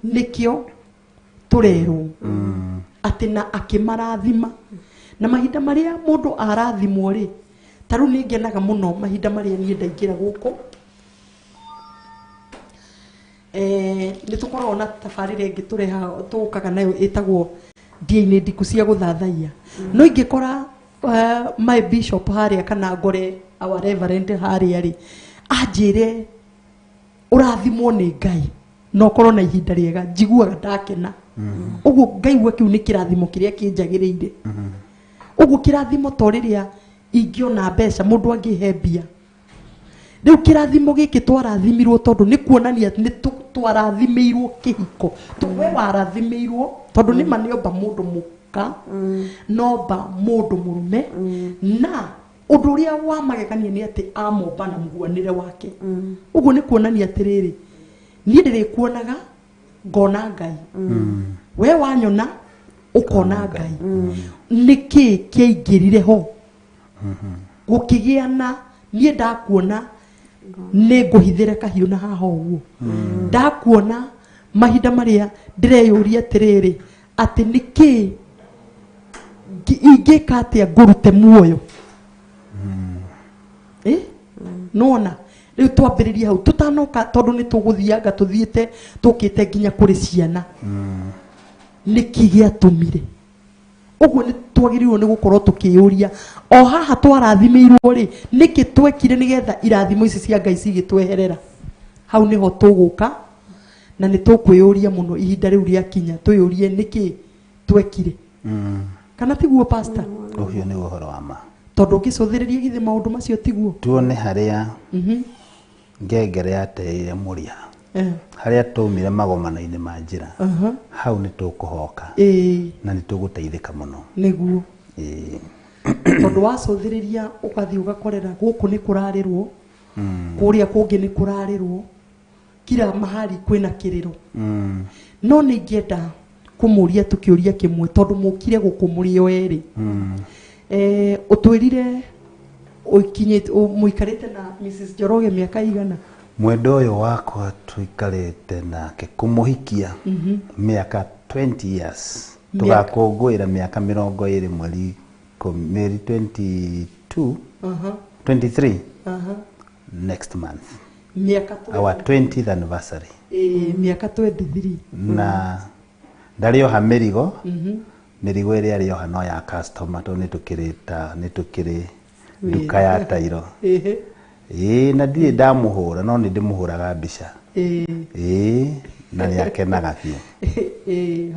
Nĩkĩo tũrerwo atĩ na akĩmarathima, na mahinda marĩa mũndũ arathimwo-rĩ, ta rĩu nĩ ngenaga mũno mahinda marĩa niĩ ndaingĩra gũkũ, nĩ tũkoragwo na tabarĩra ĩngĩ tũkaga nayo ĩtagwo ndiainĩ ndiku cia gũthathaiya, no ingĩkora my bishop harĩa kana ngore our reverend harĩa-rĩ anjĩre ũrathimwo nĩ Ngai, no korwo na ihinda rĩega njiguaga ndakena. Ũguo ngaigua kĩu nĩ kĩrathimo kĩrĩa kĩnjagĩrĩire. Ũguo kĩrathimo to rĩrĩa ingĩona mbeca mũndũ angĩhe mbia. Rĩu kĩrathimo gĩkĩ twarathimirwo tondũ nĩ kuonania nĩ twarathimĩirwo kĩhiko. We warathimĩirwo tondũ nĩ manĩomba mũndũ mũka, nomba mũndũ mũrũme, na ũndũ ũrĩa wa magegania nĩ atĩ amomba na mũguanĩre wake. Ũguo nĩ kuonania atĩrĩrĩ, niĩ ndĩrĩkuonaga ngona Ngai, we wanyona ũkona Ngai. Nĩkĩ kĩaingĩrire ho gũkĩgĩa na niĩ ndakuona nĩ ngũhithĩre kahiũ na haha ũguo, ndakuona mahinda marĩa ndĩreyũria atĩrĩrĩ atĩ nĩkĩ ingĩka atĩa ngũrute muoyo. Nona rĩu twambĩrĩria hau tũtanoka, tondũ nĩ tũgũthianga tũthiĩte tũkĩte nginya kũrĩ ciana. Nĩkĩ gĩatũmire? Ũguo nĩ twagĩrĩirwo nĩ gũkorwo tũkĩyũria, o haha twarathimĩirwo-rĩ, nĩkĩ twekire nĩgetha irathimo ici cia Ngai cigĩtweherera? Hau nĩho tũgũka na nĩ tũkwĩyũria mũno ihinda rĩu rĩakinya, twĩyũrie nĩkĩ twekire. Kana tiguo pastor? Ũcio nĩ ũhoro wa ma. Tondũ ũngĩcũthĩrĩria githĩ maũndũ macio tiguo? Tuone harĩa ngengere yateire mũria, harĩa tũmire magomano-inĩ ma njĩra, hau nĩ tũkũhoka na nĩ tũgũteithĩka mũno. Nĩguo tondũ wacũthĩrĩria ũgathiĩ ũgakorera gũkũ nĩ kũrarĩrwo, kũrĩa kũngĩ nĩ kũrarĩrwo, kila mahali kwĩna kĩrĩro. No nĩ ingĩenda kũmũria tũkĩũria kĩmwe, tondũ mũkire gũkũ mũrĩ o erĩ, ũtwĩrire mũikarĩte na Mrs. Njoroge mĩaka igana? Mwendo ũyũ wakwa tũikarĩte nake kũmũhikia mĩaka 20 years, tũgakũngũĩra mĩaka 20 mweri 22 23 next month, miaka our 20th anniversary. Miaka 23 na ndarioha mĩrigo mĩrigo ĩrĩa arioha no ya customer to nĩtũkĩrĩ nduka ya tairo na ndirĩ ndamũhũra no nĩndĩmũhũraga mbica na nĩakenaga biũ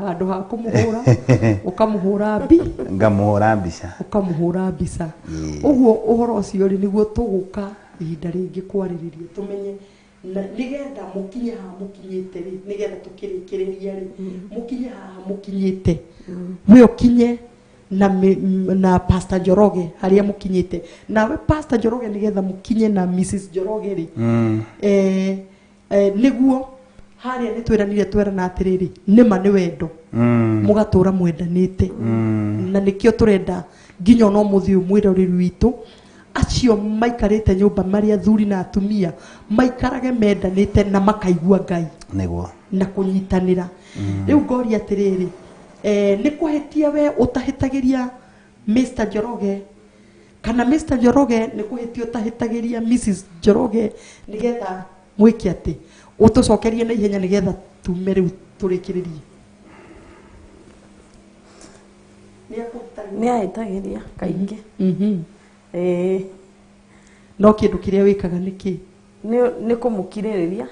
handũ ha kũmũhũra ũkamũhũra ngamũhũra mbica ũkamũhũra mbica ũguo ũhoro ũcio rĩ nĩguo tũgũka ihinda rĩngĩ kwarĩrĩria tũmenye na nigetha mũkinye haha mũkinyĩte rĩ nigetha tũkĩrĩkĩrĩria rĩ mũkinye haha mũkinyĩte we ũkinye na Pastor Njoroge haria mũkinyĩte nawe Pastor Njoroge nigetha mũkinye na Mrs Njoroge rĩ nĩguo haria nĩtwĩranire twerana atĩrĩrĩ nĩma nĩ wendo mũgatũra mwendanĩte na nĩkĩo tũrenda nginya no mũthĩ mwĩroreri witũ acio maikarĩte nyũmba marĩa athuri na atumia maikarage mendanĩte na makaigua Ngai nĩguo na kũnyitanĩra rĩu ngoria atĩrĩrĩ nĩ kũhĩtia we ũtahĩtagĩria Mr Njoroge kana Mr Njoroge nĩ kũhĩtia ũtahĩtagĩria Mrs Njoroge nigetha mwĩke atĩ ũtũcokerie na ihenya nigetha tume rĩu tũrĩkĩrĩrie nĩ ahĩtagĩria kaingĩ no kĩndũ kĩrĩa wĩkaga nĩkĩ nĩ kũmũkirĩrĩria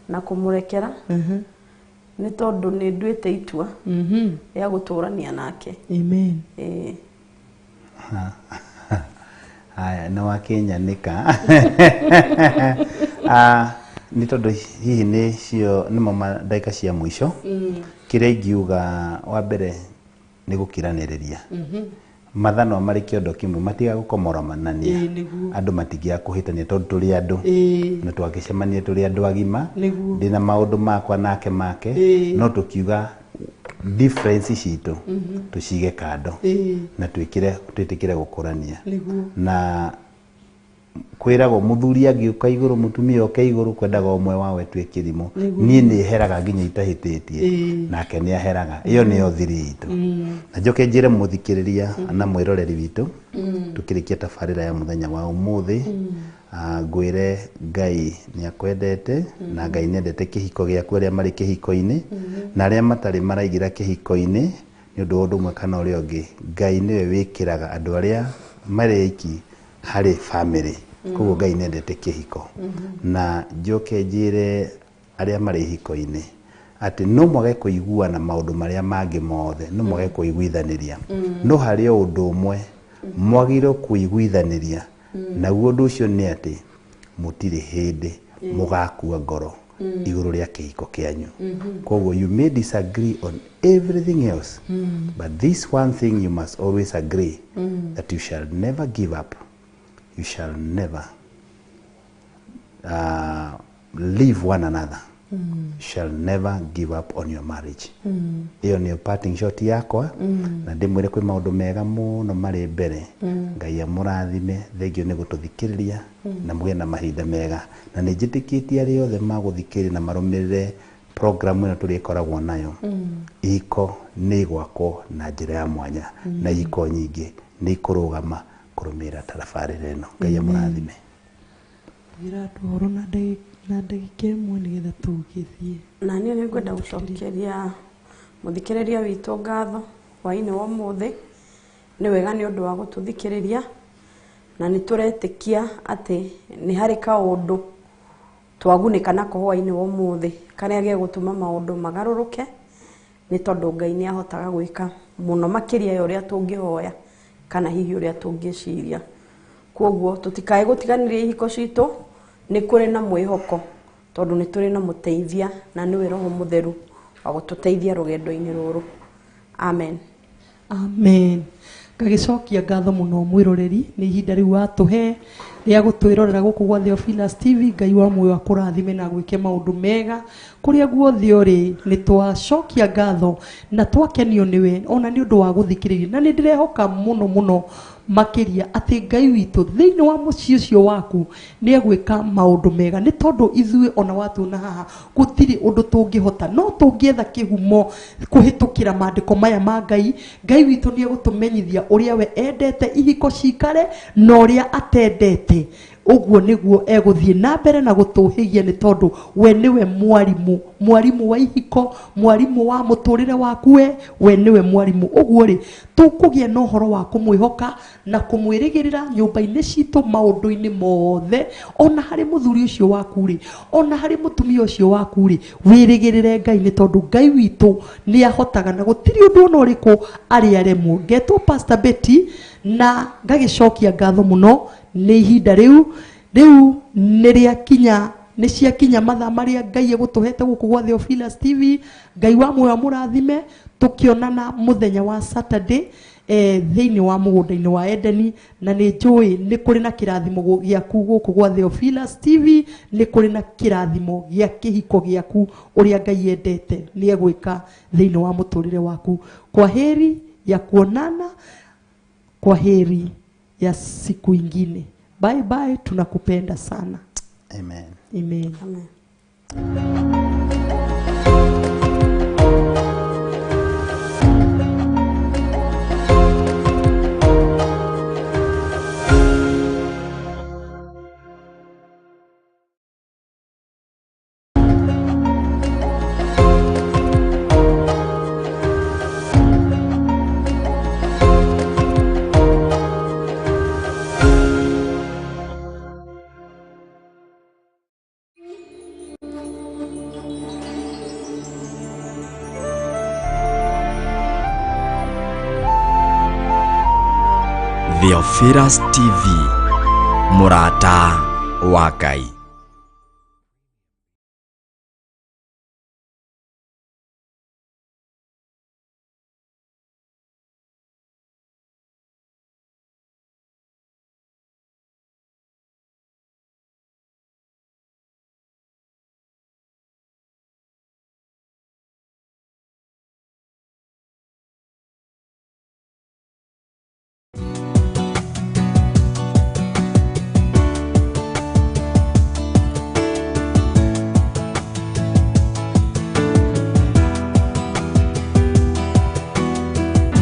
na kũmũrekera nĩ tondũ nĩ nduĩte itua rĩa gũtũrania nake amen haya nĩ wakĩnyanĩka nĩ tondũ hihi nĩmo ndagĩka cia mũico kĩrĩa ingiuga wa mbere nĩ gũkiranĩrĩria mathano marĩ kĩondo kĩmwe matiga gũkomoromanania andũ matingĩaga kũhĩtania tondũ tũrĩ andũ na twagĩcemania tũrĩ andũ agima ndĩna maũndũ makwa nake make no tũkiuga difference citũ tũcige kando na twĩtĩkĩre gũkũrania na kwĩragwo mũthuri angĩũka igũrũ mũtumia oke igũrũ kwendaga ũmwe wao etue kĩrimũ niĩ nĩheraga nginya itahĩtĩtie nake nĩaheraga ĩyo nĩyo thiri itũ na njoke njĩre mũthikĩrĩria na mwĩroreri witũ tũkĩrĩkia tabarĩra ya mũthenya wa ũmũthĩ ngwĩre Ngai nĩakwendete na Ngai nĩendete kĩhiko gĩaku arĩa marĩ kĩhiko-inĩ na arĩa matarĩ maraigĩra kĩhiko-inĩ nĩ ũndũ wa ũndũ ũmwe kana ũrĩa ũngĩ Ngai nĩwe wĩkĩraga andũ arĩa marĩ aiki harĩ family koguo Ngai nĩendete kĩhiko na njoke njĩre arĩa marĩ hiko-inĩ atĩ no mwage kũiguana maũndũ marĩa mangĩ mothe no mwage kũiguithanĩria no harĩ ũndũ ũmwe mwagĩrĩirwo kũiguithanĩria naguo ũndũ ũcio nĩ atĩ mũtirĩ hĩndĩ mũgakua ngoro igũrũ rĩa kĩhiko kĩanyu koguo you may disagree on everything else but this one thing you must always agree that you shall never give up. You shall never leave one another. You shall never give up on your marriage. Iyo ni parting shot yakwa na ndimwire kwĩ maũndũ mega mũno marĩ mbere. Ngai amũrathime thengio nĩ gũtũthikĩrĩria na mũgĩe na mahinda mega na nĩ njĩtĩkĩtie arĩa othe magũthikĩrĩria na marũmĩrĩre program ĩno tũrĩkoragwo nayo. Ihiko nĩ gwakwo na njĩra ya mwanya na ihiko nyingĩ nĩ ikũrũgama kũrũmĩrĩra tabarĩra ĩno. Ngai amũrathime. Gira ndũhoro na ndagĩka ĩmwe nĩgetha tũgĩthiĩ. Na niĩ nĩngwenda gũcokeria mũthikĩrĩria witũ ngatho hwaĩ-inĩ wa ũmũthĩ nĩ wega nĩ ũndũ wa gũtũthikĩrĩria na nĩ tũretĩkia atĩ nĩ harĩ kaũndũ twagunĩka nako hwaĩ-inĩ wa ũmũthĩ karĩa gegũtũma maũndũ magarũrũke nĩ tondũ Ngai nĩ ahotaga gwĩka mũno makĩria ya ũrĩa tũngĩhoya kana hihi ũrĩa tũngĩciria. Kwoguo tũtikae gũtiganĩria ihiko citũ nĩ kũrĩ na mwĩhoko tondũ nĩ tũrĩ na mũteithia na nĩwe Roho Mũtheru wa gũtũteithia rũgendo-inĩ rũrũ. Amen. Amen. Ngagĩcokia ngatho mũno mwĩroreri nĩ ihinda rĩu watũhe rĩa gũtwĩrorera gũkũ gwa Theophilus TV. Ngai wa muoyo akũrathime na gwĩke maũndũ mega kũrĩa guothe ũrĩ. Nĩ twacokia ngatho na twakenio nĩwe ona nĩ ũndũ wa gũthikĩrĩria na nĩ ndĩrehoka mũno mũno makĩria atĩ Ngai witũ thĩinĩ wa mũciĩ ũcio waku nĩ egwĩka maũndũ mega nĩ tondũ ithuĩ ona watuona haha gũtirĩ ũndũ tũngĩhota no tũngĩetha kĩhumo kũhĩtũkĩra maandĩko maya ma Ngai. Ngai witũ nĩ egũtũmenyithia ũrĩa we endete ihiko cikare na ũrĩa atendete. uguo niguo eguthie na mbere na gutuhigia ni tondu we niwe mwarimu wa ihiko, mwarimu wa muturire waku, we niwe mwarimu. Uguo ri tukugia no horo wa kumwihoka na kumwirigirira nyumba-ini citu maundu-ini mothe, ona hari muthuri ucio waku ri, ona hari mutumia ucio waku ri, wirigirire Ngai ni tondu Ngai witu ni ahotaga na gutiri undu ona uriku ari aremwo. Ngetwo Pastor Betty na ngagicokia ngatho muno ni ihinda riu ni riakinya ni ciakinya mathaa maria Ngai egutuhete guku gwa Theophilus TV. Ngai wa muoyo murathime, tukionana muthenya wa Saturday thiini wa mugunda-ini wa Edeni, na ni njui ni kuri na kirathimo giaku guku gwa Theophilus TV, ni kuri na kirathimo gia kihiko giaku uria Ngai endete ni egwika thiini wa muturire waku. Kwa heri ya kuonana, kwa heri ya siku ingine. Bye bye, tunakupenda sana. Amen. Amen. Amen. Theophilus TV, Murata wa Ngai.